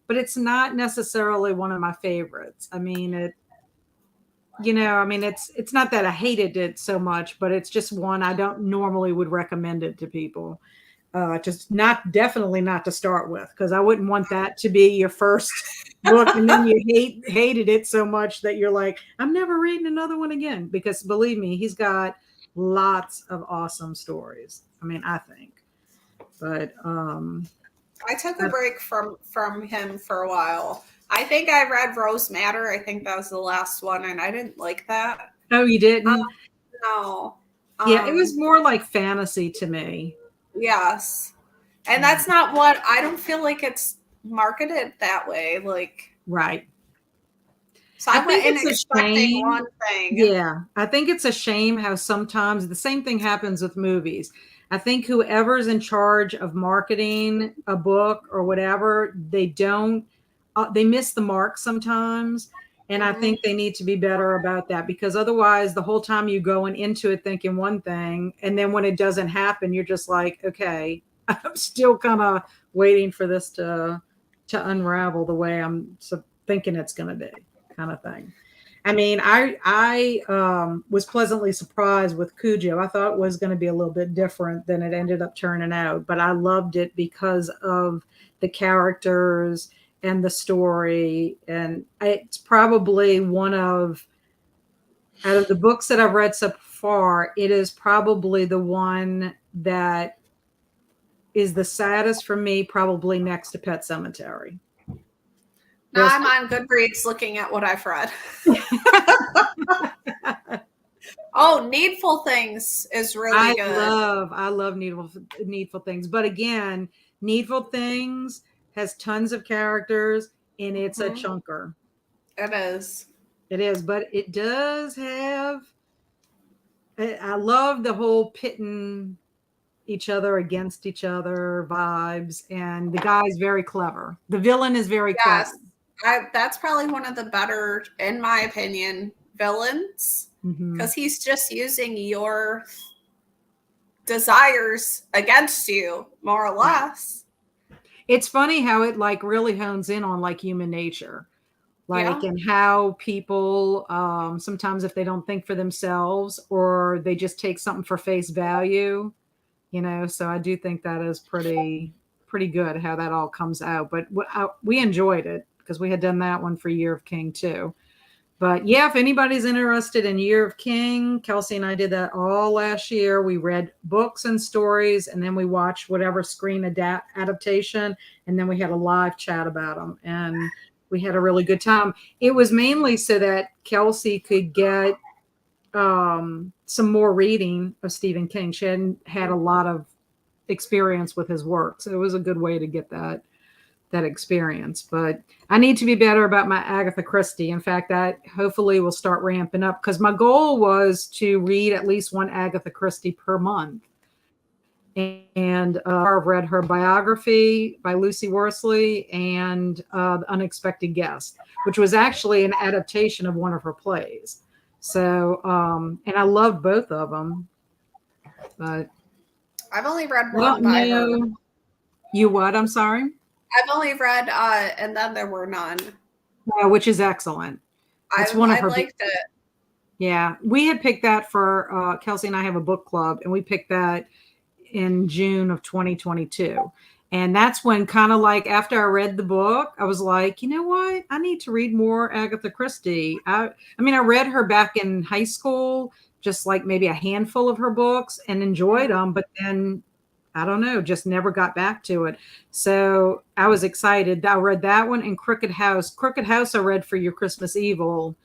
But it's not necessarily one of my favorites. I mean, it's not that I hated it so much, but it's just one I don't normally would recommend it to people. Just definitely not to start with, because I wouldn't want that to be your first book and then you hated it so much that you're like, I'm never reading another one again. Because believe me, he's got lots of awesome stories. I mean, I think. But I took a break from him for a while. I think I read Rose Madder. I think that was the last one, and I didn't like that. Oh, you didn't? No. Yeah, it was more like fantasy to me. Yes. And that's not what, I don't feel like it's marketed that way. Like, right. So I went in expecting one thing. Yeah. I think it's a shame how sometimes the same thing happens with movies. I think whoever's in charge of marketing a book or whatever, they miss the mark sometimes. And I think they need to be better about that, because otherwise the whole time you going into it thinking one thing, and then when it doesn't happen, you're just like, okay, I'm still kind of waiting for this to unravel the way I'm thinking it's going to be, kind of thing. I mean, I was pleasantly surprised with Cujo. I thought it was going to be a little bit different than it ended up turning out, but I loved it because of the characters and the story. And it's probably out of the books that I've read so far, it is probably the one that is the saddest for me, probably next to Pet Sematary. Now I'm on Goodreads looking at what I've read. Oh, Needful Things is really good. I love Needful Things. But again, Needful Things has tons of characters, and it's a chunker. It is. It is, but it does have, I love the whole pitting each other against each other vibes, and the guy's very clever. The villain is very clever. That's probably one of the better, in my opinion, villains. because he's just using your desires against you, more or less. It's funny how it like really hones in on like human nature, like, Yeah. and how people sometimes if they don't think for themselves or they just take something for face value, you know. So I do think that is pretty good how that all comes out. But we enjoyed it because we had done that one for Year of King too. But yeah, if anybody's interested in Year of King, Kelsey and I did that all last year. We read books and stories, and then we watched whatever screen adaptation, and then we had a live chat about them, and we had a really good time. It was mainly so that Kelsey could get some more reading of Stephen King. She hadn't had a lot of experience with his work, so it was a good way to get that experience. But I need to be better about my Agatha Christie. In fact, that hopefully will start ramping up because my goal was to read at least one Agatha Christie per month. And I've read her biography by Lucy Worsley and The Unexpected Guest, which was actually an adaptation of one of her plays. So, and I loved both of them. But I've only read I don't one by her. know. You what? I'm sorry? I've only read And Then There Were None. Yeah, which is excellent. It's one of I her. liked it. Yeah, we had picked that for Kelsey and I have a book club, and we picked that in June of 2022. And that's when kind of like after I read the book, I was like, you know what? I need to read more Agatha Christie. I mean, I read her back in high school, just like maybe a handful of her books and enjoyed them, but then I don't know, just never got back to it. So I was excited. I read that one and Crooked House. Crooked House I read for Your Christmas Evil.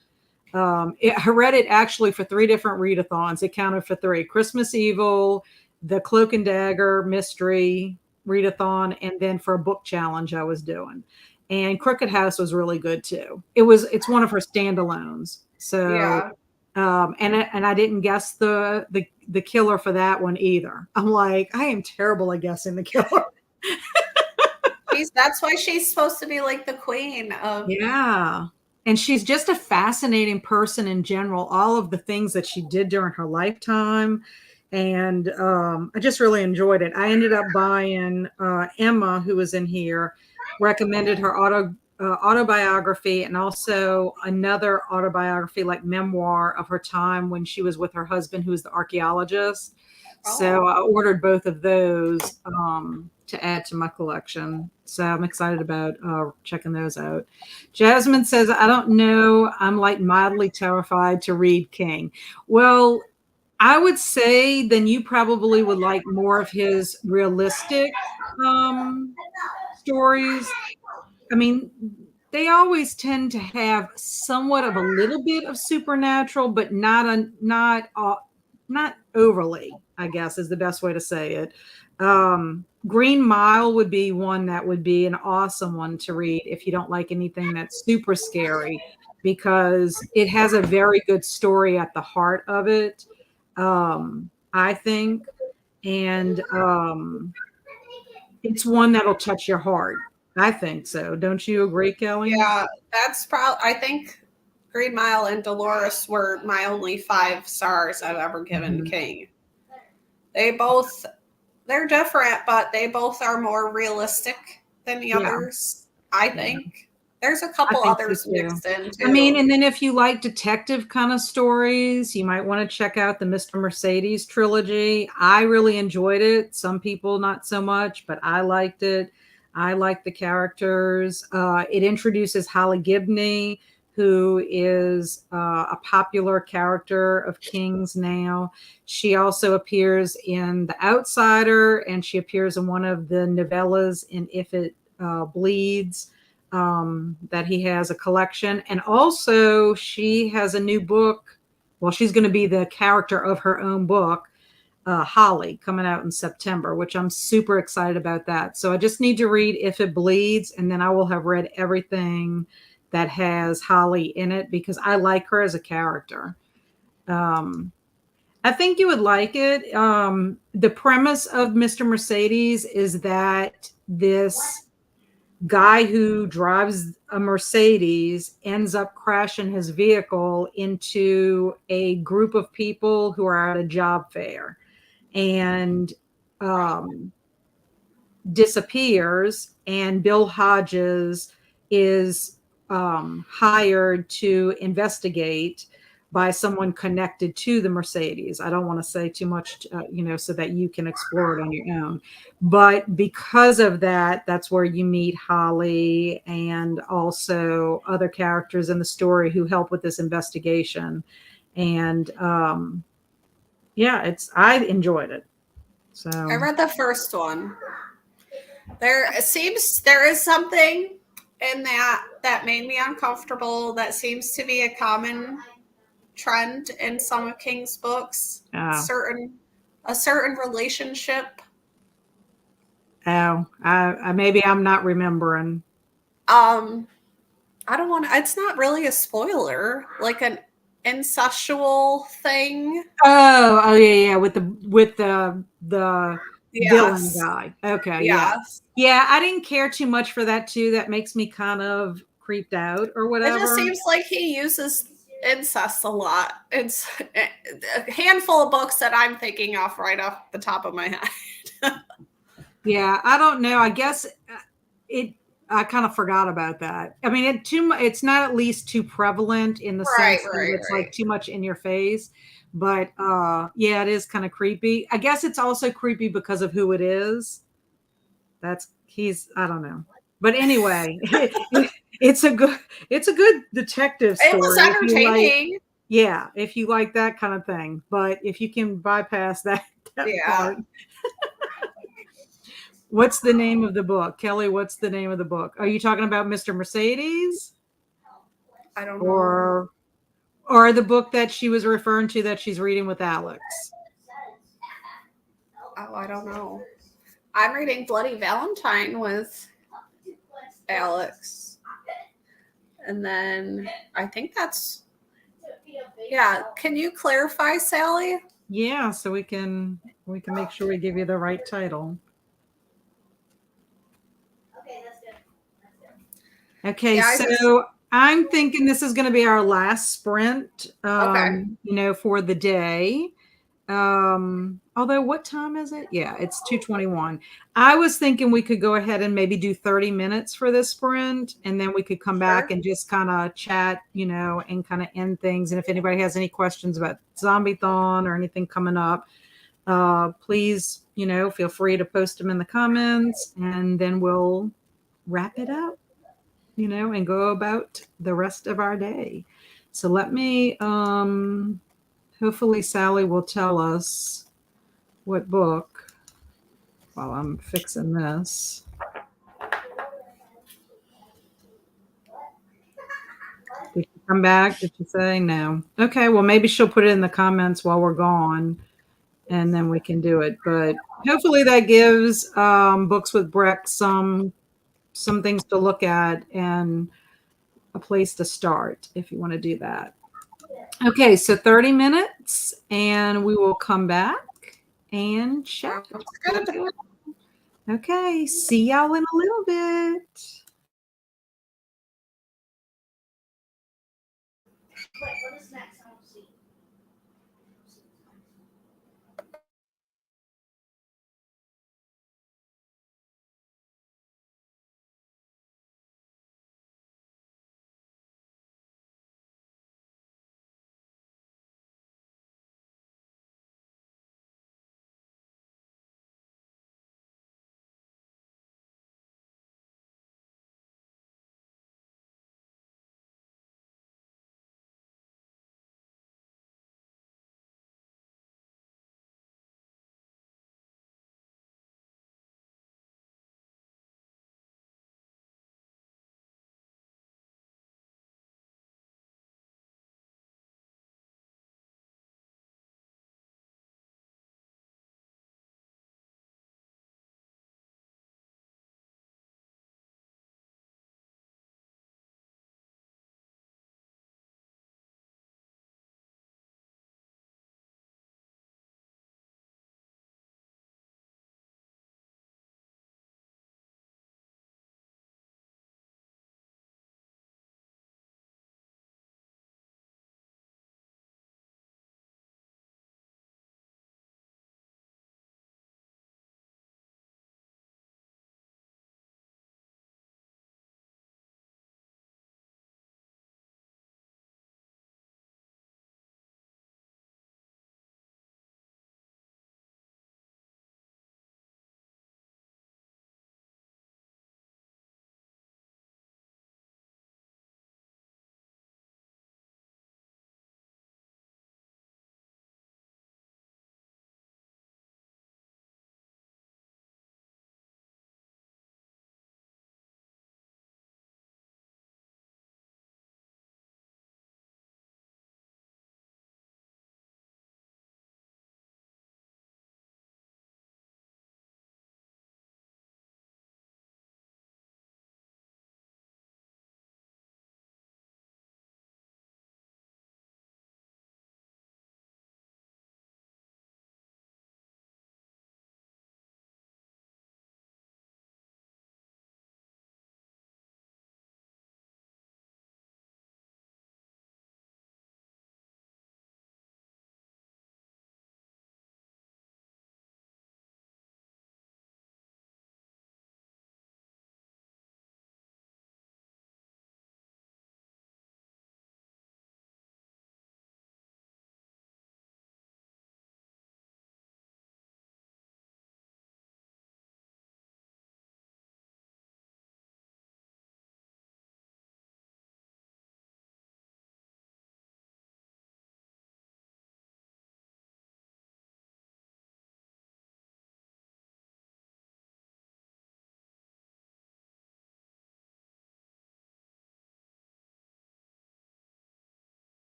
I read it actually for 3 different readathons. It counted for 3: Christmas Evil, the Cloak and Dagger mystery readathon, and then for a book challenge I was doing. And Crooked House was really good too. It's one of her standalones. So Yeah. and I didn't guess the killer for that one either. I'm like, I am terrible at guessing the killer. That's why she's supposed to be like the queen of. Yeah. And she's just a fascinating person in general, all of the things that she did during her lifetime. And I just really enjoyed it. I ended up buying Emma, who was in here, recommended her autobiography and also another autobiography, like memoir of her time when she was with her husband, who was the archaeologist. So I ordered both of those to add to my collection. So I'm excited about checking those out. Jasmine says, I don't know. I'm like mildly terrified to read King. Well, I would say then you probably would like more of his realistic stories. I mean, they always tend to have somewhat of a little bit of supernatural, but not overly, I guess is the best way to say it. Green Mile would be one that would be an awesome one to read if you don't like anything that's super scary, because it has a very good story at the heart of it, I think. And it's one that'll touch your heart. I think so. Don't you agree, Kelly? Yeah, that's probably. I think Green Mile and Dolores were my only 5 stars I've ever given King. They're different, but they both are more realistic than the others, I think. There's a couple others mixed in too. I mean, and then if you like detective kind of stories, you might want to check out the Mr. Mercedes trilogy. I really enjoyed it. Some people not so much, but I liked it. I liked the characters. It introduces Holly Gibney, who is a popular character of King's now. She also appears in The Outsider, and she appears in one of the novellas in If It Bleeds, that he has a collection. And also she has a new book. Well, she's going to be the character of her own book, Holly, coming out in September, which I'm super excited about that. So I just need to read If It Bleeds, and then I will have read everything that has Holly in it because I like her as a character. I think you would like it. The premise of Mr. Mercedes is that guy who drives a Mercedes ends up crashing his vehicle into a group of people who are at a job fair, and um, disappears, and Bill Hodges is hired to investigate by someone connected to the Mercedes. I don't want to say too much, so that you can explore it on your own. But because of that, that's where you meet Holly and also other characters in the story who help with this investigation. And I enjoyed it. So I read the first one. It seems there is something in that made me uncomfortable. That seems to be a common trend in some of King's books. A certain relationship. Maybe I'm not remembering. I don't want to. It's not really a spoiler. Like an incestual thing. Oh yeah, with the villain Yes. guy. Okay, yeah. Yes. Yeah, I didn't care too much for that too. That makes me kind of creeped out or It just whatever. seems like he uses incest a lot. It's a handful of books that I'm thinking of right off the top of my head. Yeah, I don't know. I guess I kind of forgot about that. I mean, it's not at least too prevalent in the sense that it's like too much in your face. But yeah, it is kind of creepy. I guess it's also creepy because of who it is. I don't know. But anyway, it's a good detective story. It was entertaining. If you like that kind of thing. But if you can bypass that part. What's the name of the book? Kelly, what's the name of the book? Are you talking about Mr. Mercedes? I don't know. Or the book that she was referring to that she's reading with Alex? Oh, I don't know. I'm reading Bloody Valentine with Alex. And then I think that's Can you clarify, Sally? Yeah, so we can make sure we give you the right title. Okay, that's good. Okay, so I'm thinking this is going to be our last sprint, for the day. Although what time is it? Yeah, it's 2:21. I was thinking we could go ahead and maybe do 30 minutes for this sprint, and then we could come back and just kind of chat, and kind of end things. And if anybody has any questions about Zombiethon or anything coming up, please, feel free to post them in the comments, and then we'll wrap it up, and go about the rest of our day. So let me, hopefully Sally will tell us what book while I'm fixing this. Did she come back? Did she say no? Okay, well, maybe she'll put it in the comments while we're gone, and then we can do it. But hopefully that gives Books with Breck some things to look at and a place to start if you want to do that. Okay, so 30 minutes, and we will come back and chat. Okay, see y'all in a little bit. Wait, what is next? I don't see.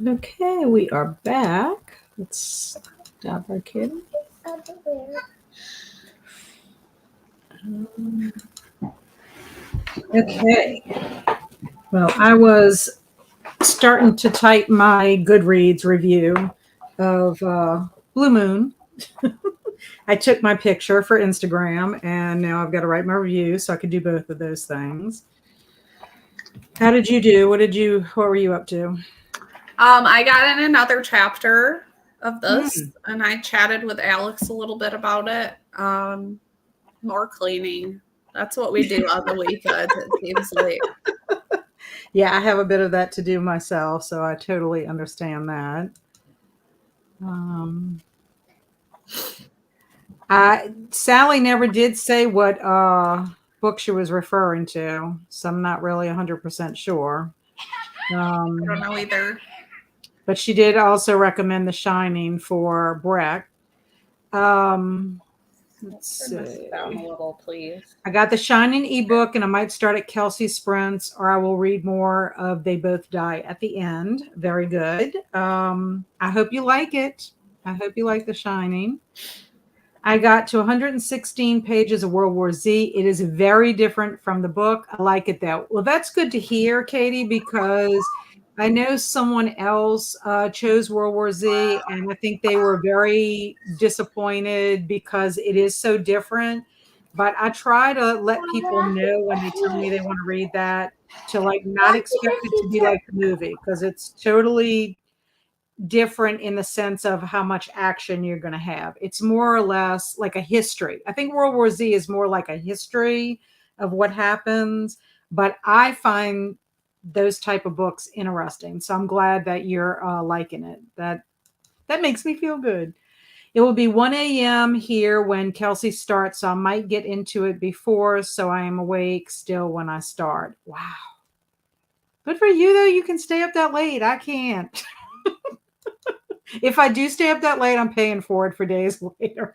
Okay, we are back. Let's stop our kid. Okay. Well, I was starting to type my Goodreads review of Blue Moon. I took my picture for Instagram, and now I've got to write my review, so I could do both of those things. How did you do? What were you up to? I got in another chapter of this, and I chatted with Alex a little bit about it. More cleaning. That's what we do on the weekends, it seems like. Yeah, I have a bit of that to do myself, so I totally understand that. Sally never did say what book she was referring to, so I'm not really 100% sure. I don't know either. But she did also recommend The Shining for Breck. Let's Turn this see. down a little, please. I got The Shining ebook, and I might start at Kelsey Sprints, or I will read more of They Both Die at the End. Very good. I hope you like it. I hope you like The Shining. I got to 116 pages of World War Z. It is very different from the book. I like it though. Well, that's good to hear, Katie, because I know someone else chose World War Z, and I think they were very disappointed because it is so different. But I try to let people know when they tell me they want to read that to like not expect it to be like the movie, because it's totally different in the sense of how much action you're going to have. It's more or less like a history. I think World War Z is more like a history of what happens, but I find those type of books interesting. So I'm glad that you're liking it. That makes me feel good. It will be 1 a.m. here when Kelsey starts, so I might get into it before, so I am awake still when I start. Wow. Good for you, though. You can stay up that late. I can't. If I do stay up that late, I'm paying for it for days later.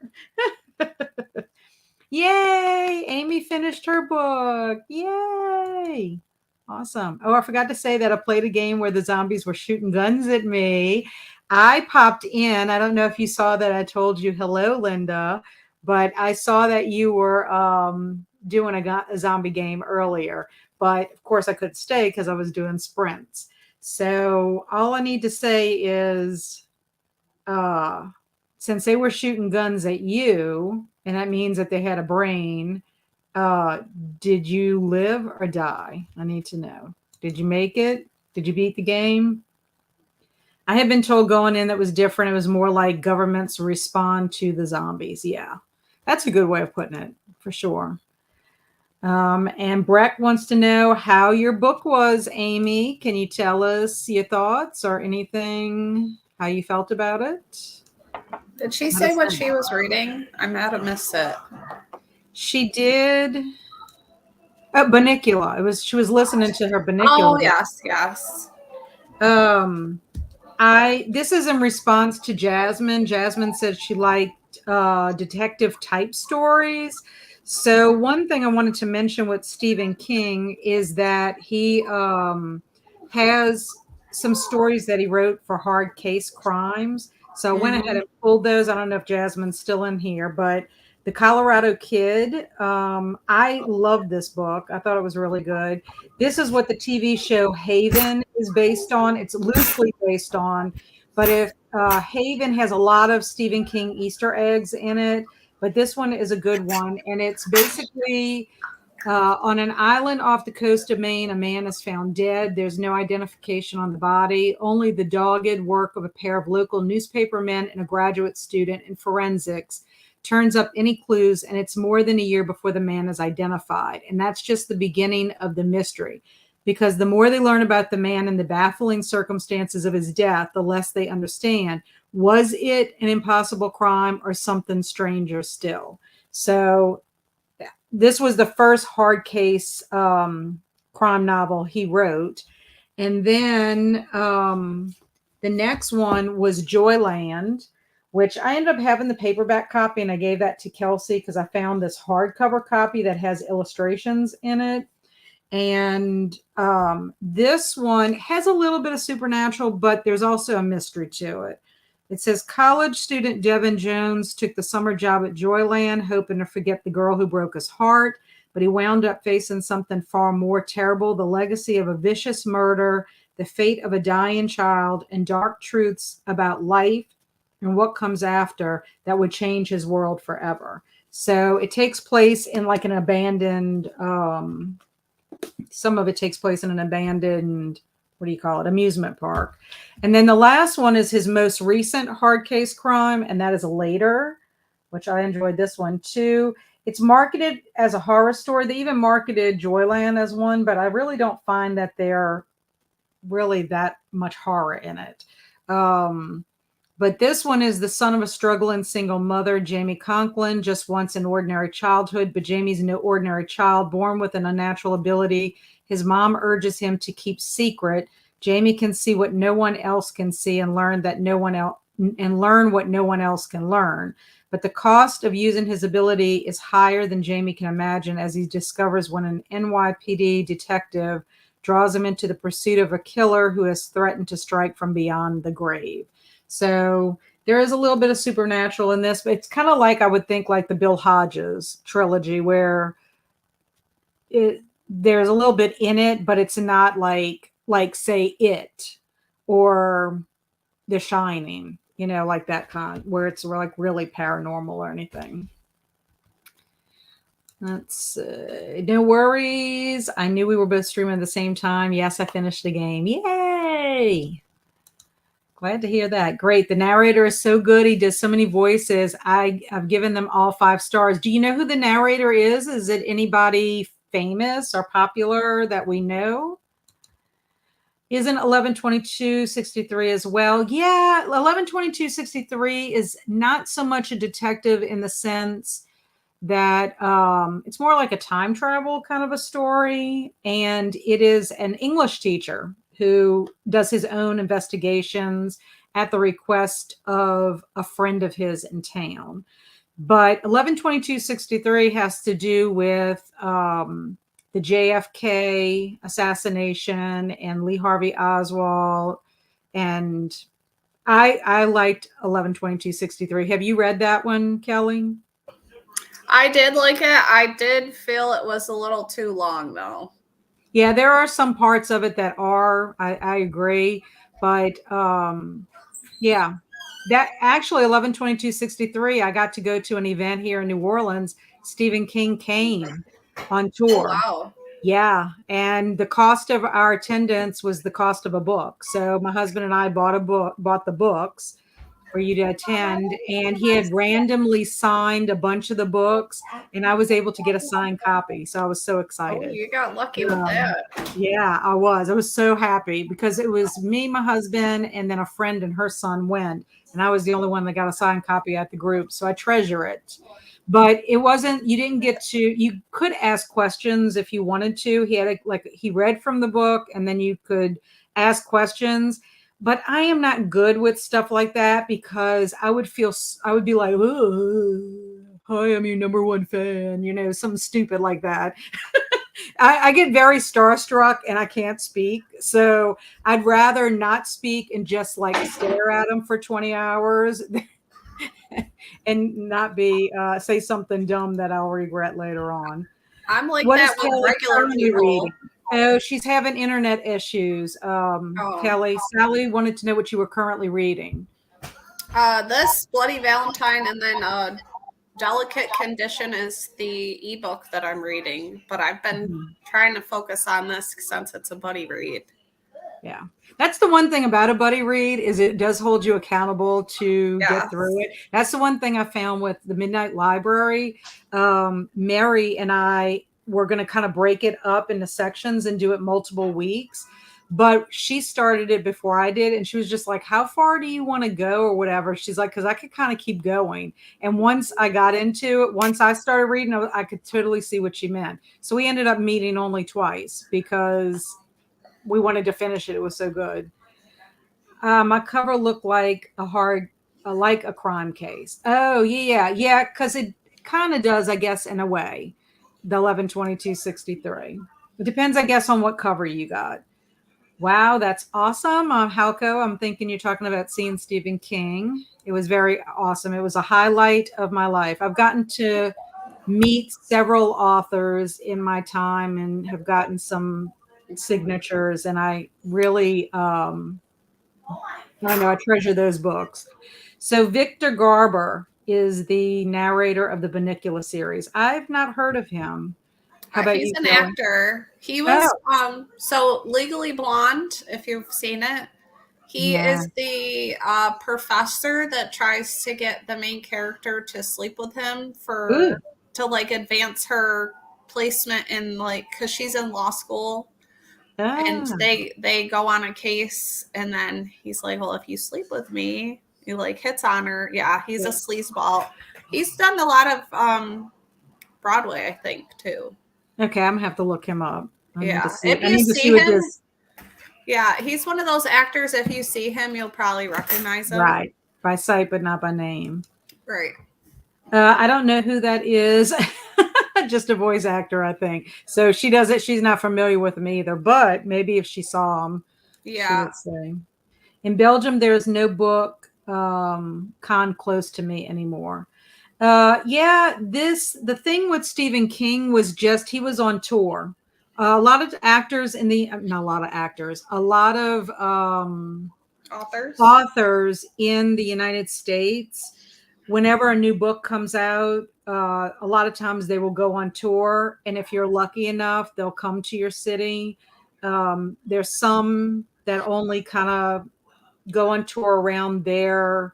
Yay! Amy finished her book. Yay! Awesome. Oh, I forgot to say that I played a game where the zombies were shooting guns at me. I popped in. I don't know if you saw that I told you hello, Linda, but I saw that you were doing a zombie game earlier. But of course, I couldn't stay because I was doing sprints. So all I need to say is since they were shooting guns at you, and that means that they had a brain, did you live or die? I need to know. Did you make it? Did you beat the game? I had been told going in that was different. It was more like governments respond to the zombies. Yeah, that's a good way of putting it for sure. And Breck wants to know how your book was, Amy. Can you tell us your thoughts or anything, how you felt about it? Did she say what she was reading? I might have missed it. She did. Banicula. She was listening to her Banicula. Oh, yes. This is in response to Jasmine. Jasmine said she liked detective type stories. So one thing I wanted to mention with Stephen King is that he has some stories that he wrote for hard case crimes. So I went ahead and pulled those. I don't know if Jasmine's still in here, but The Colorado Kid. I loved this book. I thought it was really good. This is what the TV show Haven is based on. It's loosely based on, but if Haven has a lot of Stephen King Easter eggs in it, but this one is a good one. And it's basically on an island off the coast of Maine, a man is found dead. There's no identification on the body, only the dogged work of a pair of local newspapermen and a graduate student in forensics turns up any clues, and it's more than a year before the man is identified. And that's just the beginning of the mystery, because the more they learn about the man and the baffling circumstances of his death, the less they understand. Was it an impossible crime or something stranger still? So this was the first hard case crime novel he wrote. And then the next one was Joyland, which I ended up having the paperback copy, and I gave that to Kelsey because I found this hardcover copy that has illustrations in it. And this one has a little bit of supernatural, but there's also a mystery to it. It says college student Devin Jones took the summer job at Joyland, hoping to forget the girl who broke his heart, but he wound up facing something far more terrible: the legacy of a vicious murder, the fate of a dying child, and dark truths about life and what comes after that would change his world forever. So it takes place in like an abandoned, some of it takes place in an abandoned, what do you call it, amusement park. And then the last one is his most recent hard case crime, and that is Later, which I enjoyed this one too. It's marketed as a horror story. They even marketed Joyland as one, but I really don't find that they're really that much horror in it. But this one is the son of a struggling single mother, Jamie Conklin, just wants an ordinary childhood, but Jamie's no ordinary child, born with an unnatural ability his mom urges him to keep secret. Jamie can see what no one else can see and learn what no one else can learn. But the cost of using his ability is higher than Jamie can imagine, as he discovers when an NYPD detective draws him into the pursuit of a killer who has threatened to strike from beyond the grave. So there is a little bit of supernatural in this, but it's kind of like, I would think, like the Bill Hodges trilogy, where there's a little bit in it, but it's not like say It or The Shining, like that kind, where it's like really paranormal or anything. No worries. I knew we were both streaming at the same time. Yes, I finished the game. Yay! Glad to hear that. Great. The narrator is so good. He does so many voices. I've given them all 5 stars. Do you know who the narrator is? Is it anybody famous or popular that we know? Isn't 11/22/63 as well? Yeah, 11/22/63 is not so much a detective in the sense that it's more like a time travel kind of a story. And it is an English teacher who does his own investigations at the request of a friend of his in town. But 11/22/63 has to do with the JFK assassination and Lee Harvey Oswald. And I liked 11/22/63. Have you read that one, Kelly? I did like it. I did feel it was a little too long, though. Yeah, there are some parts of it that are, I agree. But yeah, that actually 11/22/63, I got to go to an event here in New Orleans. Stephen King came on tour. Oh, wow. Yeah, and the cost of our attendance was the cost of a book. So my husband and I bought the books for you to attend, and he had randomly signed a bunch of the books, and I was able to get a signed copy. So I was so Oh, excited. you got lucky with that. Yeah, I was so happy because it was me, my husband, and then a friend and her son went, and I was the only one that got a signed copy at the group. So I treasure it. But it wasn't, you could ask questions if you wanted to. He read from the book, and then you could ask questions. But I am not good with stuff like that because I would be like, oh, hi, I'm your number one fan, something stupid like that. I get very starstruck and I can't speak. So I'd rather not speak and just like stare at them for 20 hours and not say something dumb that I'll regret later on. I'm like What that is with Kelly regular currently people. reading? Oh, she's having internet issues. Kelly, Sally wanted to know what you were currently reading. This Bloody Valentine, and then Delicate Condition is the ebook that I'm reading. But I've been trying to focus on this since it's a buddy read. Yeah, that's the one thing about a buddy read is it does hold you accountable to get through it. That's the one thing I found with the Midnight Library. Mary and I were going to kind of break it up into sections and do it multiple weeks. But she started it before I did. And she was just like, how far do you want to go or whatever? She's like, because I could kind of keep going. And once I got into it, once I started reading, I could totally see what she meant. So we ended up meeting only twice because we wanted to finish it. It was so good. My cover looked like a crime case. Oh, yeah. Because it kind of does, I guess, in a way. The 11/22/63. It depends, I guess, on what cover you got. Wow, that's awesome. Halko, I'm thinking you're talking about seeing Stephen King. It was very awesome. It was a highlight of my life. I've gotten to meet several authors in my time and have gotten some signatures, and I really, I know I treasure those books. So Victor Garber is the narrator of the Bunnicula series. I've not heard of him. How about He's you, an Kelly? actor. He Oh, was so Legally Blonde, if you've seen it. He no. is the professor that tries to get the main character to sleep with him Ooh. to like advance her placement in like because she's in law school, and Ah, they go on a case, and then he's like, well, if you sleep with me, he like hits on her. Yeah, he's a sleazeball. He's done a lot of Broadway, I think, too. okay. I'm gonna have to look him up. I need to Yeah, see. if I you need to see see what him, this. yeah, he's one of those actors. If you see him, you'll probably recognize him. Right, by sight, but not by name. Right. I don't know who that is. Just a voice actor, I think. So she does it. She's not familiar with him either. But maybe if she saw him, she Yeah. would say. In Belgium, there is no book con close to me anymore. Yeah, the thing with Stephen King was just he was on tour. A lot of actors in the not a lot of actors, a lot of Authors. authors in the United States. Whenever a new book comes out, a lot of times they will go on tour, and if you're lucky enough, they'll come to your city. There's some that only kind of go on tour around their,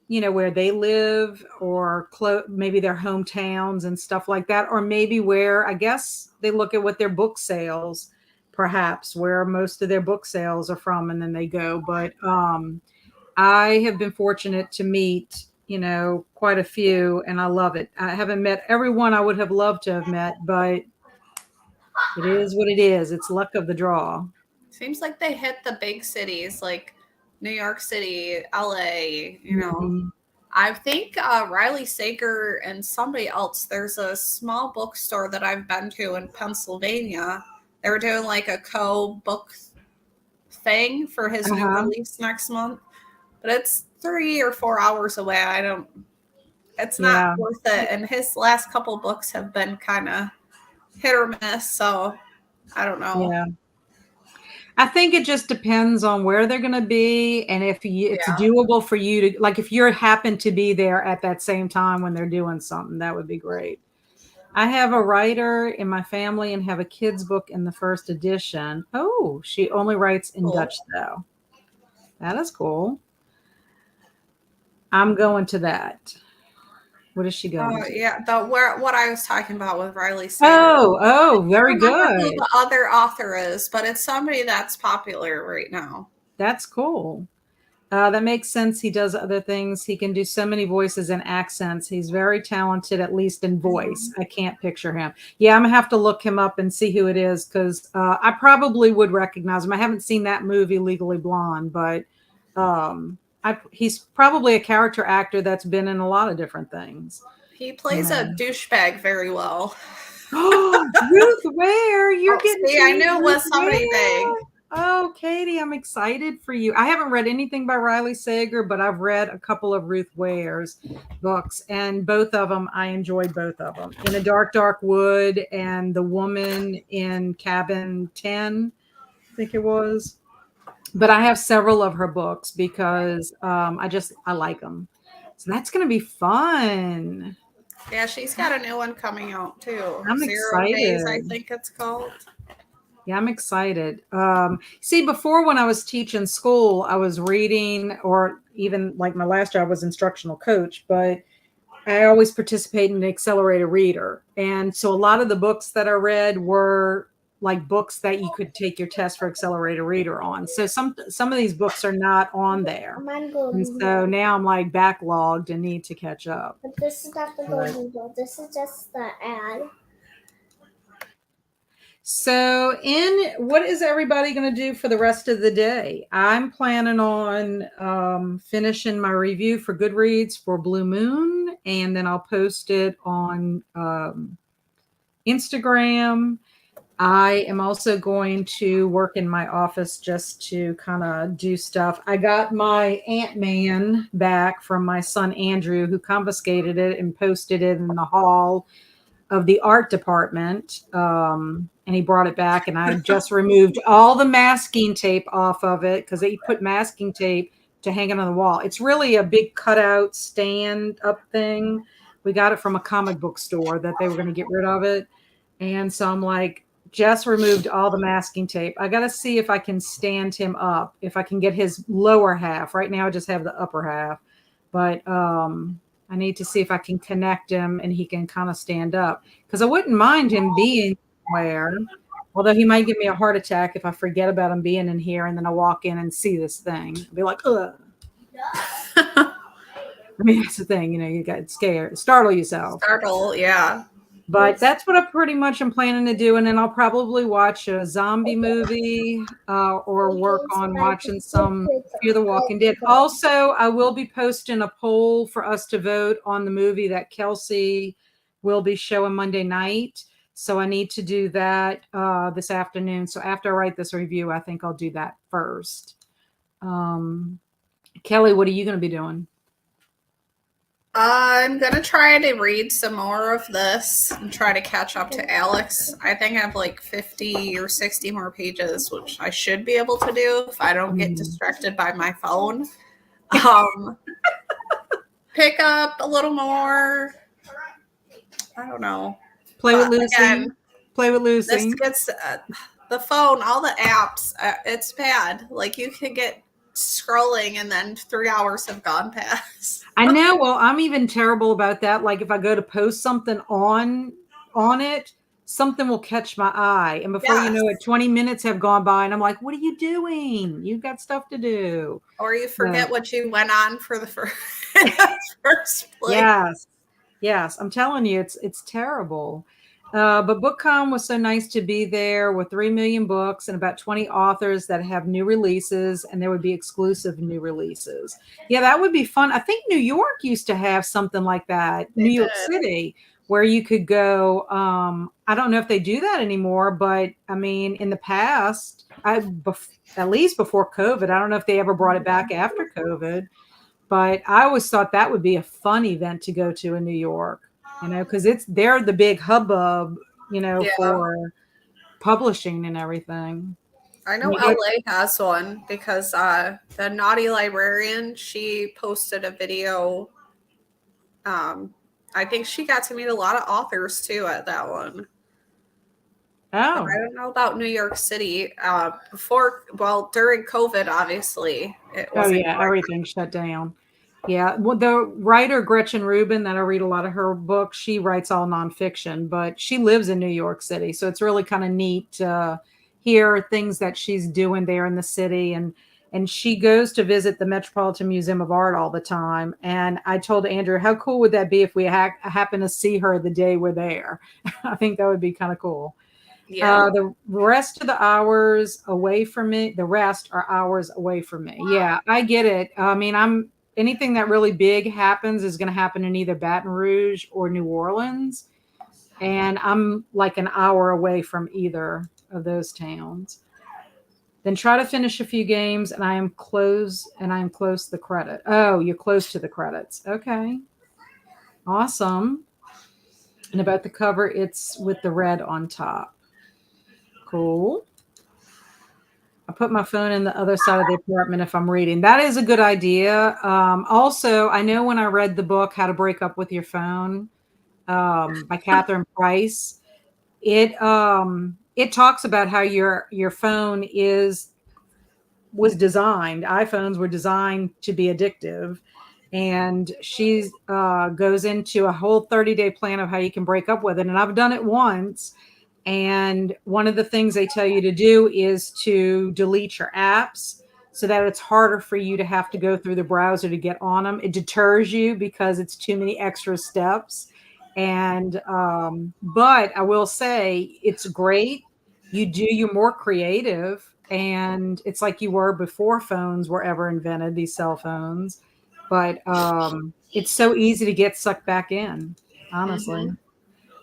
where they live or maybe their hometowns and stuff like that, or maybe where I guess they look at what their book sales, perhaps where most of their book sales are from, and then they go. But I have been fortunate to meet, quite a few, and I love it. I haven't met everyone I would have loved to have met, but it is what it is. It's luck of the draw. Seems like they hit the big cities like New York City, LA, Mhm. I think Riley Sager and somebody else, there's a small bookstore that I've been to in Pennsylvania. They were doing like a co-book thing for his new Uh-huh. release next month. But it's 3 or 4 hours away. It's not Yeah. worth it. And his last couple books have been kind of hit or miss. So I don't know. Yeah. I think it just depends on where they're going to be, and if it's Yeah. doable for you to, like, if you happen to be there at that same time when they're doing something, that would be great. I have a writer in my family and have a kid's book in the first edition. Oh, she only writes in Cool. Dutch, though. That is cool. I'm going to that. What is she going to? Yeah, what I was talking about with Riley Sager. Oh, I very don't remember who good. the other author is, but it's somebody that's popular right now. That's cool. That makes sense. He does other things. He can do so many voices and accents. He's very talented, at least in voice. I can't picture him. Yeah, I'm gonna have to look him up and see who it is, because I probably would recognize him. I haven't seen that movie, Legally Blonde, but he's probably a character actor that's been in a lot of different things. He plays a douchebag very well. Oh, Ruth Ware, you're getting See, to I meet knew it Ruth was somebody big. Ware. Oh, Katie, I'm excited for you. I haven't read anything by Riley Sager, but I've read a couple of Ruth Ware's books, and both of them, I enjoyed both of them. In a Dark, Dark Wood and The Woman in Cabin 10, I think it was. But I have several of her books because I like them. So that's going to be fun. Yeah, she's got a new one coming out too. I'm 0 Days, I excited. think it's called. Yeah, I'm excited. See, before when I was teaching school, I was reading, or even like my last job was instructional coach, but I always participate in an accelerated reader. And so a lot of the books that I read were like books that you could take your test for accelerated reader on. So some of these books are not on there. And so now I'm like backlogged and need to catch up. But this is not the golden book. This is just the ad. So, what is everybody going to do for the rest of the day? I'm planning on finishing my review for Goodreads for Blue Moon, and then I'll post it on Instagram. I am also going to work in my office just to kind of do stuff. I got my Ant-Man back from my son Andrew, who confiscated it and posted it in the hall of the art department. And he brought it back, and I just removed all the masking tape off of it because they put masking tape to hang it on the wall. It's really a big cutout stand up thing. We got it from a comic book store that they were going to get rid of it. And so I'm like, just removed all the masking tape. I got to see if I can stand him up, if I can get his lower half. Right now, I just have the upper half, but I need to see if I can connect him and he can kind of stand up, because I wouldn't mind him being somewhere. Although he might give me a heart attack if I forget about him being in here and then I walk in and see this thing. I'll be like, ugh. I mean, that's the thing, you got scared, startle yourself. Startle, yeah. But that's what I pretty much am planning to do. And then I'll probably watch a zombie movie or work on watching some Fear the Walking Dead. Also, I will be posting a poll for us to vote on the movie that Kelsey will be showing Monday night. So I need to do that this afternoon. So after I write this review, I think I'll do that first. Kelly, what are you going to be doing? I'm going to try to read some more of this and try to catch up to Alex. I think I have like 50 or 60 more pages, which I should be able to do if I don't get distracted by my phone. Pick up a little more. I don't know. Play with Lucy. Again, play with Lucy. This gets the phone, all the apps. It's bad. Like you can get scrolling and then 3 hours have gone past. I know. Well, I'm even terrible about that. Like if I go to post something on it, something will catch my eye. And before you know it, 20 minutes have gone by and I'm like, what are you doing? You've got stuff to do. Or you forget what you went on for the first place. Yes. I'm telling you, it's terrible. But BookCon was so nice to be there with 3 million books and about 20 authors that have new releases, and there would be exclusive new releases. Yeah, that would be fun. I think New York used to have something like that, New York City, where you could go. I don't know if they do that anymore, but I mean, in the past, at least before COVID, I don't know if they ever brought it back after COVID, but I always thought that would be a fun event to go to in New York. Because they're the big hubbub, for publishing and everything. I know LA has one because the Naughty Librarian, she posted a video. I think she got to meet a lot of authors too at that one. Oh, I don't know about New York City. During COVID, obviously. Everything shut down. Yeah, well, the writer Gretchen Rubin, that I read a lot of her books, she writes all nonfiction, but she lives in New York City, so it's really kind of neat to hear things that she's doing there in the city, and she goes to visit the Metropolitan Museum of Art all the time. And I told Andrew, how cool would that be if we happen to see her the day we're there? I think that would be kind of cool. Yeah. The rest of the hours away from me, the rest are hours away from me. Yeah, I get it. I mean, anything that really big happens is going to happen in either Baton Rouge or New Orleans. And I'm like an hour away from either of those towns. Then try to finish a few games, and I am close to the credit. Oh, you're close to the credits. Okay. Awesome. And about the cover, it's with the red on top. Cool. I put my phone in the other side of the apartment if I'm reading. That is a good idea. Also, I know when I read the book, How to Break Up with Your Phone, by Catherine Price, it talks about how your phone was designed. iPhones were designed to be addictive. And she goes into a whole 30-day plan of how you can break up with it. And I've done it once. And one of the things they tell you to do is to delete your apps so that it's harder for you to have to go through the browser to get on them. It deters you because it's too many extra steps. And but I will say it's great. You're more creative, and it's like you were before phones were ever invented, these cell phones. But it's so easy to get sucked back in, honestly.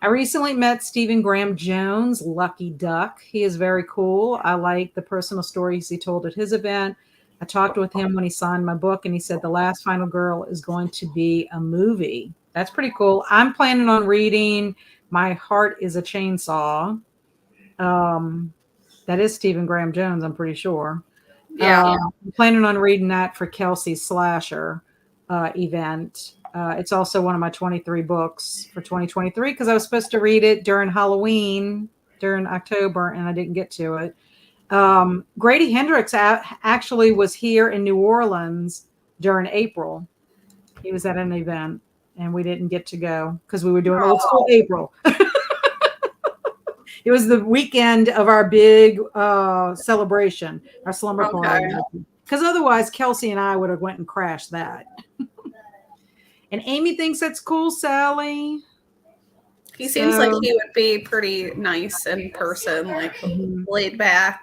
I recently met Stephen Graham Jones, Lucky Duck. He is very cool. I like the personal stories he told at his event. I talked with him when he signed my book, and he said The Last Final Girl is going to be a movie. That's pretty cool. I'm planning on reading My Heart is a Chainsaw. That is Stephen Graham Jones, I'm pretty sure. Yeah. I'm planning on reading that for Kelsey's Slasher event. It's also one of my 23 books for 2023 because I was supposed to read it during Halloween, during October, and I didn't get to it. Grady Hendrix actually was here in New Orleans during April. He was at an event, and we didn't get to go because we were doing old school April. It was the weekend of our big celebration, our slumber party. Because otherwise, Kelsey and I would have went and crashed that. And Amy thinks that's cool, Sally. He seems like he would be pretty nice in person, like laid back.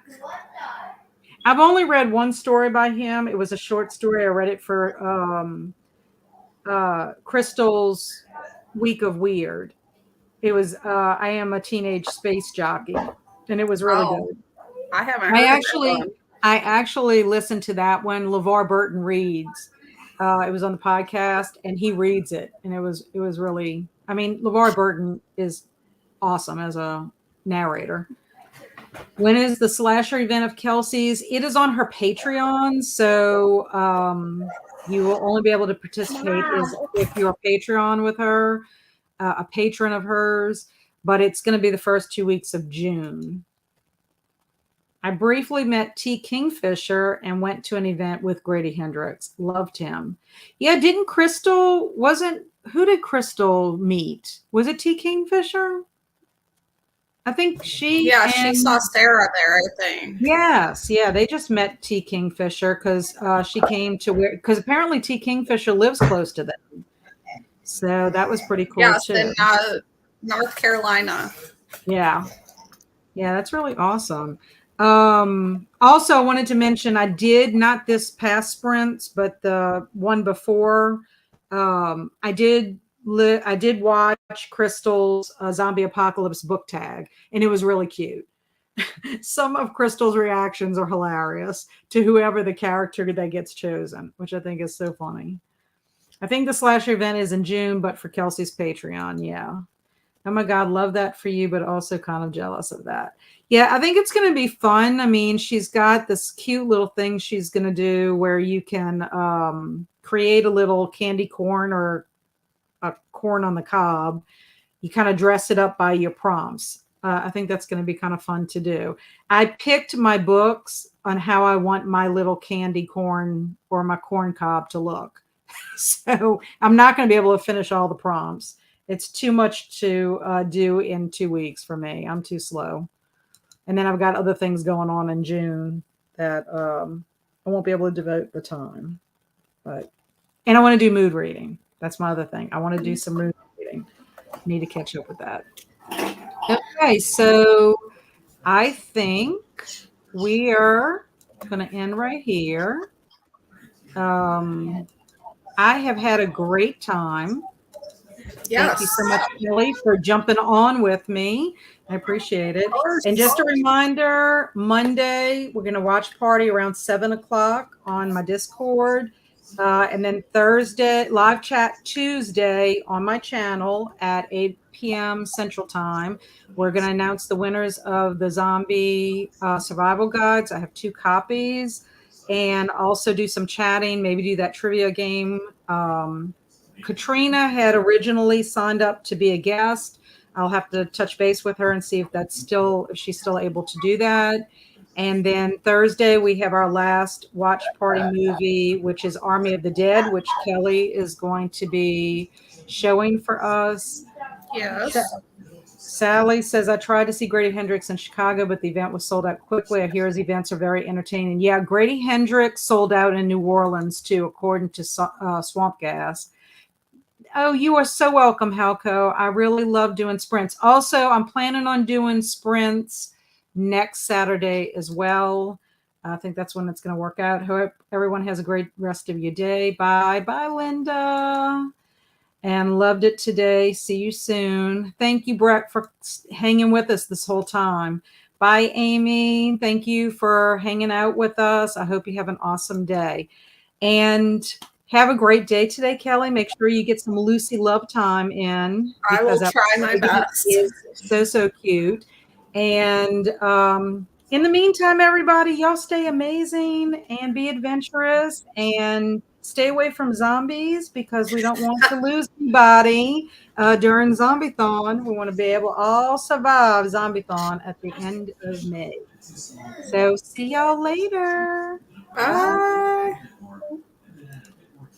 I've only read one story by him. It was a short story. I read it for Crystal's Week of Weird. It was I Am a Teenage Space Jockey, and it was really good. I haven't heard I actually listened to that one. LeVar Burton reads. It was on the podcast, and he reads it, and it was really. I mean, LeVar Burton is awesome as a narrator. When is the Slasher event of Kelsey's? It is on her Patreon, so you will only be able to participate if you're a Patreon with her, a patron of hers. But it's going to be the first 2 weeks of June. I briefly met T. Kingfisher and went to an event with Grady Hendrix. Loved him. Yeah, who did Crystal meet? Was it T. Kingfisher? I think she saw Sarah there, I think. Yes, yeah, they just met T. Kingfisher because she came to because apparently T. Kingfisher lives close to them. So that was pretty cool too. In North Carolina. Yeah, that's really awesome. Also, I wanted to mention I did not this past sprints, but the one before. I did watch Crystal's Zombie Apocalypse book tag, and it was really cute. Some of Crystal's reactions are hilarious to whoever the character that gets chosen, which I think is so funny. I think the Slasher event is in June, but for Kelsey's Patreon, yeah. Oh my God, love that for you, but also kind of jealous of that. Yeah, I think it's going to be fun. I mean, she's got this cute little thing she's going to do where you can create a little candy corn or a corn on the cob. You kind of dress it up by your prompts. I think that's going to be kind of fun to do. I picked my books on how I want my little candy corn or my corn cob to look. So I'm not going to be able to finish all the prompts. It's too much to do in 2 weeks for me. I'm too slow. And then I've got other things going on in June that I won't be able to devote the time. And I want to do mood reading. That's my other thing. I want to do some mood reading. Need to catch up with that. Okay, so I think we are going to end right here. I have had a great time. Yes. Thank you so much, Kelly, for jumping on with me. I appreciate it. And just a reminder, Monday, we're going to watch party around 7 o'clock on my Discord. And then Thursday, live chat Tuesday on my channel at 8 p.m. Central Time. We're going to announce the winners of the zombie survival guides. I have 2 copies. And also do some chatting, maybe do that trivia game. Katrina had originally signed up to be a guest. I'll have to touch base with her and see if she's still able to do that. And then Thursday, we have our last watch party movie, which is Army of the Dead, which Kelly is going to be showing for us. Yes. Sally says, I tried to see Grady Hendrix in Chicago, but the event was sold out quickly. I hear his events are very entertaining. Yeah, Grady Hendrix sold out in New Orleans, too, according to Swamp Gas. Oh, you are so welcome, Halco. I really love doing sprints. Also, I'm planning on doing sprints next Saturday as well. I think that's when it's going to work out. Hope everyone has a great rest of your day. Bye. Bye, Linda. and loved it today. See you soon. Thank you, Brett, for hanging with us this whole time. Bye, Amy. Thank you for hanging out with us. I hope you have an awesome day. And have a great day today, Kelly. Make sure you get some Lucy love time in, I will because that try my best. is so cute. And in the meantime, everybody, y'all stay amazing and be adventurous and stay away from zombies, because we don't want to lose anybody during Zombiethon. We want to be able to all survive Zombiethon at the end of May. So see y'all later. Bye.